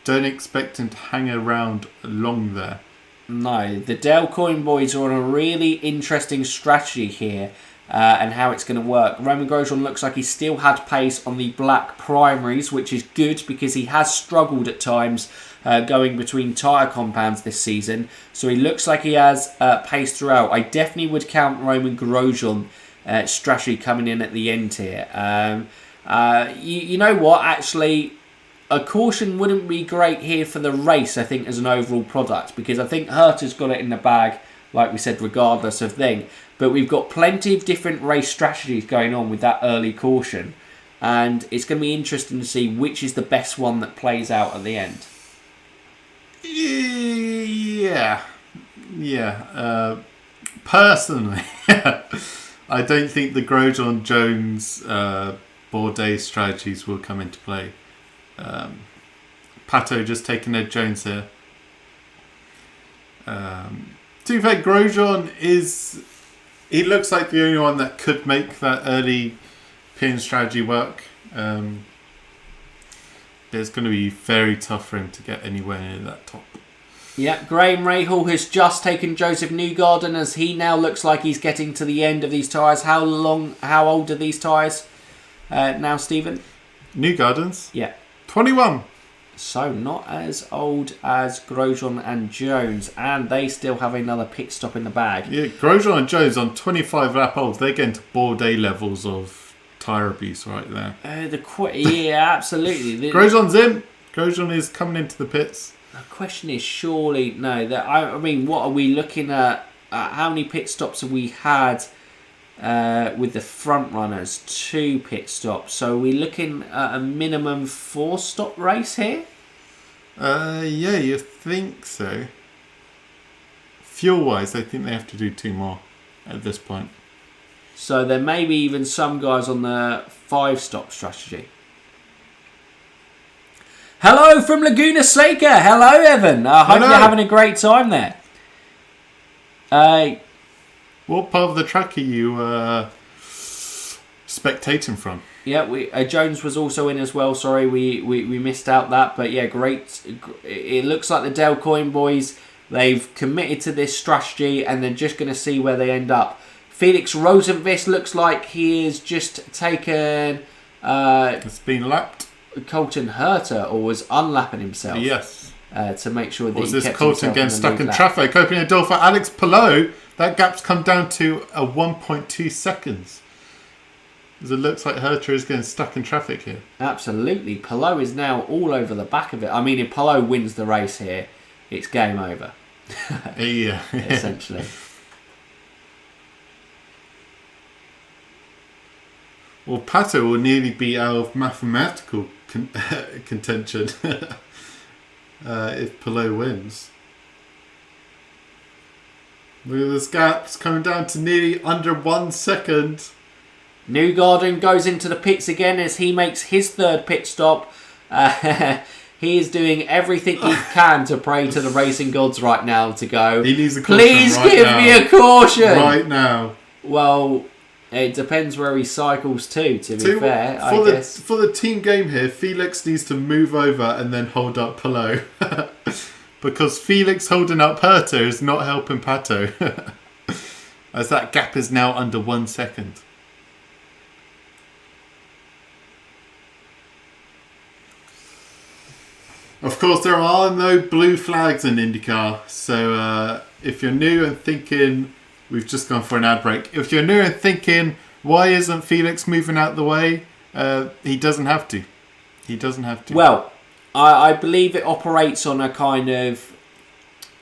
[SPEAKER 2] don't expect him to hang around long there.
[SPEAKER 1] No, the Del Coyne boys are on a really interesting strategy here. And how it's going to work. Roman Grosjean looks like he still had pace on the black primaries, which is good because he has struggled at times going between tyre compounds this season. So he looks like he has pace throughout. I definitely would count Roman Grosjean strategy coming in at the end here. You know what? Actually, a caution wouldn't be great here for the race, I think, as an overall product, because I think Herta's got it in the bag, like we said, regardless of thing. But we've got plenty of different race strategies going on with that early caution. And it's going to be interesting to see which is the best one that plays out at the end.
[SPEAKER 2] Yeah. Personally, I don't think the Grosjean-Jones Bourdais strategies will come into play. Pato just taking Ed Jones here. To be fair, Grosjean is... He looks like the only one that could make that early pin strategy work. It's going to be very tough for him to get anywhere near that top.
[SPEAKER 1] Yeah, Graham Rahal has just taken Joseph Newgarden as he now looks like he's getting to the end of these tyres. How old are these tyres now, Stephen?
[SPEAKER 2] Newgarden's?
[SPEAKER 1] Yeah.
[SPEAKER 2] 21.
[SPEAKER 1] So not as old as Grosjean and Jones, and they still have another pit stop in the bag.
[SPEAKER 2] Yeah, Grosjean and Jones on 25 lap olds, they're getting to Bourdais levels of tyre abuse right there.
[SPEAKER 1] Yeah, absolutely.
[SPEAKER 2] Grosjean's in. Grosjean is coming into the pits.
[SPEAKER 1] The question is surely no. I mean, what are we looking at? How many pit stops have we had with the front runners? 2 pit stops. So are we looking at a minimum 4-stop race here?
[SPEAKER 2] Yeah, you think so. Fuel-wise, I think they have to do 2 more at this point.
[SPEAKER 1] So there may be even some guys on the 5-stop strategy. Hello from Laguna Seca. Hello, Evan. I hope you're having a great time there.
[SPEAKER 2] What part of the track are you spectating from?
[SPEAKER 1] Yeah, Jones was also in as well. Sorry, we missed out that. But yeah, great. It looks like the Del Coyne boys, they've committed to this strategy and they're just going to see where they end up. Felix Rosenqvist looks like he has just taken...
[SPEAKER 2] it's been lapped.
[SPEAKER 1] Colton Herta, or was unlapping himself.
[SPEAKER 2] Yes.
[SPEAKER 1] To make sure that
[SPEAKER 2] was
[SPEAKER 1] he
[SPEAKER 2] this
[SPEAKER 1] kept
[SPEAKER 2] Colton getting stuck in traffic? Opening a door for Alex Palou. That gap's come down to 1.2 seconds. As it looks like Herta is getting stuck in traffic here.
[SPEAKER 1] Absolutely. Palou is now all over the back of it. I mean, if Palou wins the race here, it's game over.
[SPEAKER 2] Yeah.
[SPEAKER 1] Essentially.
[SPEAKER 2] Well, Pato will nearly be out of mathematical contention if Palou wins. Look at this gap. It's coming down to nearly under 1 second.
[SPEAKER 1] Newgarden goes into the pits again as he makes his 3rd pit stop. He is doing everything he can to pray to the racing gods right now to go.
[SPEAKER 2] He needs a caution.
[SPEAKER 1] Please
[SPEAKER 2] right
[SPEAKER 1] give
[SPEAKER 2] now.
[SPEAKER 1] me a caution.
[SPEAKER 2] Right now.
[SPEAKER 1] Well, it depends where he cycles to be fair, I guess.
[SPEAKER 2] For the team game here, Felix needs to move over and then hold up Palou. Because Felix holding up Herta is not helping Pato. As that gap is now under 1 second. Of course, there are no blue flags in IndyCar. So if you're new and thinking... We've just gone for an ad break. If you're new and thinking, Why isn't Felix moving out the way? He doesn't have to. He doesn't have to.
[SPEAKER 1] Well, I believe it operates on a kind of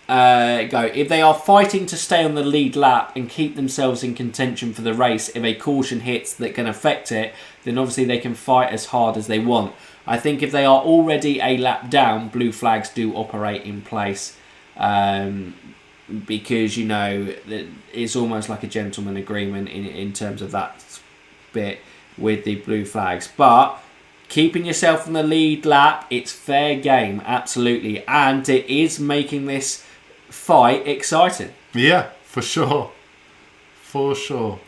[SPEAKER 1] if they are fighting to stay on the lead lap and keep themselves in contention for the race, if a caution hits that can affect it, then obviously they can fight as hard as they want. I think if they are already a lap down, blue flags do operate in place. Because, it's almost like a gentleman agreement in terms of that bit with the blue flags. But keeping yourself on the lead lap, it's fair game, absolutely. And it is making this fight exciting.
[SPEAKER 2] Yeah, for sure. For sure.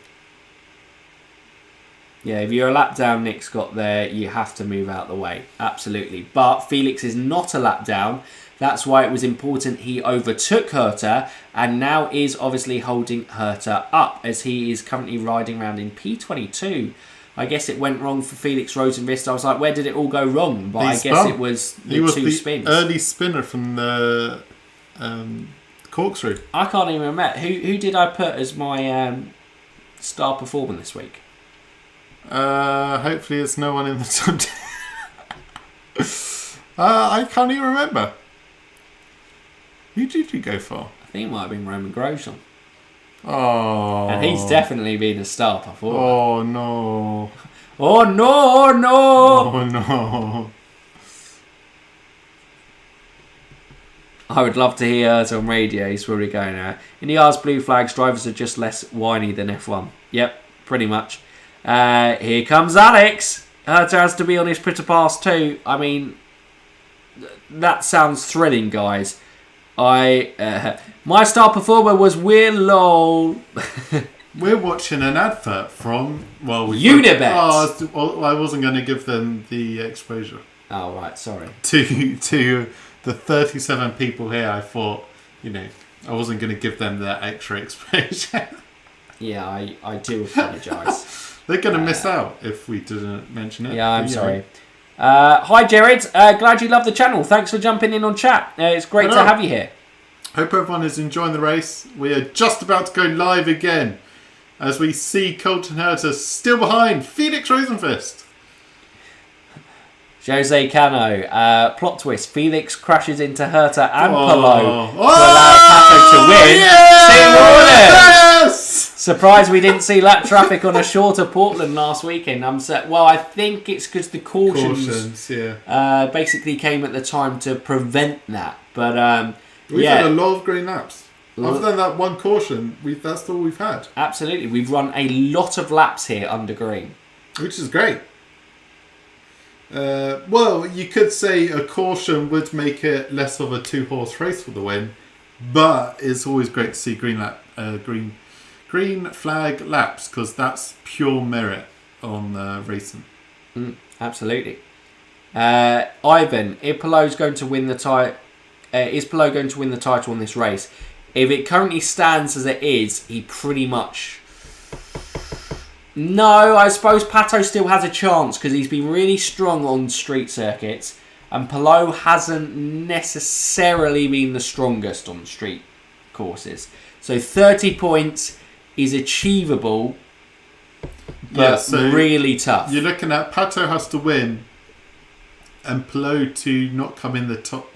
[SPEAKER 1] Yeah, if you're a lap down, Nick's got there, you have to move out the way. Absolutely. But Felix is not a lap down. That's why it was important he overtook Herta and now is obviously holding Herta up as he is currently riding around in P22. I guess it went wrong for Felix Rosenqvist. I was like, where did it all go wrong? But I guess it was the two spins.
[SPEAKER 2] Early spinner from the corkscrew.
[SPEAKER 1] I can't even remember. Who did I put as my star performer this week?
[SPEAKER 2] Hopefully it's no one in the top 10. I can't even remember. Who did you go for?
[SPEAKER 1] I think it might have been Roman Grosjean.
[SPEAKER 2] Oh.
[SPEAKER 1] And he's definitely been a star performer.
[SPEAKER 2] Oh, no.
[SPEAKER 1] Oh, no, no.
[SPEAKER 2] Oh, no.
[SPEAKER 1] I would love to hear us on radio. He's probably going out. In the R's blue flags, drivers are just less whiny than F1. Yep, pretty much. Here comes Alex. Herta has to be on his Pritter pass too. I mean, that sounds thrilling, guys. My star performer was Willow.
[SPEAKER 2] We're watching an advert from
[SPEAKER 1] Unibet.
[SPEAKER 2] I wasn't going to give them the exposure.
[SPEAKER 1] Oh right, sorry.
[SPEAKER 2] To the 37 people here, I thought I wasn't going to give them that extra exposure.
[SPEAKER 1] Yeah, I do apologise.
[SPEAKER 2] They're going to miss out if we didn't mention it.
[SPEAKER 1] Yeah, I'm sorry. Hi, Jared. Glad you love the channel. Thanks for jumping in on chat. It's great to have you here.
[SPEAKER 2] Hope everyone is enjoying the race. We are just about to go live again as we see Colton Herta still behind Felix Rosenqvist.
[SPEAKER 1] Jose Cano. Plot twist. Felix crashes into Herta and Polo to allow Pato to win.
[SPEAKER 2] Yes!
[SPEAKER 1] Surprised we didn't see lap traffic on a shorter Portland last weekend. I think it's because the cautions basically came at the time to prevent that. But
[SPEAKER 2] we've had a lot of green laps. Other than that one caution, that's all we've had.
[SPEAKER 1] Absolutely. We've run a lot of laps here under green.
[SPEAKER 2] Which is great. You could say a caution would make it less of a two-horse race for the win, but it's always great to see green flag laps because that's pure merit on racing.
[SPEAKER 1] Absolutely. Ivan, is Polo going to win the title on this race? If it currently stands as it is, he pretty much... No, I suppose Pato still has a chance because he's been really strong on street circuits and Polo hasn't necessarily been the strongest on street courses. So 30 points is achievable, but really tough.
[SPEAKER 2] You're looking at Pato has to win and Polo to not come in the top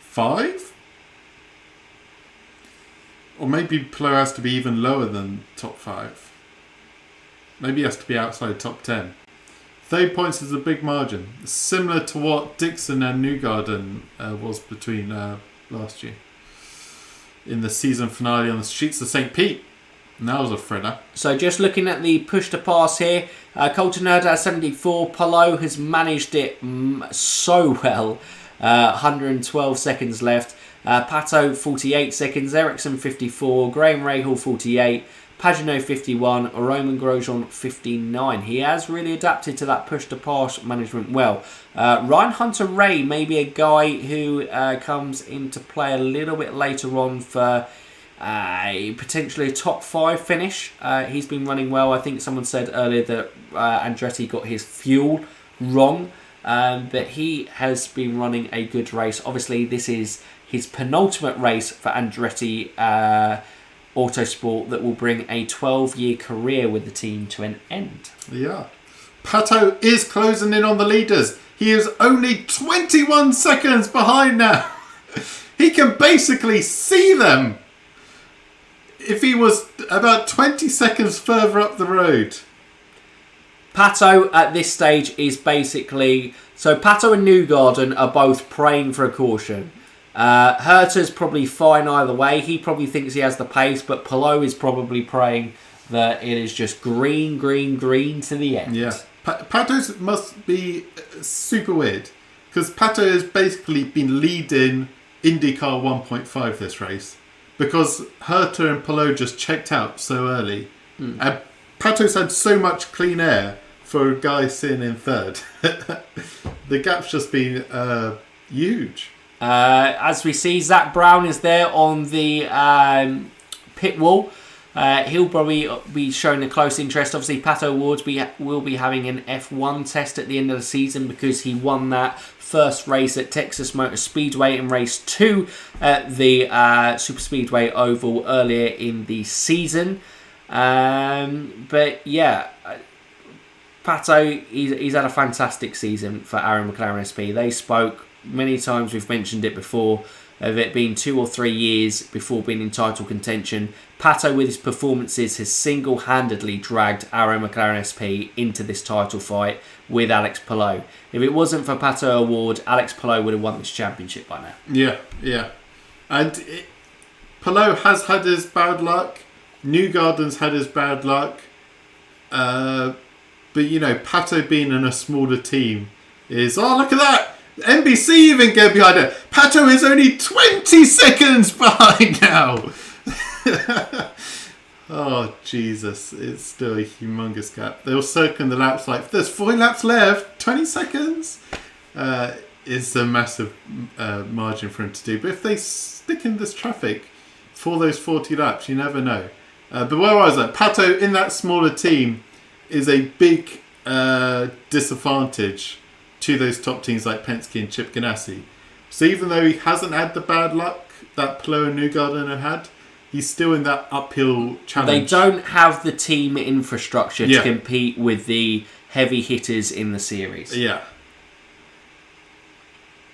[SPEAKER 2] 5? Or maybe Polo has to be even lower than top 5. Maybe he has to be outside top 10. 30 points is a big margin. Similar to what Dixon and Newgarden was between last year. In the season finale on the streets of St. Pete. And that was a thriller.
[SPEAKER 1] So just looking at the push to pass here. Colton Herta at 74. Polo has managed it so well. 112 seconds left. Pato 48 seconds. Ericsson 54. Graham Rahal 48. Pagenaud 51, Roman Grosjean 59. He has really adapted to that push-to-pass management well. Ryan Hunter-Ray may be a guy who comes into play a little bit later on for potentially a top 5 finish. He's been running well. I think someone said earlier that Andretti got his fuel wrong, but he has been running a good race. Obviously, this is his penultimate race for Andretti Autosport that will bring a 12-year career with the team to an end.
[SPEAKER 2] Yeah. Pato is closing in on the leaders. He is only 21 seconds behind now. He can basically see them if he was about 20 seconds further up the road.
[SPEAKER 1] Pato at this stage is basically... So Pato and Newgarden are both praying for a caution. Herta's probably fine either way. He probably thinks he has the pace, but Palou is probably praying that it is just green, green, green to the end.
[SPEAKER 2] Yeah. Pato's must be super weird, because Pato has basically been leading IndyCar 1.5 this race, because Herta and Palou just checked out so early. And Pato's had so much clean air for a guy sitting in third. The gap's just been huge.
[SPEAKER 1] As we see, Zach Brown is there on the pit wall. He'll probably be showing a close interest. Obviously, Pato Ward will be having an F1 test at the end of the season because he won that first race at Texas Motor Speedway in race 2 at the Super Speedway Oval earlier in the season. But yeah, Pato, he's had a fantastic season for Aaron McLaren SP. They spoke many times, we've mentioned it before, of it being 2 or 3 years before being in title contention. Pato, with his performances, has single-handedly dragged Aaron McLaren SP into this title fight with Alex Palou. If it wasn't for Pato Award, Alex Palou would have won this championship by now.
[SPEAKER 2] Yeah. And Palou has had his bad luck. Newgarden's had his bad luck. But, Pato being in a smaller team is... Oh, look at that! NBC even get behind it. Pato is only 20 seconds behind now. Oh, Jesus. It's still a humongous gap. They'll circle the laps like, there's 4 laps left. 20 seconds? It's a massive margin for him to do. But if they stick in this traffic for those 40 laps, you never know. But where was I? Pato in that smaller team is a big disadvantage to those top teams like Penske and Chip Ganassi. So even though he hasn't had the bad luck that Palou and Newgarden have had, he's still in that uphill challenge.
[SPEAKER 1] They don't have the team infrastructure to compete with the heavy hitters in the series.
[SPEAKER 2] Yeah.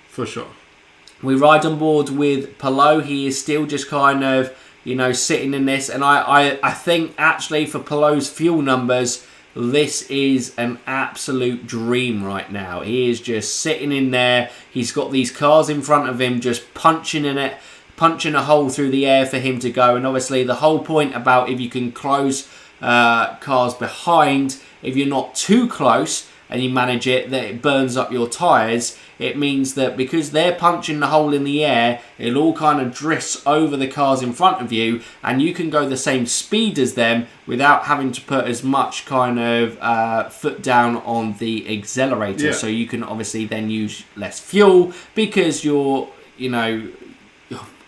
[SPEAKER 2] For sure.
[SPEAKER 1] We ride on board with Palou. He is still just kind of, sitting in this. And I think actually for Palou's fuel numbers, this is an absolute dream right now. He is just sitting in there. He's got these cars in front of him just punching a hole through the air for him to go. And obviously the whole point about if you can close cars behind, if you're not too close and you manage it, that it burns up your tyres. It means that because they're punching the hole in the air, it all kind of drifts over the cars in front of you, and you can go the same speed as them without having to put as much kind of foot down on the accelerator.
[SPEAKER 2] Yeah.
[SPEAKER 1] So you can obviously then use less fuel because you're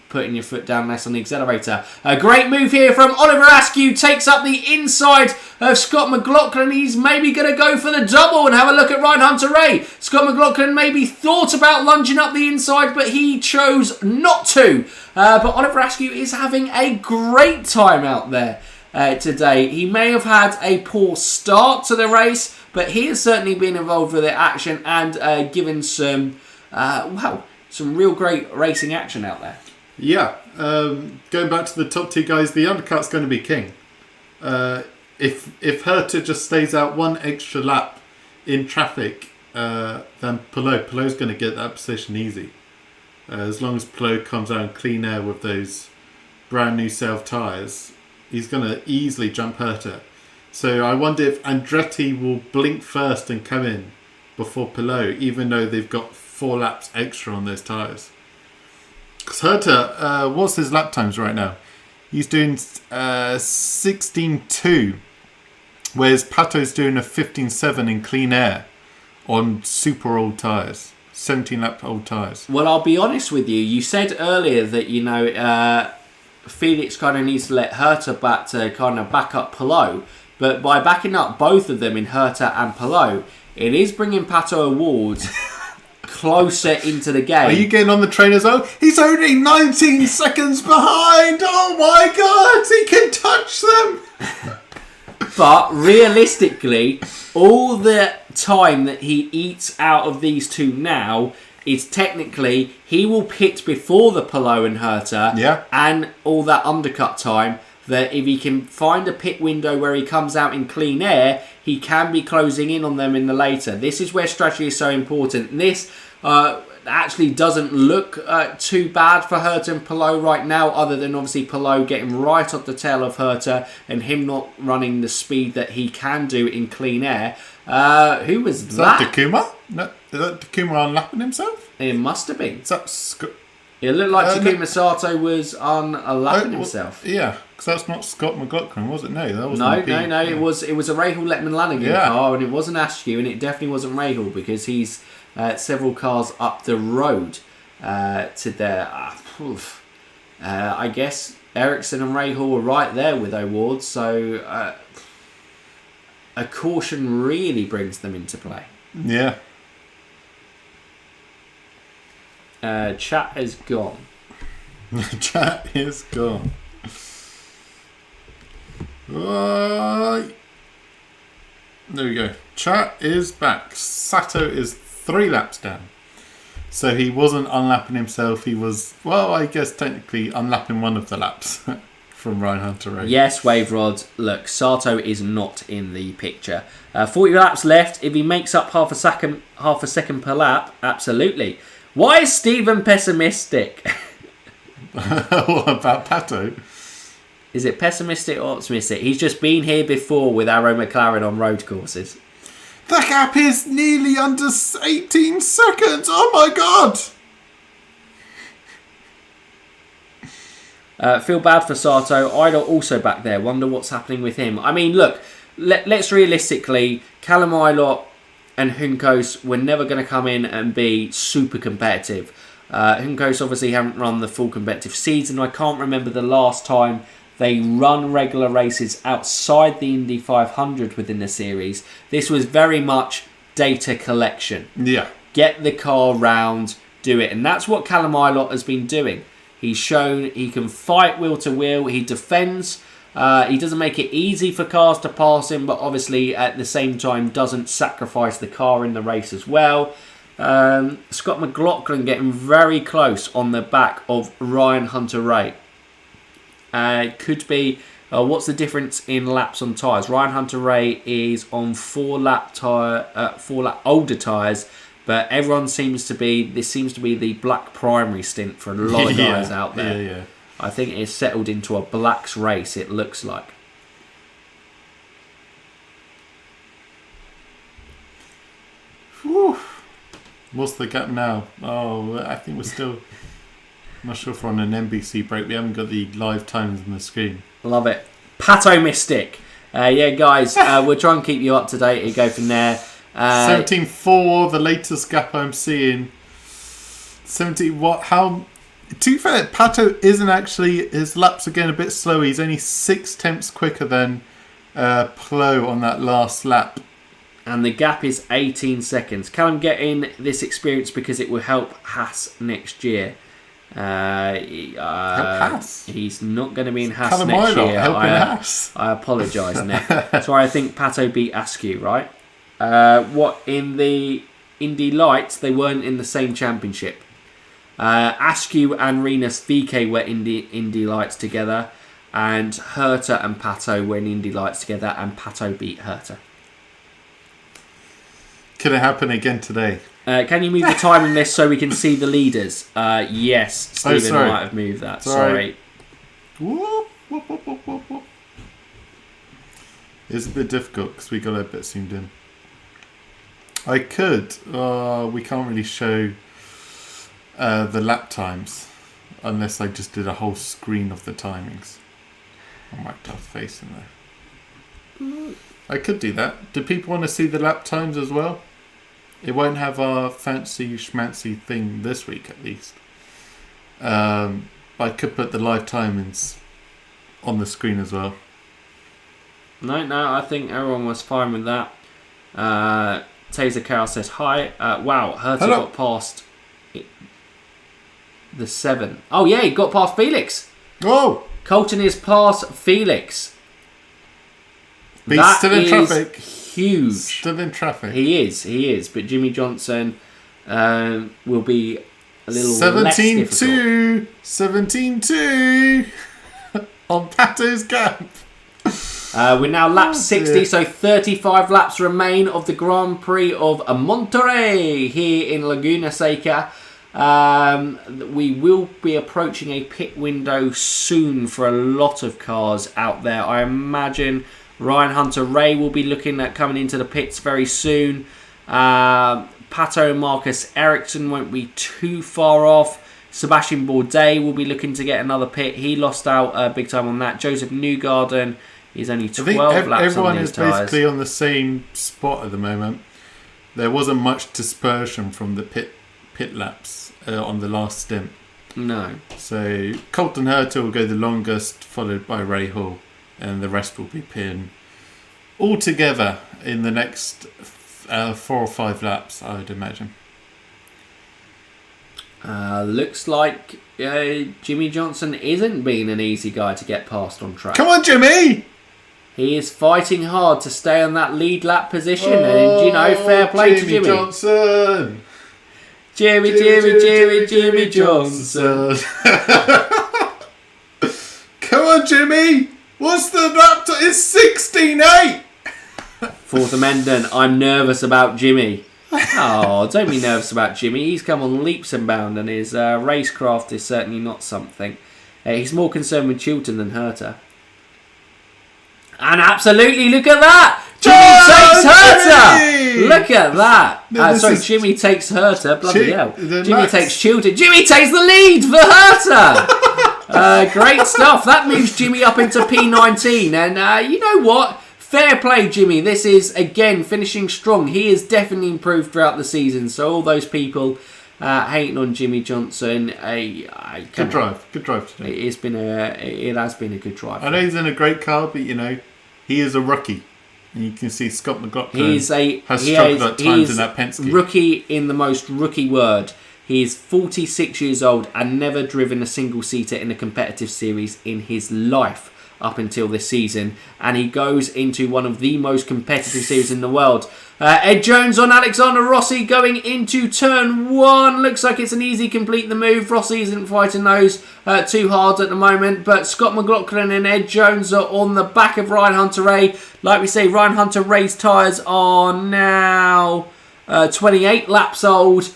[SPEAKER 1] putting your foot down less on the accelerator. A great move here from Oliver Askew. Takes up the inside of Scott McLaughlin. He's maybe going to go for the double and have a look at Ryan Hunter-Reay. Scott McLaughlin maybe thought about lunging up the inside, but he chose not to. But Oliver Askew is having a great time out there today. He may have had a poor start to the race, but he has certainly been involved with the action and given some real great racing action out there.
[SPEAKER 2] Yeah, going back to the top 2 guys, the undercut's going to be king. If Herta just stays out one extra lap in traffic, then Palou's going to get that position easy. As long as Palou comes out in clean air with those brand new Self tyres, he's going to easily jump Herta. So I wonder if Andretti will blink first and come in before Palou, even though they've got 4 laps extra on those tyres. Because Herta, what's his lap times right now? He's doing 16.2, whereas Pato's doing a 15.7 in clean air on super old tyres, 17 lap old tyres.
[SPEAKER 1] Well, I'll be honest with you. You said earlier that Felix kind of needs to let Herta back to kind of back up Palou, but by backing up both of them in Herta and Palou, it is bringing Pato Award closer into the game.
[SPEAKER 2] Are you getting on the train as well? He's only 19 seconds behind. Oh my God, he can touch them.
[SPEAKER 1] But realistically, all the time that he eats out of these two now is technically he will pit before the Palou and Herta, and all that undercut time. That if he can find a pit window where he comes out in clean air, he can be closing in on them in the later. This is where strategy is so important. And this actually doesn't look too bad for Herta and Palou right now, other than obviously Palou getting right off the tail of Herta and him not running the speed that he can do in clean air. Who was
[SPEAKER 2] that? Is that Takuma? No, is that Takuma unlapping himself?
[SPEAKER 1] It must have been.
[SPEAKER 2] Is that
[SPEAKER 1] it looked like Takuma Sato was unlapping himself.
[SPEAKER 2] Yeah, because that's not Scott McLaughlin, was it? No, that was
[SPEAKER 1] no. It was a Rahul Letman Lanigan car, and it wasn't Askew, and it definitely wasn't Rahul because he's several cars up the road to there. I guess Ericsson and Rahul were right there with O'Ward, so a caution really brings them into play.
[SPEAKER 2] Yeah.
[SPEAKER 1] Chat is gone.
[SPEAKER 2] Chat is gone. There we go. Chat is back. Sato is 3 laps down. So he wasn't unlapping himself. He was, well, I guess technically unlapping one of the laps from Ryan Hunter-Reay.
[SPEAKER 1] Yes, Wave Rod. Look, Sato is not in the picture. 40 laps left. If he makes up half a second per lap, absolutely. Why is Stephen pessimistic?
[SPEAKER 2] What about Pato?
[SPEAKER 1] Is it pessimistic or optimistic? He's just been here before with Arrow McLaren on road courses.
[SPEAKER 2] The gap is nearly under 18 seconds. Oh my
[SPEAKER 1] God. Feel bad for Sato. Idol also back there. Wonder what's happening with him. I mean, look, let's realistically, Callum Ilott and Juncos were never going to come in and be super competitive. Juncos obviously haven't run the full competitive season. I can't remember the last time they run regular races outside the Indy 500 within the series. This was very much data collection.
[SPEAKER 2] Yeah.
[SPEAKER 1] Get the car round, do it. And that's what Callum Ilott has been doing. He's shown he can fight wheel to wheel. He defends. He doesn't make it easy for cars to pass him, but obviously at the same time doesn't sacrifice the car in the race as well. Scott McLaughlin getting very close on the back of Ryan Hunter-Reay. Could be, what's the difference in laps on tyres? Ryan Hunter-Reay is on 4 lap older tyres, but everyone seems to be the black primary stint for a lot of guys out there.
[SPEAKER 2] Yeah.
[SPEAKER 1] I think it's settled into a blacks race, it looks like.
[SPEAKER 2] Whew. What's the gap now? Oh, I think we're still... I'm not sure if we're on an NBC break. We haven't got the live times on the screen.
[SPEAKER 1] Love it. Pato Mystic. Yeah, guys, we'll try and keep you up to date. You go from there.
[SPEAKER 2] 17.4, the latest gap I'm seeing. 70, what, how... To be fair, Pato isn't actually... His laps are getting a bit slower. He's only 6 tenths quicker than Palou on that last lap.
[SPEAKER 1] And the gap is 18 seconds. Callum getting this experience because it will help Haas next year. He's not going to be in Haas
[SPEAKER 2] Callum
[SPEAKER 1] next year.
[SPEAKER 2] Haas.
[SPEAKER 1] I apologise, Nick. So I think Pato beat Askew, right? What in the Indy Lights, they weren't in the same championship. Askew and Renus VK were in Indy Lights together, and Herta and Pato were in Indy Lights together, and Pato beat Herta.
[SPEAKER 2] Could it happen again today?
[SPEAKER 1] Can you move the timing list so we can see the leaders? Yes, Stephen might have moved that. Sorry.
[SPEAKER 2] Whoop, whoop, whoop, whoop, whoop, whoop. It's a bit difficult because we got a bit zoomed in. I could. We can't really show the lap times unless I just did a whole screen of the timings. I might have face in there. I could do that. Do people want to see the lap times as well? It won't have our fancy schmancy thing this week at least. But I could put the live timings on the screen as well.
[SPEAKER 1] No, I think everyone was fine with that. Taser Carol says hi. Wow, Herta
[SPEAKER 2] Hello.
[SPEAKER 1] got past the 7. Oh yeah, he got past Felix.
[SPEAKER 2] Oh,
[SPEAKER 1] Colton is past Felix.
[SPEAKER 2] he's still in traffic.
[SPEAKER 1] Huge.
[SPEAKER 2] Still in traffic.
[SPEAKER 1] He is. But Jimmy Johnson will be a little less difficult.
[SPEAKER 2] 17-2 on Pato's gap.
[SPEAKER 1] We're now lap 60,
[SPEAKER 2] dear.
[SPEAKER 1] so 35 laps remain of the Grand Prix of Monterey here in Laguna Seca. We will be approaching a pit window soon for a lot of cars out there. I imagine Ryan Hunter-Ray will be looking at coming into the pits very soon. Pato Marcus Ericsson won't be too far off. Sebastian Bourdais will be looking to get another pit. He lost out big time on that. Joseph Newgarden is only 12 laps
[SPEAKER 2] everyone
[SPEAKER 1] on his
[SPEAKER 2] is
[SPEAKER 1] tyres.
[SPEAKER 2] basically on the same spot at the moment. There wasn't much dispersion from the pit laps on the last stint.
[SPEAKER 1] No.
[SPEAKER 2] So Colton Herta will go the longest, followed by Ray Hall, and the rest will be pitting all together in the next 4 or 5 laps, I would imagine.
[SPEAKER 1] Looks like Jimmy Johnson isn't being an easy guy to get past on track.
[SPEAKER 2] Come on, Jimmy!
[SPEAKER 1] He is fighting hard to stay on that lead lap position, and fair play to Jimmy.
[SPEAKER 2] Johnson!
[SPEAKER 1] Jimmy Johnson.
[SPEAKER 2] Come on, Jimmy! What's the lap? It's 16-8!
[SPEAKER 1] Fourth amendment. I'm nervous about Jimmy. Oh, don't be nervous about Jimmy. He's come on leaps and bounds, and his racecraft is certainly not something. He's more concerned with Chilton than Herta. And absolutely, look at that! Jimmy takes Herta! Look at that!
[SPEAKER 2] No,
[SPEAKER 1] Jimmy takes Herta. Bloody hell. Jimmy
[SPEAKER 2] Max.
[SPEAKER 1] takes Chilton. Jimmy takes the lead for Herta! Great stuff. That moves Jimmy up into P19. And you know what? Fair play, Jimmy. This is, again, finishing strong. He has definitely improved throughout the season. So all those people hating on Jimmy Johnson,
[SPEAKER 2] Good drive today.
[SPEAKER 1] it has been a good drive.
[SPEAKER 2] I know he's in a great car, but he is a rookie. And you can see Scott McLaughlin has struggled at times in that Penske.
[SPEAKER 1] Rookie in the most rookie word. He is 46 years old and never driven a single seater in a competitive series in his life up until this season, and he goes into one of the most competitive series in the world. Ed Jones on Alexander Rossi going into turn 1. Looks like it's an easy complete the move. Rossi isn't fighting those too hard at the moment, but Scott McLaughlin and Ed Jones are on the back of Ryan Hunter-Ray. Like we say, Ryan Hunter-Ray's tyres are now 28 laps old,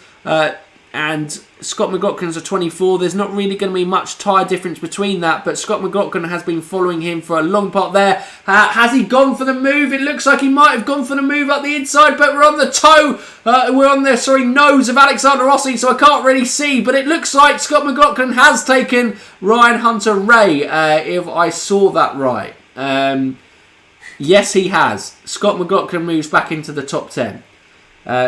[SPEAKER 1] and Scott McLaughlin's are 24. There's not really going to be much tyre difference between that, but Scott McLaughlin has been following him for a long part there. Has he gone for the move? It looks like he might have gone for the move up the inside, but we're on the nose of Alexander Rossi, so I can't really see, but it looks like Scott McLaughlin has taken Ryan Hunter-Ray, if I saw that right. Yes, he has. Scott McLaughlin moves back into the top 10.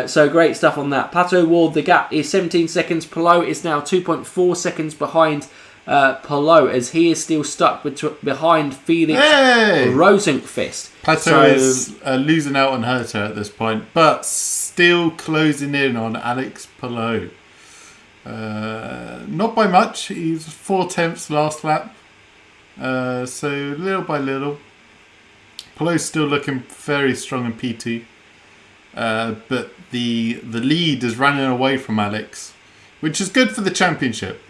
[SPEAKER 1] So great stuff on that. Pato Ward, the gap is 17 seconds. Palou is now 2.4 seconds behind Palou, as he is still stuck behind Felix Rosenqvist.
[SPEAKER 2] Pato is losing out on Herta at this point, but still closing in on Alex Palou. Not by much. He's 4/10 last lap. So little by little. Palou's still looking very strong in P2. But the lead is running away from Alex, which is good for the championship.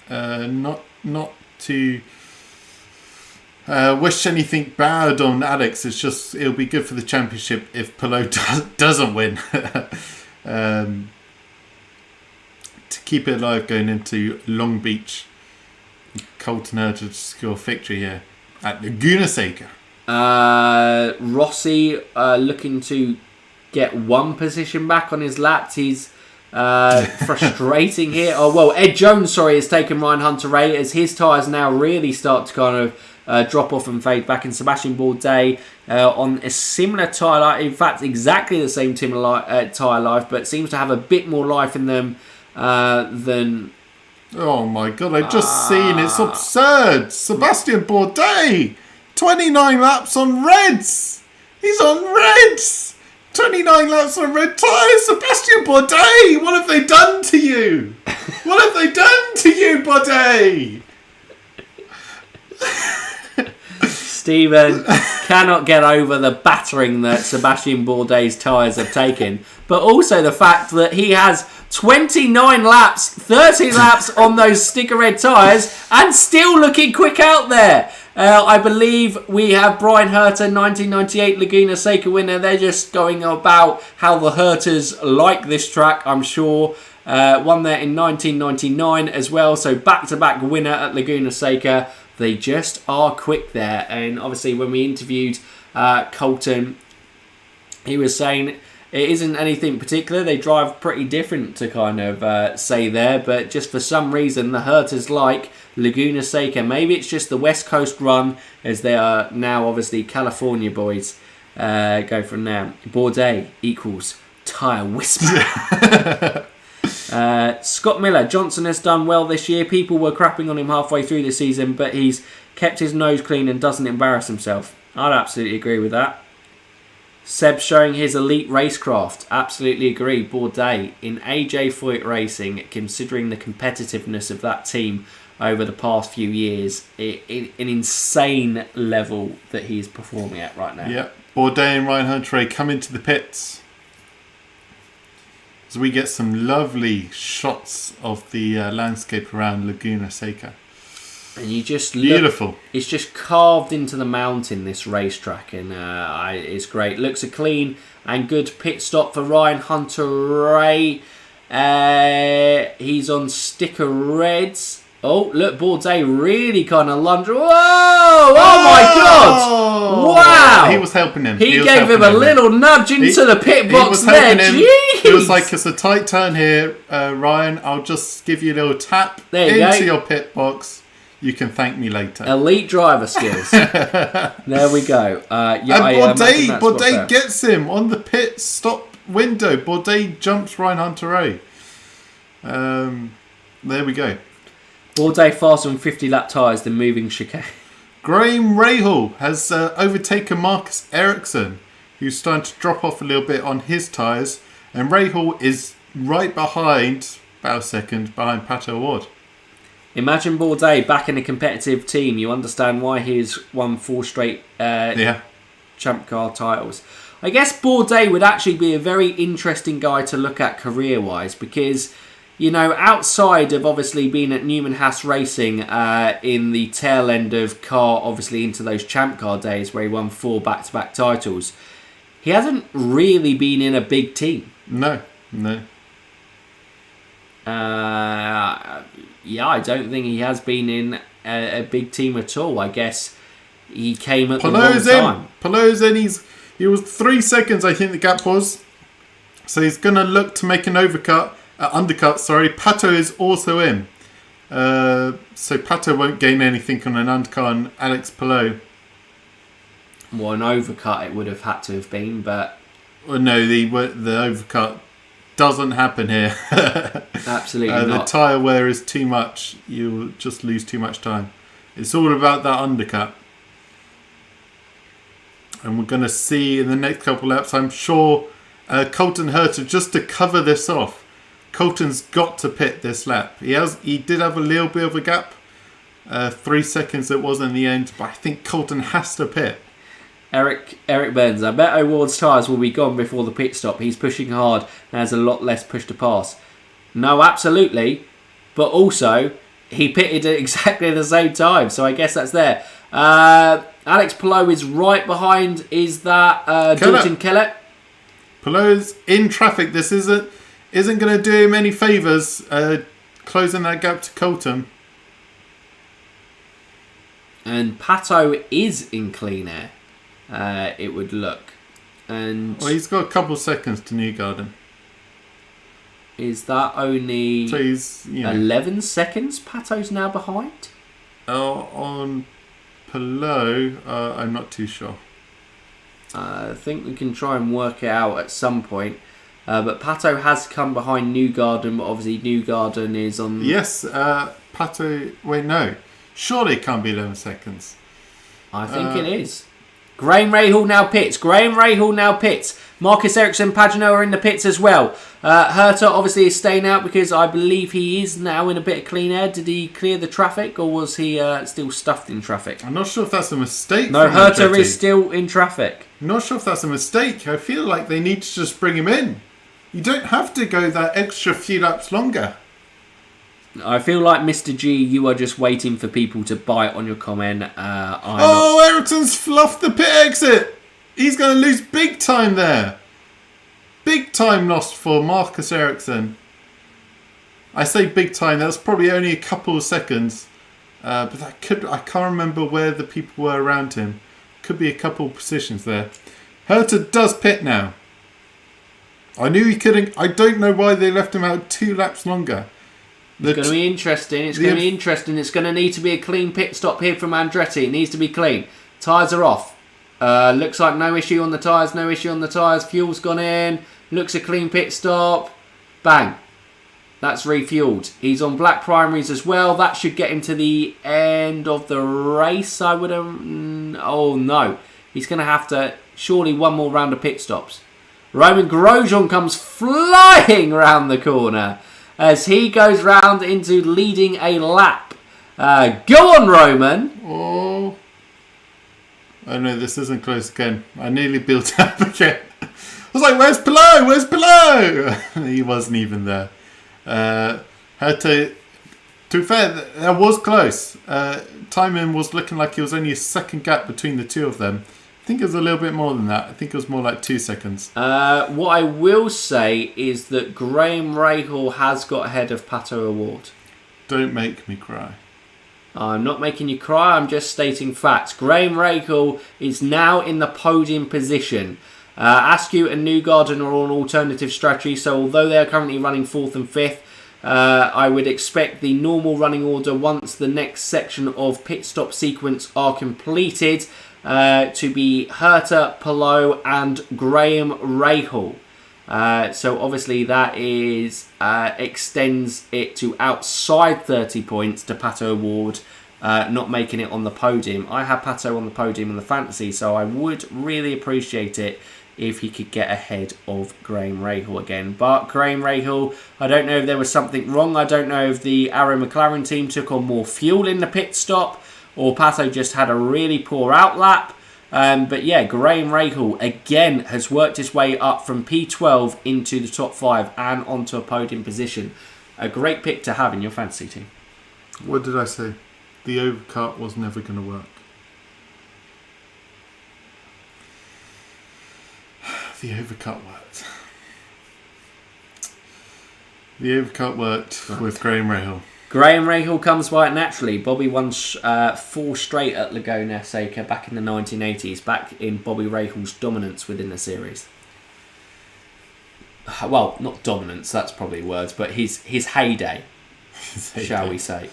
[SPEAKER 2] Not to wish anything bad on Alex. It's just it'll be good for the championship if Palou doesn't win. To keep it alive going into Long Beach. Colton Herta to secure victory here at Laguna Seca.
[SPEAKER 1] Rossi looking to get one position back on his laps. He's frustrating here. Ed Jones, has taken Ryan Hunter-Ray as his tyres now really start to kind of drop off and fade back. And Sebastian Bourdais on a similar tyre life, in fact exactly the same tyre life, but seems to have a bit more life in them than...
[SPEAKER 2] Oh my god, I've just seen, it's absurd. Sebastian Bourdais, 29 laps on reds. He's on reds. 29 laps on red tyres, Sebastian Bourdais! What have they done to you? What have they done to you, Bourdais?
[SPEAKER 1] Stephen cannot get over the battering that Sebastian Bourdais' tyres have taken, but also the fact that he has 29 laps, 30 laps on those sticker red tyres and still looking quick out there. I believe we have Brian Herter, 1998 Laguna Seca winner. They're just going about how the Herters like this track, I'm sure. Won there in 1999 as well, so back-to-back winner at Laguna Seca. They just are quick there. And obviously when we interviewed Colton, he was saying it isn't anything particular. They drive pretty different to kind of say there, but just for some reason the Herters like Laguna Seca. Maybe it's just the West Coast run, as they are now obviously California boys. Go from there. Bourdais equals tyre whisperer. Scott Miller, Johnson has done well this year. People were crapping on him halfway through the season, but he's kept his nose clean and doesn't embarrass himself. I'd absolutely agree with that. Seb showing his elite racecraft. Absolutely agree. Bourdais in AJ Foyt Racing, considering the competitiveness of that team over the past few years, an insane level that he's performing at right now.
[SPEAKER 2] Yep. Bourdais and Ryan Hunter come into the pits. So we get some lovely shots of the landscape around Laguna Seca.
[SPEAKER 1] And you just look,
[SPEAKER 2] beautiful. It's
[SPEAKER 1] just carved into the mountain, this racetrack, and it's great. Looks a clean and good pit stop for Ryan Hunter-Reay. He's on sticker reds. Oh, look, Bourdais really kind of lunged. Whoa! Oh my God! Wow!
[SPEAKER 2] He was helping him.
[SPEAKER 1] He gave him a little nudge into the pit box there. Jeez!
[SPEAKER 2] It was like, it's a tight turn here, Ryan. I'll just give you a little tap into your pit box. You can thank me later.
[SPEAKER 1] Elite driver skills. There we go.
[SPEAKER 2] And Bourdais gets him on the pit stop window. Bourdais jumps Ryan Hunter-Reay. There we go.
[SPEAKER 1] Bourdais faster on 50-lap tyres than moving chicane.
[SPEAKER 2] Graham Rahal has overtaken Marcus Ericsson, who's starting to drop off a little bit on his tyres. And Rahal is right behind, about a second, behind Pato O'Ward.
[SPEAKER 1] Imagine Bourdais back in a competitive team. You understand why he's won 4 straight Champ Car titles. I guess Bourdais would actually be a very interesting guy to look at career-wise because, you know, outside of obviously being at Newman Haas Racing in the tail end of car, obviously into those Champ Car days where he won 4 back-to-back titles, he hasn't really been in a big team.
[SPEAKER 2] No.
[SPEAKER 1] Yeah, I don't think he has been in a big team at all. I guess he came at the wrong time.
[SPEAKER 2] Palo's in. He was 3 seconds, I think the gap was. So he's going to look to make an undercut. Pato is also in. So Pato won't gain anything on an undercut on Alex Palou.
[SPEAKER 1] Well, an overcut it would have had to have been, but...
[SPEAKER 2] Well, no, the overcut doesn't happen here.
[SPEAKER 1] Absolutely not.
[SPEAKER 2] The tyre wear is too much. You'll just lose too much time. It's all about that undercut. And we're going to see in the next couple of laps, I'm sure, Colton Herter, just to cover this off, Colton's got to pit this lap. He did have a little bit of a gap. 3 seconds it was in the end, but I think Colton has to pit.
[SPEAKER 1] Eric Burns, I bet O'Ward's tyres will be gone before the pit stop. He's pushing hard and has a lot less push to pass. No, absolutely. But also, he pitted at exactly the same time. So I guess that's there. Alex Palou is right behind. Is that Dalton Kellett?
[SPEAKER 2] Palou's in traffic. This isn't going to do him any favours. Closing that gap to Colton.
[SPEAKER 1] And Pato is in clean air. It would look. And
[SPEAKER 2] well, he's got a couple of seconds to Newgarden.
[SPEAKER 1] Is that only
[SPEAKER 2] so he's,
[SPEAKER 1] 11 seconds Pato's now behind?
[SPEAKER 2] On Palou, I'm not too sure.
[SPEAKER 1] I think we can try and work it out at some point. But Pato has come behind Newgarden, but obviously Newgarden is on...
[SPEAKER 2] Yes, Pato... Wait, no. Surely it can't be 11 seconds.
[SPEAKER 1] I think it is. Graham Rahal now pits. Marcus Ericsson, Pagano are in the pits as well. Herta obviously is staying out because I believe he is now in a bit of clean air. Did he clear the traffic or was he still stuffed in traffic?
[SPEAKER 2] I'm not sure if that's a mistake.
[SPEAKER 1] No, Herta is still in traffic.
[SPEAKER 2] I'm not sure if that's a mistake. I feel like they need to just bring him in. You don't have to go that extra few laps longer.
[SPEAKER 1] I feel like, Mr. G, you are just waiting for people to bite on your comment.
[SPEAKER 2] Ericsson's fluffed the pit exit. He's going to lose big time there. Big time lost for Marcus Ericsson. I say big time. That's probably only a couple of seconds. But I can't remember where the people were around him. Could be a couple of positions there. Herta does pit now. I knew he couldn't. I don't know why they left him out 2 laps longer.
[SPEAKER 1] It's going to be interesting. It's going to need to be a clean pit stop here from Andretti. It needs to be clean. Tyres are off. Looks like no issue on the tyres. Fuel's gone in. Looks a clean pit stop. Bang. That's refueled. He's on black primaries as well. That should get him to the end of the race, I would have... Oh, no. He's going to have to... Surely one more round of pit stops. Roman Grosjean comes flying round the corner as he goes round into leading a lap. Go on, Roman.
[SPEAKER 2] Oh no, this isn't close again. I nearly built up again. I was like, where's Pillow? He wasn't even there. To be fair, that was close. Timing was looking like it was only a second gap between the two of them. I think it was a little bit more than that. I think it was more like 2 seconds.
[SPEAKER 1] What I will say is that Graham Rahal has got ahead of Pato O'Ward.
[SPEAKER 2] Don't make me cry.
[SPEAKER 1] I'm not making you cry, I'm just stating facts. Graham Rahal is now in the podium position. Askew and Newgarden are on alternative strategy, so although they are currently running 4th and 5th, I would expect the normal running order once the next section of pit stop sequence are completed to be Herta, Palou and Graham Rahal. So obviously that is extends it to outside 30 points to Pato O'Ward not making it on the podium. I have Pato on the podium in the fantasy, so I would really appreciate it if he could get ahead of Graham Rahal again. But Graham Rahal, I don't know if there was something wrong. I don't know if the Arrow McLaren team took on more fuel in the pit stop or Pato just had a really poor outlap. But yeah, Graham Rahal again has worked his way up from P12 into the top 5 and onto a podium position. A great pick to have in your fantasy team.
[SPEAKER 2] What did I say? The overcut was never going to work. The overcut worked. The overcut worked with Graham Rahal.
[SPEAKER 1] Graham Rahal comes by it naturally. Bobby won 4 straight at Laguna Seca back in the 1980s, back in Bobby Rahal's dominance within the series. Well, not dominance, that's probably words, but his heyday, shall we say.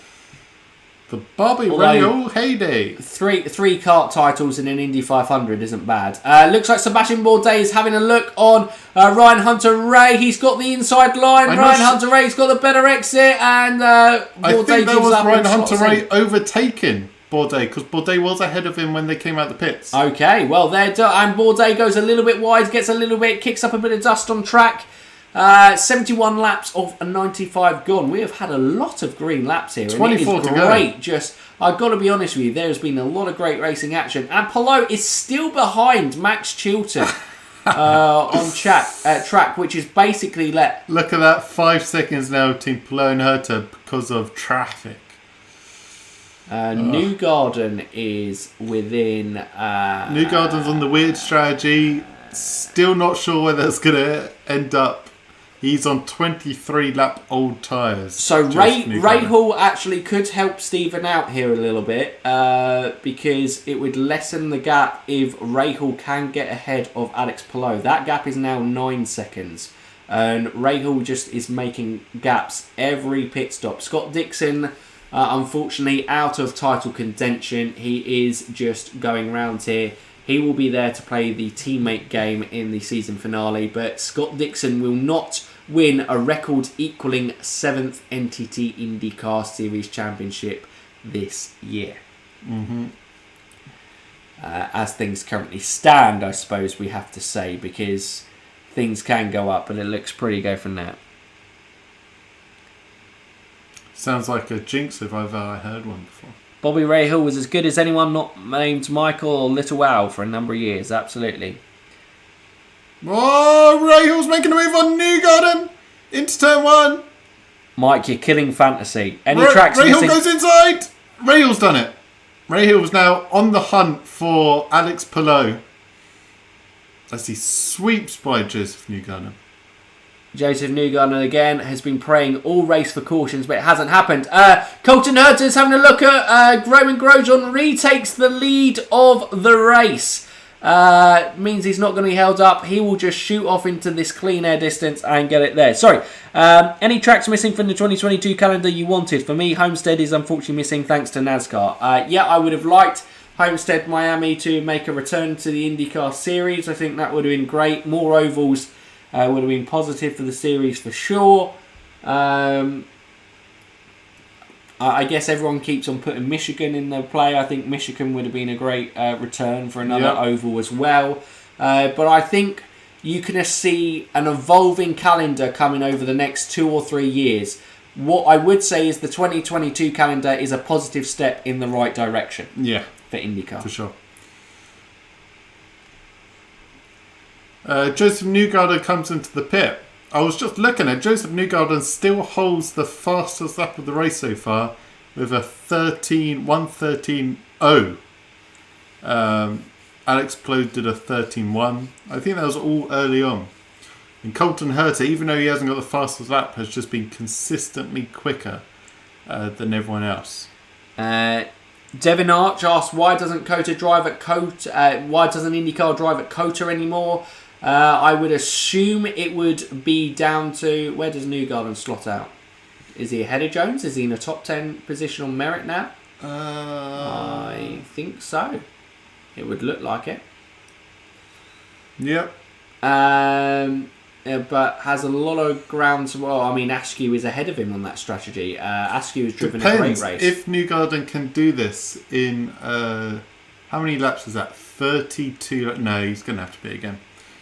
[SPEAKER 2] The Bobby Rahal heyday.
[SPEAKER 1] Three kart titles in an Indy 500 isn't bad. Looks like Sebastian Bourdais is having a look on Ryan Hunter-Reay. He's got the inside line. Ryan Hunter-Reay's got the better exit, and
[SPEAKER 2] I think that was Ryan Hunter-Reay overtaking Bourdais, because Bourdais was ahead of him when they came out the pits.
[SPEAKER 1] Okay, well, there, and Bourdais goes a little bit wide, gets a little bit, kicks up a bit of dust on track. 71 laps of a 95 gone. We have had a lot of green laps here.
[SPEAKER 2] 24
[SPEAKER 1] and it is
[SPEAKER 2] to
[SPEAKER 1] great.
[SPEAKER 2] go.
[SPEAKER 1] Just, I've got to be honest with you, there's been a lot of great racing action. And Palou is still behind Max Chilton on track, which is basically
[SPEAKER 2] Look at that, 5 seconds now between Palou and Herta because of traffic.
[SPEAKER 1] Newgarden is within...
[SPEAKER 2] Newgarden's on the weird strategy. Still not sure where that's going to end up. He's on 23 lap old tyres.
[SPEAKER 1] So Rahal actually could help Stephen out here a little bit because it would lessen the gap if Rahal can get ahead of Alex Palou. That gap is now 9 seconds. And Rahal just is making gaps every pit stop. Scott Dixon, unfortunately, out of title contention. He is just going round here. He will be there to play the teammate game in the season finale. But Scott Dixon will not win a record equaling 7th NTT IndyCar Series Championship this year.
[SPEAKER 2] Mm-hmm.
[SPEAKER 1] as things currently stand, I suppose we have to say, because things can go up, but it looks pretty go from there.
[SPEAKER 2] Sounds like a jinx if I've ever heard one before.
[SPEAKER 1] Bobby Rahal was as good as anyone not named Michael or Little Al for a number of years, absolutely.
[SPEAKER 2] Oh, Rahal's making a move on Newgarden into turn 1.
[SPEAKER 1] Mike, you're killing fantasy. Any tracks
[SPEAKER 2] Rahal
[SPEAKER 1] missing?
[SPEAKER 2] goes inside. Rahal's done it. Rahal's now on the hunt for Alex Palou as he sweeps by Joseph Newgarden.
[SPEAKER 1] Joseph Newgarden again has been praying all race for cautions, but it hasn't happened. Colton Herta's having a look at Roman Grosjean retakes the lead of the race. Means he's not going to be held up. He will just shoot off into this clean air distance and get it there. Sorry. Any tracks missing from the 2022 calendar you wanted? For me, Homestead is unfortunately missing thanks to NASCAR. Yeah, I would have liked Homestead Miami to make a return to the IndyCar series. I think that would have been great. More ovals would have been positive for the series for sure. I guess everyone keeps on putting Michigan in the play. I think Michigan would have been a great return for another oval as well. But I think you can see an evolving calendar coming over the next 2 or 3 years. What I would say is the 2022 calendar is a positive step in the right direction.
[SPEAKER 2] Yeah,
[SPEAKER 1] for IndyCar.
[SPEAKER 2] For sure. Joseph Newgarden comes into the pit. I was just looking at Joseph Newgarden still holds the fastest lap of the race so far with a 1:13.0. Alex Palou did a 13.1. I think that was all early on. And Colton Herta, even though he hasn't got the fastest lap, has just been consistently quicker than everyone else.
[SPEAKER 1] Devin Arch asked, why doesn't Cota drive at Cota? Why doesn't IndyCar drive at Cota anymore? I would assume it would be down to, where does Newgarden slot out? Is he ahead of Jones? Is he in a top 10 position on merit now? I think so. It would look like it.
[SPEAKER 2] Yep.
[SPEAKER 1] But has a lot of ground. Well, I mean, Askew is ahead of him on that strategy. Askew has driven a great race.
[SPEAKER 2] If Newgarden can do this in, how many laps is that? 32? No, he's going to have to be again.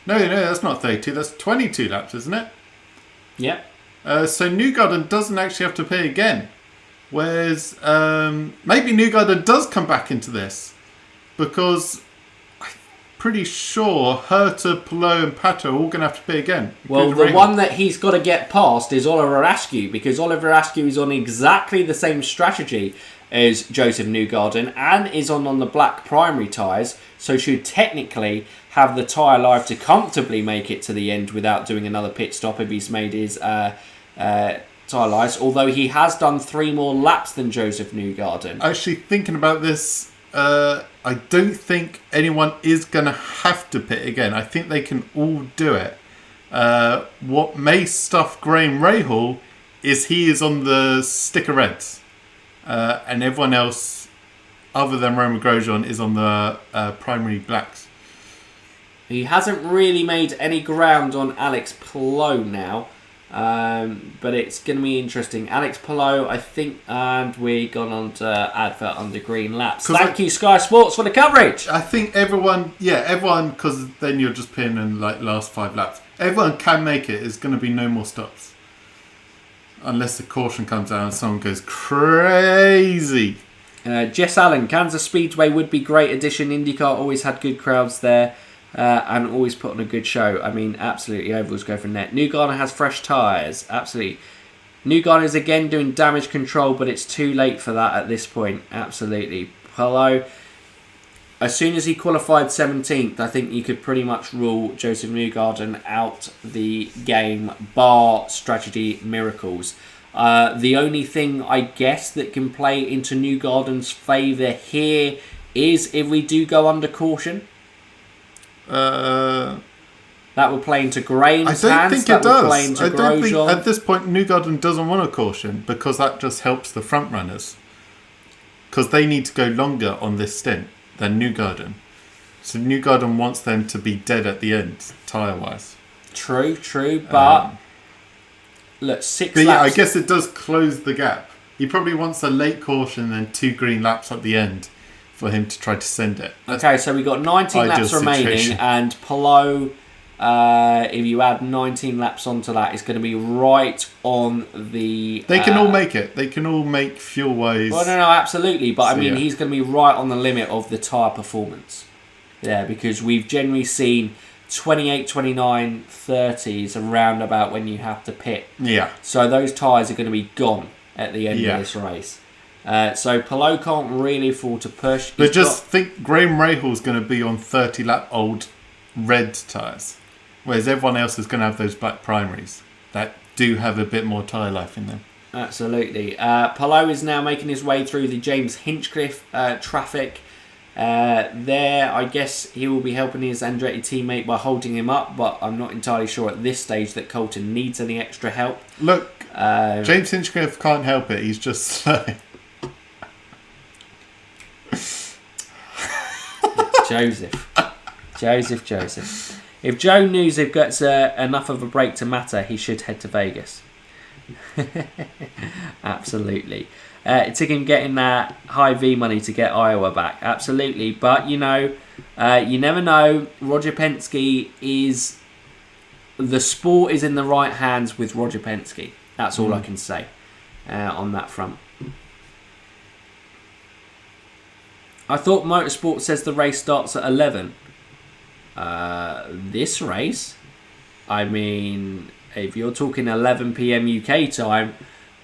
[SPEAKER 2] No, that's not 32. That's 22 laps, isn't it?
[SPEAKER 1] Yep.
[SPEAKER 2] So Newgarden doesn't actually have to pay again. Whereas maybe Newgarden does come back into this because I'm pretty sure Herta, Palou and Pato are all going to have to pay again.
[SPEAKER 1] Well, the one that he's got to get past is Oliver Askew, because Oliver Askew is on exactly the same strategy as Joseph Newgarden and is on the black primary tyres, so should technically have the tyre life to comfortably make it to the end without doing another pit stop if he's made his tyre lives, although he has done 3 more laps than Joseph Newgarden.
[SPEAKER 2] Actually, thinking about this, I don't think anyone is going to have to pit again. I think they can all do it. What may stuff Graham Rahal is he is on the sticker reds. And everyone else, other than Roman Grosjean, is on the primary blacks.
[SPEAKER 1] He hasn't really made any ground on Alex Palou now, but it's going to be interesting. Alex Palou, I think, and we've gone on to advert under green laps. Thank you, Sky Sports, for the coverage.
[SPEAKER 2] I think everyone, because then you're just pinning in like last 5 laps. Everyone can make it. There's going to be no more stops. Unless the caution comes out and someone goes crazy.
[SPEAKER 1] Jess Allen, Kansas Speedway would be great addition. IndyCar always had good crowds there and always put on a good show. I mean, absolutely, ovals go for net. Newgarden has fresh tyres, absolutely. Newgarden is again doing damage control, but it's too late for that at this point, absolutely. Palou, as soon as he qualified 17th, I think you could pretty much rule Joseph Newgarden out the game, bar strategy miracles. The only thing, I guess, that can play into Newgarden's favour here is if we do go under caution. That will play into Graham's hands.
[SPEAKER 2] I don't think it does.
[SPEAKER 1] I don't think
[SPEAKER 2] at this point Newgarden doesn't want a caution because that just helps the front runners. Because they need to go longer on this stint than Newgarden. So Newgarden wants them to be dead at the end, tyre-wise.
[SPEAKER 1] True, but look, 6 laps.
[SPEAKER 2] Yeah, I guess it does close the gap. He probably wants a late caution and then 2 green laps at the end for him to try to send it.
[SPEAKER 1] Okay, so we got 19 laps remaining,
[SPEAKER 2] situation.
[SPEAKER 1] and Palou, if you add 19 laps onto that, it's going to be right on the...
[SPEAKER 2] They can all make it. They can all make fuel-wise...
[SPEAKER 1] Well, no, absolutely. But,
[SPEAKER 2] So,
[SPEAKER 1] he's going to be right on the limit of the tyre performance. Yeah, because we've generally seen 28, 29, 30s around about when you have to pit.
[SPEAKER 2] Yeah.
[SPEAKER 1] So those tyres are going to be gone at the end of this race. So Palou can't really afford to push.
[SPEAKER 2] But think Graham Rahal's going to be on 30-lap old red tyres, whereas everyone else is going to have those black primaries that do have a bit more tyre life in them.
[SPEAKER 1] Absolutely. Palou is now making his way through the James Hinchcliffe traffic. There, I guess he will be helping his Andretti teammate by holding him up, but I'm not entirely sure at this stage that Colton needs any extra help.
[SPEAKER 2] Look, James Hinchcliffe can't help it. He's just slow.
[SPEAKER 1] Joseph. If Joe Newsip gets enough of a break to matter, he should head to Vegas. Absolutely. It took him getting that high V money to get Iowa back. Absolutely. But, you never know. Roger Penske is... The sport is in the right hands with Roger Penske. That's all I can say on that front. I thought Motorsport says the race starts at 11. This race, if you're talking 11 p.m. UK time,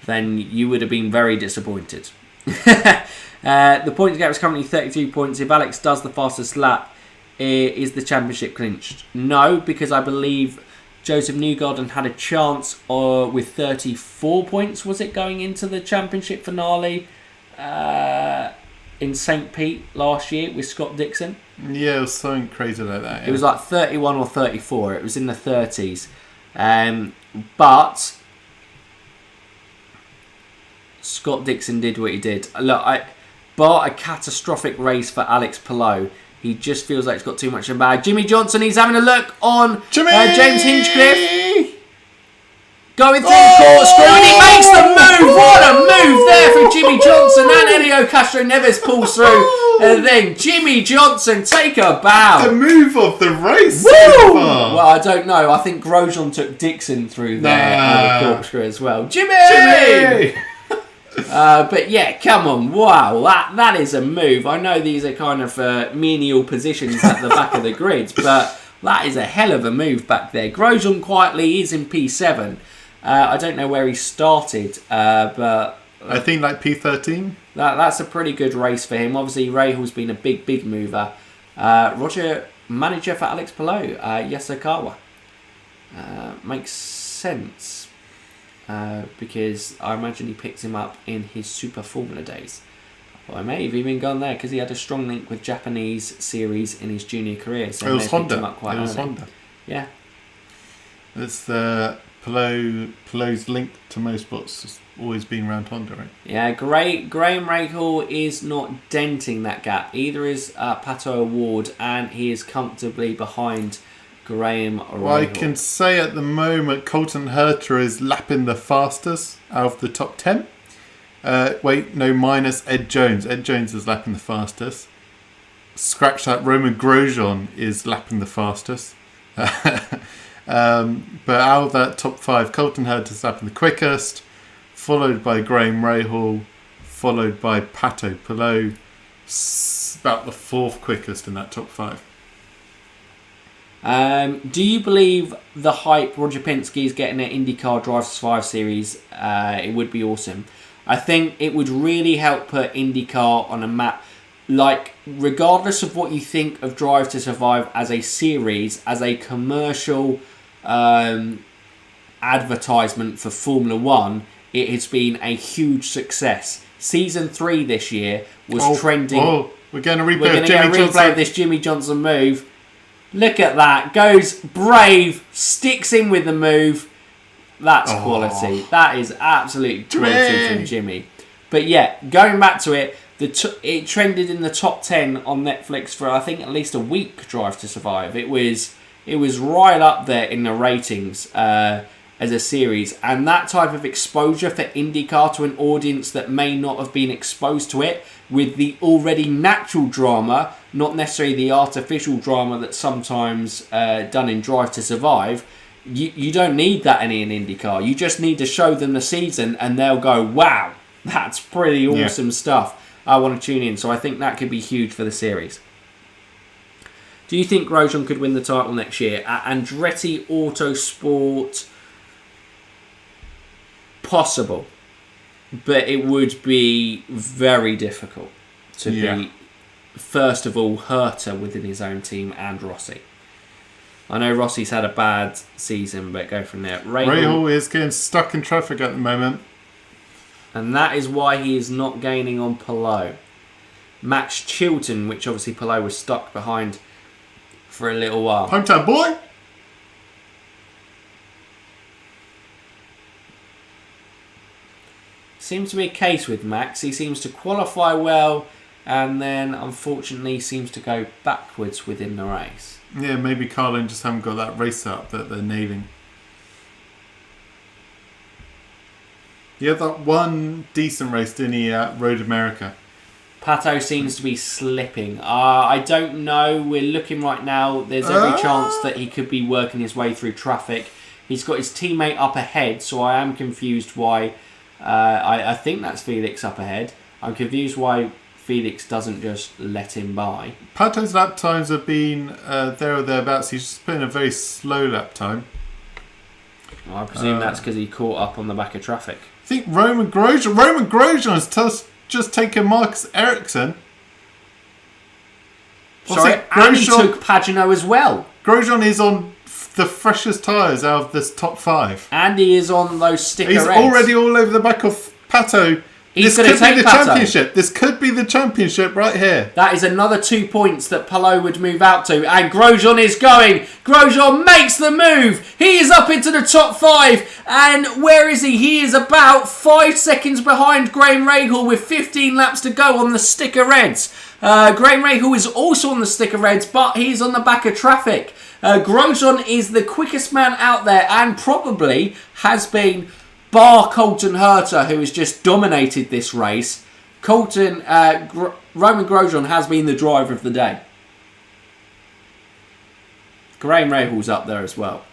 [SPEAKER 1] then you would have been very disappointed. The points gap is currently 33 points. If Alex does the fastest lap, is the championship clinched? No, because I believe Joseph Newgarden had a chance with 34 points, was it, going into the championship finale in St. Pete last year with Scott Dixon?
[SPEAKER 2] Yeah, it was something crazy like that. Yeah.
[SPEAKER 1] It was like 31 or 34. It was in the 30s. But Scott Dixon did what he did. Look, bar a catastrophic race for Alex Palou, he just feels like he's got too much in the bag. Jimmy Johnson, he's having a look on James Hinchcliffe. Going through the corkscrew, and he makes the move. What a move there for Jimmy Johnson. And Helio Castro Neves pulls through. And then Jimmy Johnson, take a bow.
[SPEAKER 2] The move of the race.
[SPEAKER 1] Well, I don't know. I think Grosjean took Dixon through there the corkscrew as well. Jimmy! But yeah, come on. Wow, that is a move. I know these are kind of menial positions at the back of the grids, but that is a hell of a move back there. Grosjean quietly is in P7. I don't know where he started, but...
[SPEAKER 2] I think like P13.
[SPEAKER 1] That's a pretty good race for him. Obviously, Rahal's been a big mover. Roger, manager for Alex Palou, Yasukawa. Makes sense, because I imagine he picked him up in his Super Formula days. Well, I may have even gone there because he had a strong link with Japanese series in his junior career. So
[SPEAKER 2] it was Honda.
[SPEAKER 1] Him up quite early.
[SPEAKER 2] Honda.
[SPEAKER 1] Yeah.
[SPEAKER 2] It's the Palou's link to motorsports has always been around Honda, right?
[SPEAKER 1] Yeah, Graham Rahal is not denting that gap. Either is Pato O'Ward, and he is comfortably behind Graham Rahal.
[SPEAKER 2] Well, I can say at the moment Colton Herta is lapping the fastest out of the top 10. Minus Ed Jones. Ed Jones is lapping the fastest. Scratch that, Roman Grosjean is lapping the fastest. But out of that top 5, Colton Herta is lapping the quickest, followed by Graham Rahal, followed by Pato Palou, about the 4th quickest in that top 5.
[SPEAKER 1] Do you believe the hype Roger Penske is getting at IndyCar Drive to Survive series? It would be awesome. I think it would really help put IndyCar on a map. Like, regardless of what you think of Drive to Survive as a series, as a commercial advertisement for Formula 1, it has been a huge success. Season 3 this year was trending.
[SPEAKER 2] Oh, we're going to
[SPEAKER 1] We're going to get a replay of this Jimmy Johnson move. Look at that. Goes brave, sticks in with the move. That's quality. That is absolute quality from Jimmy. But yeah, going back to it, it trended in the top 10 on Netflix for I think at least a week. Drive to Survive. It was right up there in the ratings. as a series, and that type of exposure for IndyCar to an audience that may not have been exposed to it, with the already natural drama, not necessarily the artificial drama that's sometimes done in Drive to Survive. You don't need that in IndyCar. You just need to show them the season and they'll go, wow, that's pretty awesome stuff. I want to tune in. So I think that could be huge for the series. Do you think Grosjean could win the title next year? At Andretti Autosport, possible. But it would be very difficult to be, first of all, Herta within his own team and Rossi. I know Rossi's had a bad season, but go from there.
[SPEAKER 2] Rahal is getting stuck in traffic at the moment.
[SPEAKER 1] And that is why he is not gaining on Palou. Max Chilton, which obviously Palou was stuck behind for a little while.
[SPEAKER 2] Hometown boy!
[SPEAKER 1] Seems to be a case with Max. He seems to qualify well and then unfortunately seems to go backwards within the race.
[SPEAKER 2] Yeah, maybe Carlin just haven't got that race up that they're nailing. He had that one decent race, didn't he, at Road America?
[SPEAKER 1] Pato seems to be slipping. I don't know. We're looking right now. There's every chance that he could be working his way through traffic. He's got his teammate up ahead, so I am confused why... I think that's Felix up ahead. I'm confused why Felix doesn't just let him by.
[SPEAKER 2] Pato's lap times have been there or thereabouts. He's just putting a very slow lap time.
[SPEAKER 1] Well, I presume that's because he caught up on the back of traffic.
[SPEAKER 2] I think Roman Grosjean has just taken Marcus Ericsson.
[SPEAKER 1] Sorry, and he took Pagano as well.
[SPEAKER 2] Grosjean is on the freshest tyres out of this top 5.
[SPEAKER 1] And he is on those sticker
[SPEAKER 2] He's
[SPEAKER 1] reds.
[SPEAKER 2] already all over the back of Pato. This could be the championship. This could be the championship right here.
[SPEAKER 1] That is another 2 points that Palou would move out to. And Grosjean is going. Grosjean makes the move. He is up into the top 5. And where is he? He is about 5 seconds behind Graham Rahal with 15 laps to go on the sticker reds. Graham Rahal is also on the sticker reds, but he's on the back of traffic. Grosjean is the quickest man out there and probably has been... bar Colton Herta, who has just dominated this race. Roman Grosjean has been the driver of the day. Graham Rahal's up there as well.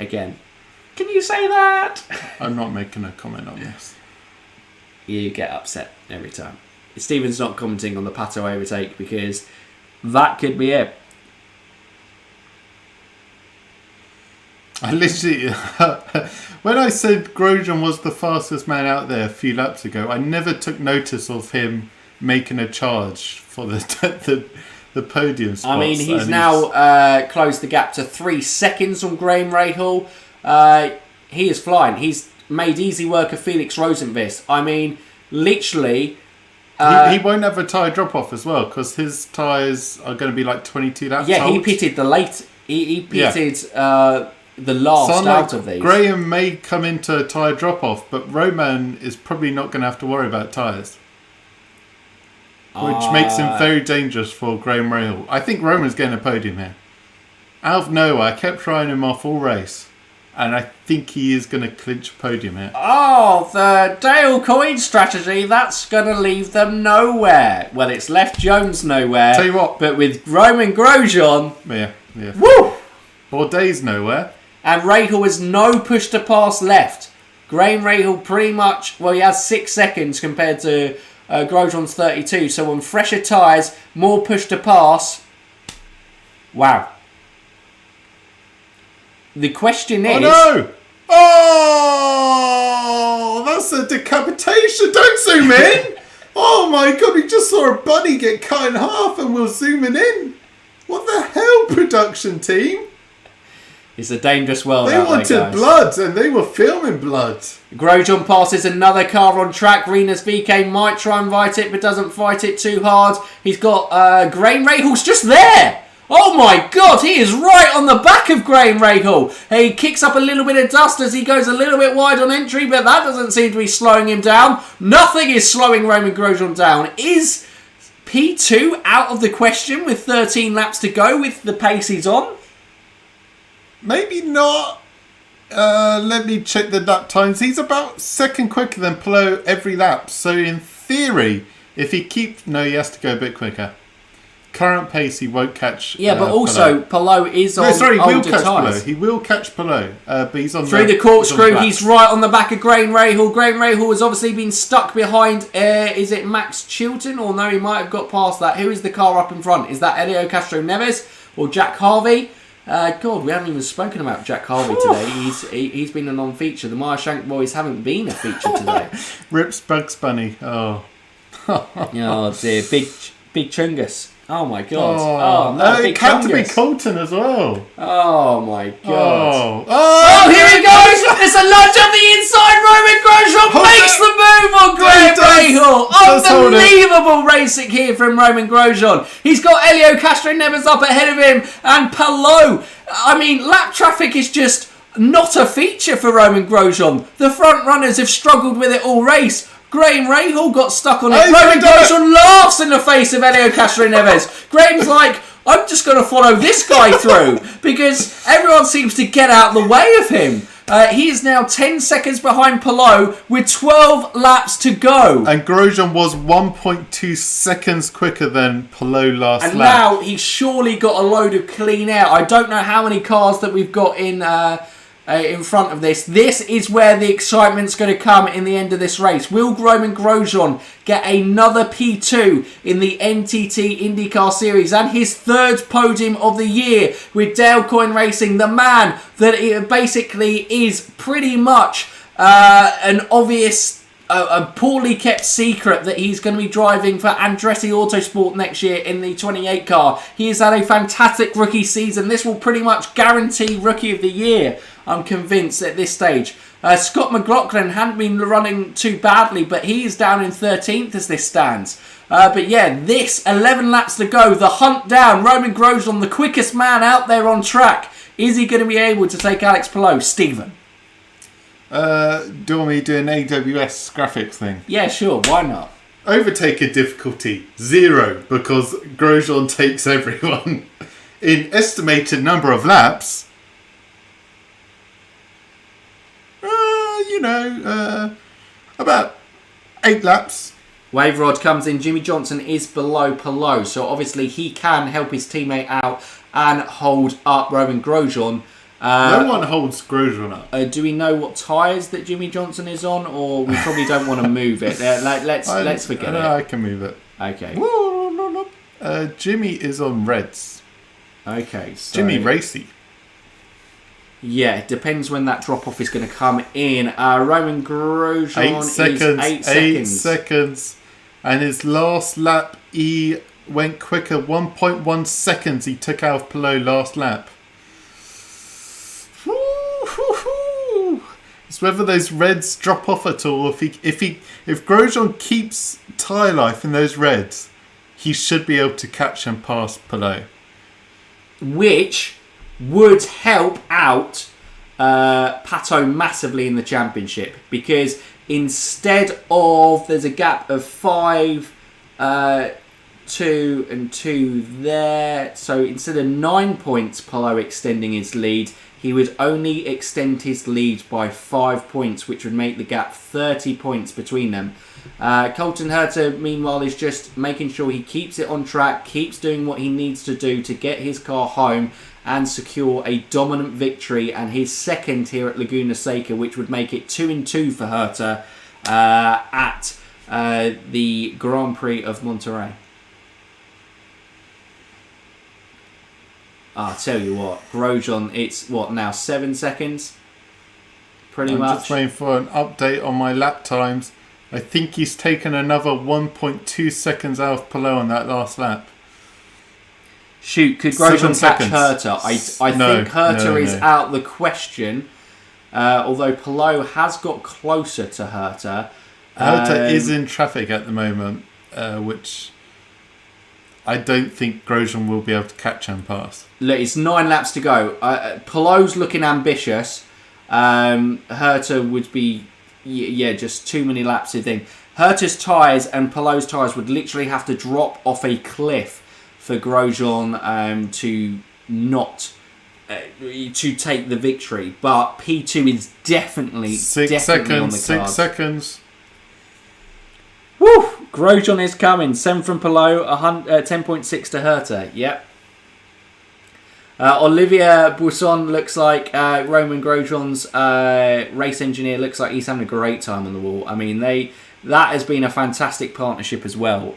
[SPEAKER 1] Again. Can you say that?
[SPEAKER 2] I'm not making a comment on this.
[SPEAKER 1] You get upset every time. Stephen's not commenting on the Pato overtake because that could be it.
[SPEAKER 2] I literally, when I said Grosjean was the fastest man out there a few laps ago, I never took notice of him making a charge for the podium spots.
[SPEAKER 1] I mean, he's now closed the gap to 3 seconds on Graham Rahal. He is flying. He's made easy work of Felix Rosenqvist. I mean, literally...
[SPEAKER 2] he won't have a tyre drop-off as well because his tyres are going to be like 22 laps
[SPEAKER 1] Yeah,
[SPEAKER 2] old.
[SPEAKER 1] he pitted the late... He pitted... the last out of these.
[SPEAKER 2] Graham may come into a tyre drop-off, but Roman is probably not going to have to worry about tyres. Which makes him very dangerous for Graham Rahal. I think Roman's getting a podium here. Out of nowhere, I kept trying him off all race. And I think he is going to clinch a podium here.
[SPEAKER 1] Oh, the Dale Coyne strategy, that's going to leave them nowhere. Well, it's left Jones nowhere.
[SPEAKER 2] Tell you what.
[SPEAKER 1] But with Roman Grosjean...
[SPEAKER 2] Yeah.
[SPEAKER 1] Woo!
[SPEAKER 2] Bourdais nowhere.
[SPEAKER 1] And Rahal has no push to pass left. Graham Rahal pretty much... Well, he has 6 seconds compared to Grosjean's 32. So on fresher tyres, more push to pass. Wow. The question is...
[SPEAKER 2] Oh, no! Oh! That's a decapitation! Don't zoom in! Oh, my God. We just saw a bunny get cut in half and we're zooming in. What the hell, production team?
[SPEAKER 1] It's a dangerous world
[SPEAKER 2] They
[SPEAKER 1] out
[SPEAKER 2] wanted
[SPEAKER 1] there, guys.
[SPEAKER 2] blood and they were filming blood.
[SPEAKER 1] Grosjean passes another car on track. Rinus VK might try and fight it, but doesn't fight it too hard. He's got Graham Rahal's just there. Oh my God, he is right on the back of Graham Rahal. He kicks up a little bit of dust as he goes a little bit wide on entry, but that doesn't seem to be slowing him down. Nothing is slowing Roman Grosjean down. Is P2 out of the question with 13 laps to go with the pace he's on?
[SPEAKER 2] Maybe not. Let me check the lap times. He's about second quicker than Palou every lap. So in theory, if he keeps... No, he has to go a bit quicker. Current pace, he won't catch.
[SPEAKER 1] Yeah, but also Palou is on older tyres.
[SPEAKER 2] He will catch Palou, but he's on
[SPEAKER 1] through the corkscrew. He's right on the back of Graham Rahal. Graham Rahal has obviously been stuck behind. Is it Max Chilton? Or no, he might have got past that. Who is the car up in front? Is that Helio Castro Neves or Jack Harvey? God, we haven't even spoken about Jack Harvey today. He's been a non-feature. The Marshank boys haven't been a feature today.
[SPEAKER 2] Rips Bugs Bunny. Oh.
[SPEAKER 1] Oh dear, big Chungus. Oh my God!
[SPEAKER 2] Oh
[SPEAKER 1] no,
[SPEAKER 2] it had to be Colton as well.
[SPEAKER 1] Oh my God!
[SPEAKER 2] Oh,
[SPEAKER 1] here he goes! It's a lunge up the inside. Roman Grosjean makes the move on Graham Rahal. Unbelievable racing here from Roman Grosjean. He's got Helio Castro Neves up ahead of him, and Palou. I mean, lap traffic is just not a feature for Roman Grosjean. The front runners have struggled with it all race. Graham Rahal got stuck on it. Roman Grosjean laughs in the face of Helio Castro Neves. Graham's like, I'm just going to follow this guy through because everyone seems to get out the way of him. He is now 10 seconds behind Palou with 12 laps to go.
[SPEAKER 2] And Grosjean was 1.2 seconds quicker than Palou last lap.
[SPEAKER 1] And now he's surely got a load of clean air. I don't know how many cars that we've got in front of this. This is where the excitement's going to come in the end of this race. Will Roman Grosjean get another P2 in the NTT IndyCar Series and his third podium of the year with Dale Coyne Racing, the man that it basically is pretty much an obvious, a poorly kept secret that he's going to be driving for Andretti Autosport next year in the 28 car. He has had a fantastic rookie season. This will pretty much guarantee Rookie of the Year, I'm convinced, at this stage. Scott McLaughlin hadn't been running too badly, but he's down in 13th as this stands. But yeah, this 11 laps to go. The hunt down. Roman Grosjean, the quickest man out there on track. Is he going to be able to take Alex Palou? Stephen?
[SPEAKER 2] Do you want me to do an AWS graphics thing?
[SPEAKER 1] Yeah, sure. Why not?
[SPEAKER 2] Overtaker difficulty 0 because Grosjean takes everyone. In estimated number of laps, about 8 laps.
[SPEAKER 1] Wave rod comes in. Jimmy Johnson is below Palou, so obviously he can help his teammate out and hold up Roman Grosjean.
[SPEAKER 2] No one holds Grosjean up.
[SPEAKER 1] Do we know what tyres that Jimmy Johnson is on, or we probably don't want to move it? Let's forget it.
[SPEAKER 2] I can move it.
[SPEAKER 1] Okay.
[SPEAKER 2] Jimmy is on reds.
[SPEAKER 1] Okay. So
[SPEAKER 2] Jimmy Racy.
[SPEAKER 1] Yeah, it depends when that drop off is going to come in. Roman Grosjean
[SPEAKER 2] 8 seconds.
[SPEAKER 1] is
[SPEAKER 2] 8 seconds. And his last lap, he went quicker. 1.1 seconds he took out of Palou last lap. It's whether those reds drop off at all. If Grosjean keeps tyre life in those reds, he should be able to catch and pass Palou.
[SPEAKER 1] Which would help out Pato massively in the championship, because instead of, there's a gap of 5, 2 and 2 there, so instead of 9 points Palou extending his lead, he would only extend his lead by 5 points, which would make the gap 30 points between them. Colton Herta, meanwhile, is just making sure he keeps it on track, keeps doing what he needs to do to get his car home and secure a dominant victory, and his second here at Laguna Seca, which would make it 2-2 for Herta at the Grand Prix of Monterey. I'll tell you what, Grosjean, it's what now, 7 seconds? Pretty much.
[SPEAKER 2] I'm just waiting for an update on my lap times. I think he's taken another 1.2 seconds out of Palou on that last lap.
[SPEAKER 1] Shoot, could Grosjean catch Herta? I think Herta is out the question, although Palou has got closer to Herta.
[SPEAKER 2] Herta is in traffic at the moment, which I don't think Grosjean will be able to catch and pass.
[SPEAKER 1] Look, it's 9 laps to go. Palou's looking ambitious. Herta would be, just too many laps, I think. Herta's tyres and Palou's tyres would literally have to drop off a cliff for Grosjean to not to take the victory. But P2 is definitely on the cards.
[SPEAKER 2] 6 seconds.
[SPEAKER 1] Woo! Grosjean is coming. 7 from Palou, 10.6 to Herta. Yep. Olivier Buisson looks like Roman Grosjean's race engineer. Looks like he's having a great time on the wall. I mean, that has been a fantastic partnership as well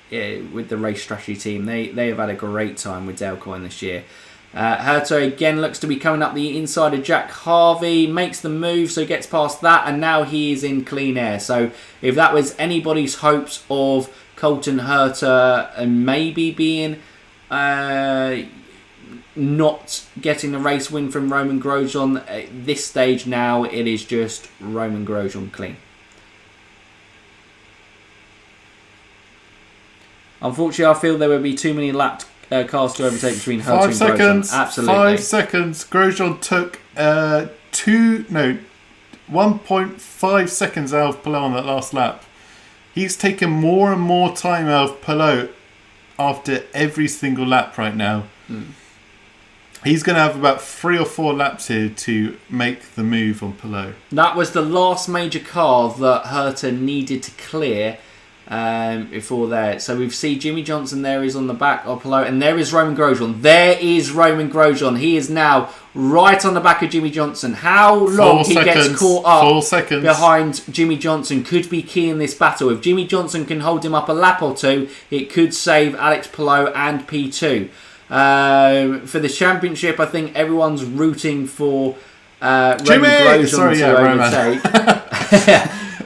[SPEAKER 1] with the race strategy team. They have had a great time with Dale Coyne this year. Herta again looks to be coming up the inside of Jack Harvey, makes the move, so gets past that, and now he is in clean air. So if that was anybody's hopes of Colton Herta and maybe being not getting the race win from Roman Grosjean, at this stage now it is just Roman Grosjean clean. Unfortunately, I feel there would be too many lapped cars to overtake between Herta and Grosjean. Absolutely.
[SPEAKER 2] 5 seconds. Grosjean took 1.5 seconds out of Palou on that last lap. He's taken more and more time out of Palou after every single lap right now. He's going to have about 3 or 4 laps here to make the move on Palou.
[SPEAKER 1] That was the last major car that Herta needed to clear before that. So we see Jimmy Johnson there is on the back of Palou, and there is Roman Grosjean. There is Roman Grosjean. He is now right on the back of Jimmy Johnson. How long he gets caught up behind Jimmy Johnson could be key in this battle. If Jimmy Johnson can hold him up a lap or two, it could save Alex Palou and P2. For the championship, I think everyone's rooting for Roman Grosjean to overtake.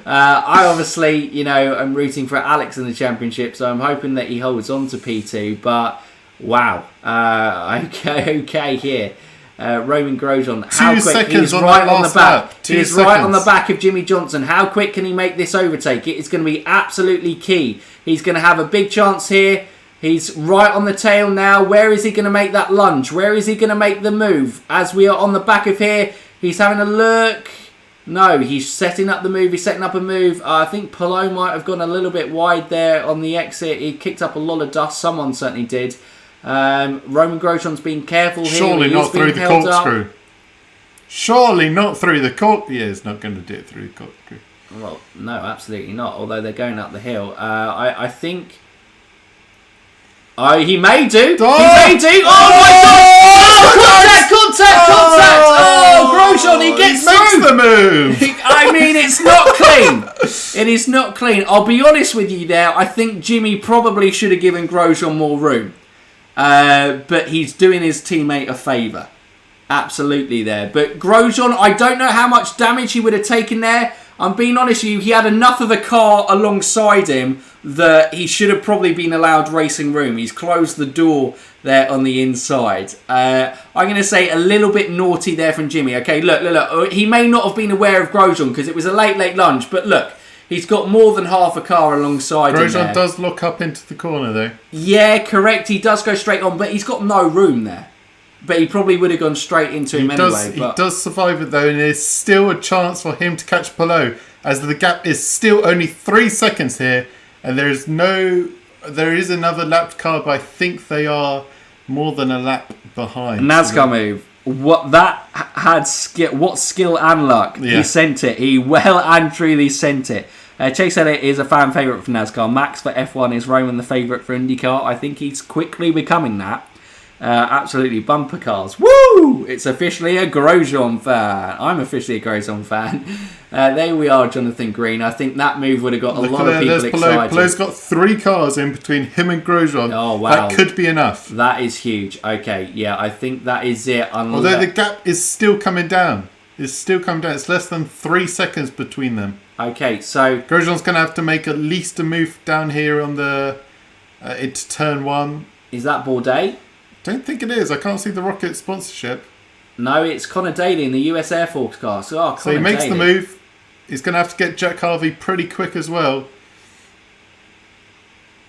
[SPEAKER 1] I obviously, I'm rooting for Alex in the championship, so I'm hoping that he holds on to P2. But wow, okay here. Roman Grosjean, how quick? He's right on the back. He's right on the back of Jimmy Johnson. How quick can he make this overtake? It is going to be absolutely key. He's going to have a big chance here. He's right on the tail now. Where is he going to make that lunge? Where is he going to make the move? As we are on the back of here, he's having a look. No, he's setting up the move. He's setting up a move. I think Palou might have gone a little bit wide there on the exit. He kicked up a lot of dust. Someone certainly did. Roman Grosjean's being careful here.
[SPEAKER 2] Surely not through the corkscrew. Surely not through the corkscrew. Yeah, he's not going to do it through the corkscrew.
[SPEAKER 1] Well, no, absolutely not. Although they're going up the hill. I think... he may do.
[SPEAKER 2] Oh!
[SPEAKER 1] He may do. Oh my God! Contact! Oh, Grosjean, he gets through.
[SPEAKER 2] Makes the move.
[SPEAKER 1] I mean, it's not clean. It is not clean. I'll be honest with you there. I think Jimmy probably should have given Grosjean more room. But he's doing his teammate a favour. Absolutely there. But Grosjean, I don't know how much damage he would have taken there. I'm being honest with you, he had enough of a car alongside him that he should have probably been allowed racing room. He's closed the door there on the inside. I'm going to say a little bit naughty there from Jimmy. Okay, look. He may not have been aware of Grosjean because it was a late lunge, but look, he's got more than half a car alongside him there.
[SPEAKER 2] Grosjean does look up into the corner though.
[SPEAKER 1] Yeah, correct. He does go straight on, but he's got no room there. But he probably would have gone straight into him anyway.
[SPEAKER 2] He does survive it though, and there's still a chance for him to catch Palou, as the gap is still only 3 seconds here, and there is another lapped car, but I think they are more than a lap behind.
[SPEAKER 1] NASCAR move. What that had skill? What skill and luck? Yeah. He sent it. He well and truly sent it. Chase Elliott is a fan favourite for NASCAR. Max for F1 is Roman the favourite for IndyCar. I think he's quickly becoming that. Absolutely bumper cars. Woo! It's officially a Grosjean fan. I'm officially a Grosjean fan. There we are, Jonathan Green. I think that move would have got a lot of people excited.
[SPEAKER 2] Palou's got 3 cars in between him and Grosjean.
[SPEAKER 1] Oh, wow.
[SPEAKER 2] That could be enough.
[SPEAKER 1] That is huge. Okay, yeah, I think that is it.
[SPEAKER 2] Although the gap is still coming down. It's less than 3 seconds between them.
[SPEAKER 1] Okay, so...
[SPEAKER 2] Grosjean's going to have to make at least a move down here on the... into turn 1.
[SPEAKER 1] Is that Bourdais?
[SPEAKER 2] Don't think it is. I can't see the Rocket sponsorship.
[SPEAKER 1] No, it's Connor Daly in the US Air Force car. So
[SPEAKER 2] he makes the move. He's going to have to get Jack Harvey pretty quick as well.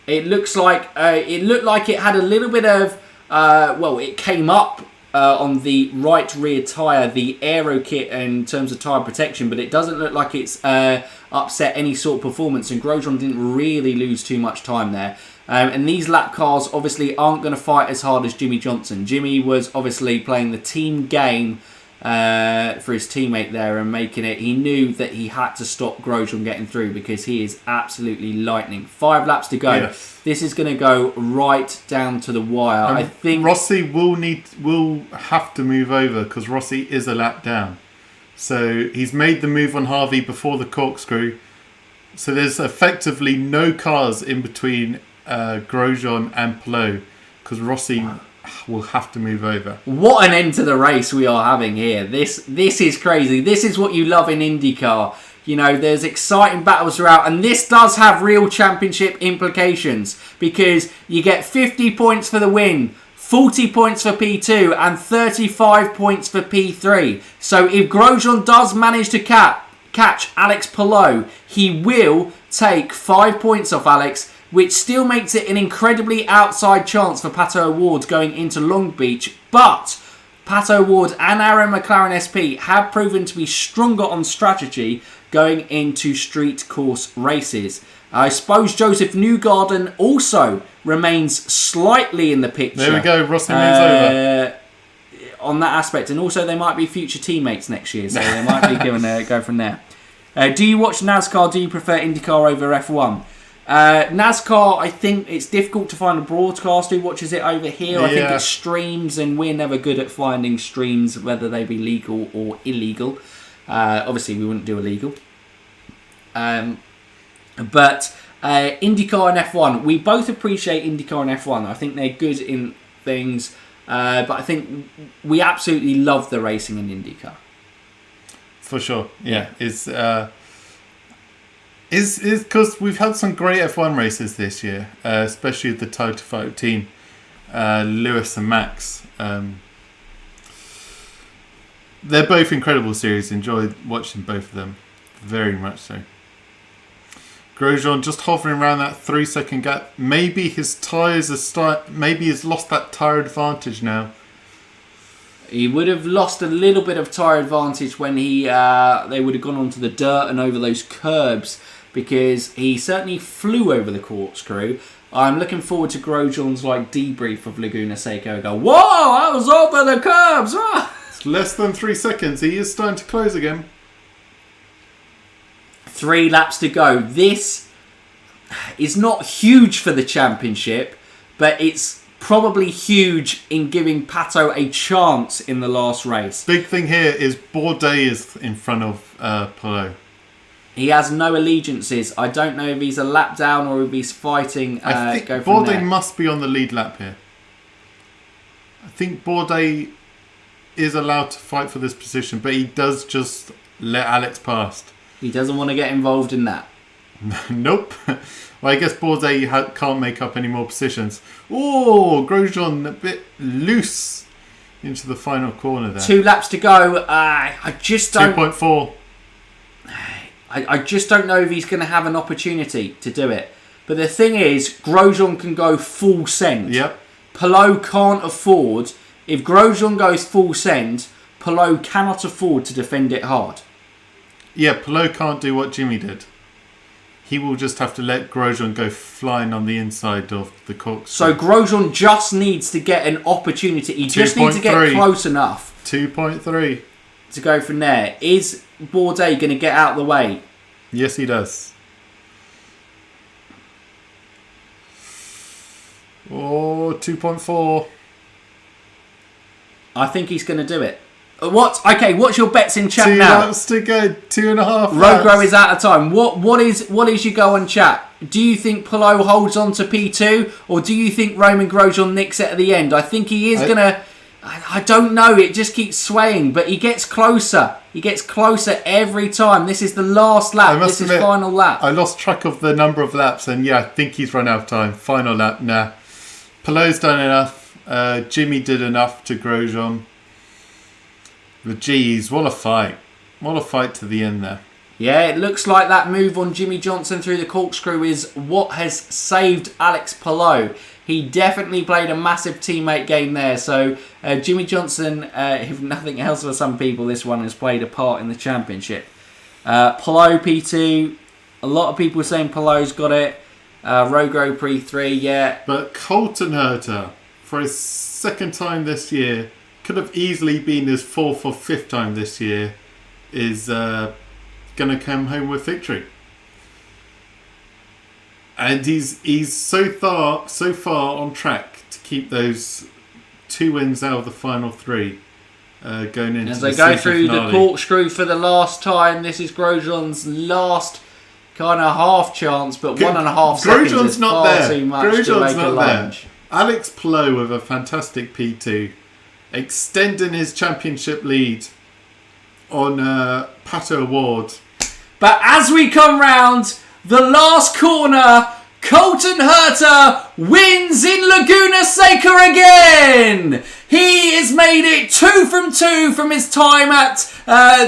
[SPEAKER 1] It looks like it had a little bit of it came up on the right rear tyre, the aero kit in terms of tyre protection, but it doesn't look like it's upset any sort of performance, and Grosjean didn't really lose too much time there. And these lap cars obviously aren't going to fight as hard as Jimmy Johnson. Jimmy was obviously playing the team game for his teammate there and making it. He knew that he had to stop Grosjean getting through because he is absolutely lightning. 5 laps to go.
[SPEAKER 2] Yes.
[SPEAKER 1] This is going to go right down to the wire. I think
[SPEAKER 2] Rossi will have to move over because Rossi is a lap down. So he's made the move on Harvey before the corkscrew. So there's effectively no cars in between Grosjean and Palou because Rossi will have to move over.
[SPEAKER 1] What an end to the race we are having here. This is crazy. This is what you love in IndyCar. You know, there's exciting battles throughout, and this does have real championship implications because you get 50 points for the win, 40 points for P2, and 35 points for P3. So if Grosjean does manage to catch Alex Palou, he will take 5 points off Alex, which still makes it an incredibly outside chance for Pato O'Ward going into Long Beach. But Pato O'Ward and Aaron McLaren SP have proven to be stronger on strategy going into street course races. I suppose Joseph Newgarden also remains slightly in the picture.
[SPEAKER 2] There we go, Rossi moves over.
[SPEAKER 1] On that aspect, and also they might be future teammates next year, so they might be given a go from there. Do you watch NASCAR? Do you prefer IndyCar over F1? NASCAR, I think it's difficult to find a broadcaster who watches it over here. I think it's streams, and we're never good at finding streams, whether they be legal or illegal. Obviously, we wouldn't do illegal. But IndyCar and F1, we both appreciate IndyCar and F1. I think they're good in things, but I think we absolutely love the racing in IndyCar.
[SPEAKER 2] For sure, yeah. Is because we've had some great F1 races this year, especially the Toto Photo team, Lewis and Max. They're both incredible series. Enjoyed watching both of them, very much so. Grosjean just hovering around that 3-second gap. Maybe his tyres maybe he's lost that tyre advantage now.
[SPEAKER 1] He would have lost a little bit of tyre advantage when they would have gone onto the dirt and over those curbs, because he certainly flew over the corkscrew. I'm looking forward to Grosjean's debrief of Laguna Seca and go, whoa, I was over the curbs. Ah!
[SPEAKER 2] It's less than 3 seconds. He is starting to close again.
[SPEAKER 1] 3 laps to go. This is not huge for the championship, but it's probably huge in giving Pato a chance in the last race.
[SPEAKER 2] Big thing here is Bourdais is in front of Palou.
[SPEAKER 1] He has no allegiances. I don't know if he's a lap down or if he's fighting.
[SPEAKER 2] I think
[SPEAKER 1] go from
[SPEAKER 2] Bourdais
[SPEAKER 1] there.
[SPEAKER 2] must be on the lead lap here. I think Bourdais is allowed to fight for this position, but he does just let Alex past.
[SPEAKER 1] He doesn't want to get involved in that.
[SPEAKER 2] Nope. Well, I guess Bourdais can't make up any more positions. Oh, Grosjean a bit loose into the final corner there.
[SPEAKER 1] 2 laps to go. I just don't.
[SPEAKER 2] 2.4.
[SPEAKER 1] I just don't know if he's going to have an opportunity to do it. But the thing is, Grosjean can go full send.
[SPEAKER 2] Yep.
[SPEAKER 1] Palou can't afford. If Grosjean goes full send, Palou cannot afford to defend it hard.
[SPEAKER 2] Yeah, Palou can't do what Jimmy did. He will just have to let Grosjean go flying on the inside of the corkscrew.
[SPEAKER 1] So Grosjean just needs to get an opportunity. He just needs to get close enough.
[SPEAKER 2] 2.3.
[SPEAKER 1] To go from there. Is Bourdais going to get out of the way?
[SPEAKER 2] Yes, he does. Oh, 2.4.
[SPEAKER 1] I think he's going to do it. What? Okay, what's your bets in chat
[SPEAKER 2] 2
[SPEAKER 1] now?
[SPEAKER 2] 2 laps to go. 2.5 laps.
[SPEAKER 1] Rogro is out of time. What is your go on chat? Do you think Palou holds on to P2, or do you think Roman Grosjean nicks it at the end? I think he is going to... I don't know. It just keeps swaying, but he gets closer. He gets closer every time. This is the last lap. This is final lap.
[SPEAKER 2] I lost track of the number of laps, and yeah, I think he's run out of time. Final lap, nah. Palou's done enough. Jimmy did enough to Grosjean. But geez, what a fight. What a fight to the end there.
[SPEAKER 1] Yeah, it looks like that move on Jimmy Johnson through the corkscrew is what has saved Alex Palou. He definitely played a massive teammate game there. So Jimmy Johnson, if nothing else for some people, this one has played a part in the championship. Palou P2, a lot of people are saying Palou's got it. Road Grand Prix 3, yeah.
[SPEAKER 2] But Colton Herta, for his second time this year, could have easily been his fourth or fifth time this year, is going to come home with victory. And he's so far on track to keep those 2 wins out of the final 3 going into
[SPEAKER 1] as
[SPEAKER 2] the
[SPEAKER 1] they go
[SPEAKER 2] season
[SPEAKER 1] through
[SPEAKER 2] finale.
[SPEAKER 1] the corkscrew for the last time. This is Grosjean's last kind of half chance, but 1.5 seconds is
[SPEAKER 2] not
[SPEAKER 1] far
[SPEAKER 2] there.
[SPEAKER 1] too much
[SPEAKER 2] Grosjean's
[SPEAKER 1] to make a
[SPEAKER 2] not
[SPEAKER 1] lunge.
[SPEAKER 2] there. Alex Palou with a fantastic P2, extending his championship lead on Pato Award.
[SPEAKER 1] But as we come round the last corner, Colton Herta wins in Laguna Seca again. He has made it 2 from 2 from his time at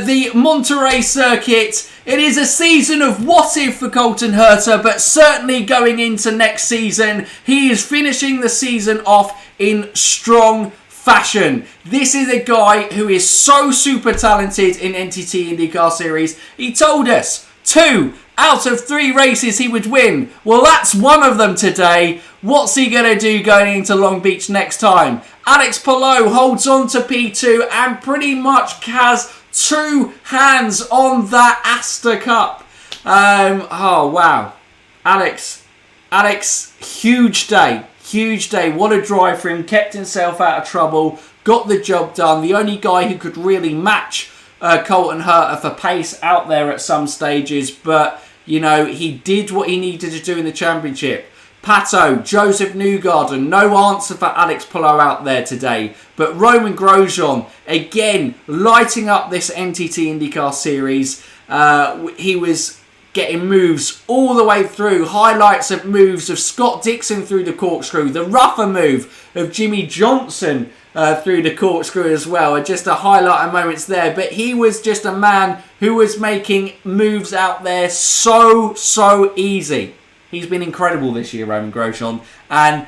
[SPEAKER 1] the Monterey circuit. It is a season of what if for Colton Herta, but certainly going into next season, he is finishing the season off in strong fashion. This is a guy who is so super talented in NTT IndyCar Series. He told us 2 out of 3 races he would win. Well, that's one of them today. What's he going to do going into Long Beach next time? Alex Palou holds on to P2 and pretty much has 2 hands on that Asta Cup. Oh, wow. Alex, huge day. Huge day. What a drive for him. Kept himself out of trouble. Got the job done. The only guy who could really match Colton Herta for pace out there at some stages. But, you know, he did what he needed to do in the championship. Pato, Joseph Newgarden, no answer for Alex Palou out there today. But Romain Grosjean, again, lighting up this NTT IndyCar Series. He was getting moves all the way through. Highlights of moves of Scott Dixon through the corkscrew. The rougher move of Jimmy Johnson through the corkscrew as well. And just a highlight of moments there. But he was just a man who was making moves out there so easy. He's been incredible this year, Romain Grosjean. And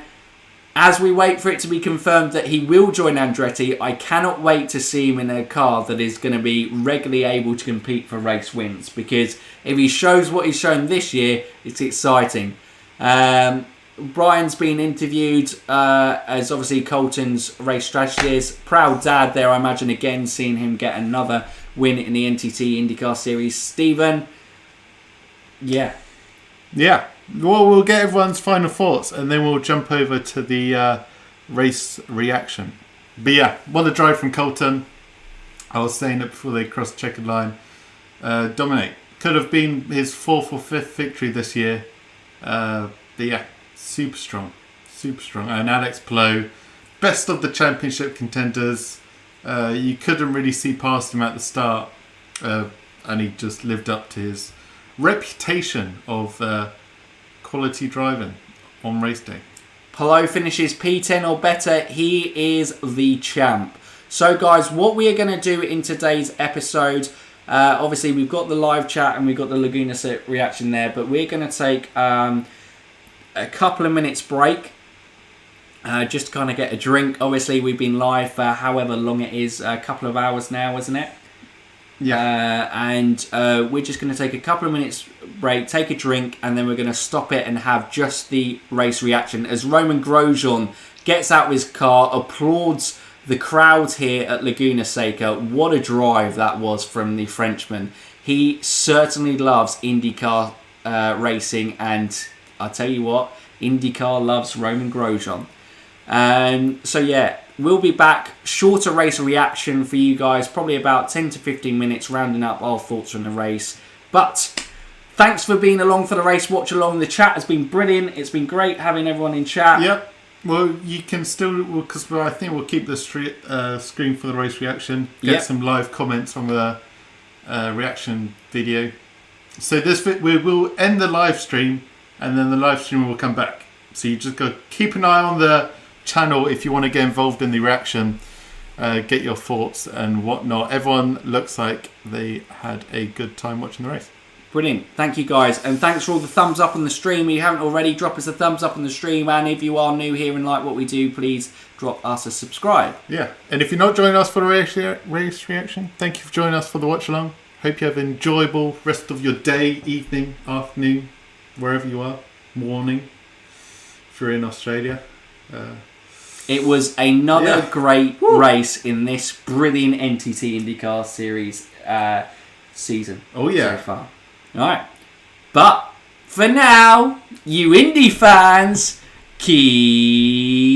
[SPEAKER 1] as we wait for it to be confirmed that he will join Andretti, I cannot wait to see him in a car that is going to be regularly able to compete for race wins. Because if he shows what he's shown this year, it's exciting. Brian's been interviewed as obviously Colton's race strategist. Proud dad there, I imagine, again, seeing him get another win in the NTT IndyCar Series. Stephen, yeah.
[SPEAKER 2] Well, we'll get everyone's final thoughts and then we'll jump over to the race reaction. But yeah, what a drive from Colton. I was saying it before they crossed the checkered line. Dominic, could have been his 4th or 5th victory this year. But yeah, super strong. And Alex Palou, best of the championship contenders. You couldn't really see past him at the start. And he just lived up to his reputation of quality driving on race day.
[SPEAKER 1] Palou finishes P10 or better. He is the champ. So guys, what we are going to do in today's episode, obviously we've got the live chat and we've got the Laguna Seca reaction there, but we're going to take a couple of minutes break just to kind of get a drink. Obviously we've been live for however long it is, a couple of hours now, isn't it?
[SPEAKER 2] Yeah.
[SPEAKER 1] And we're just going to take a couple of minutes break, take a drink, and then we're going to stop it and have just the race reaction as Romain Grosjean gets out of his car, applauds the crowd here at Laguna Seca. What a drive that was from the Frenchman. He certainly loves IndyCar racing, and I'll tell you what, IndyCar loves Romain Grosjean. So yeah, we'll be back. Shorter race reaction for you guys, probably about 10 to 15 minutes, rounding up our thoughts on the race. But thanks for being along for the race watch along. The chat has been brilliant. It's been great having everyone in chat.
[SPEAKER 2] Yep. Well, you can still, because I think we'll keep the screen for the race reaction. Get some live comments on the reaction video. So we will end the live stream, and then the live stream will come back. So you just got to keep an eye on the channel if you want to get involved in the reaction, get your thoughts and whatnot. Everyone looks like they had a good time watching the race.
[SPEAKER 1] Brilliant. Thank you guys, and thanks for all the thumbs up on the stream. If you haven't already, drop us a thumbs up on the stream, and if you are new here and like what we do, please drop us a subscribe.
[SPEAKER 2] Yeah, and if you're not joining us for the race reaction, thank you for joining us for the watch along. Hope you have an enjoyable rest of your day, evening, afternoon, wherever you are. morning if you're in Australia.
[SPEAKER 1] It was another great race in this brilliant NTT IndyCar Series season so far. All right. But for now, you Indy fans, keep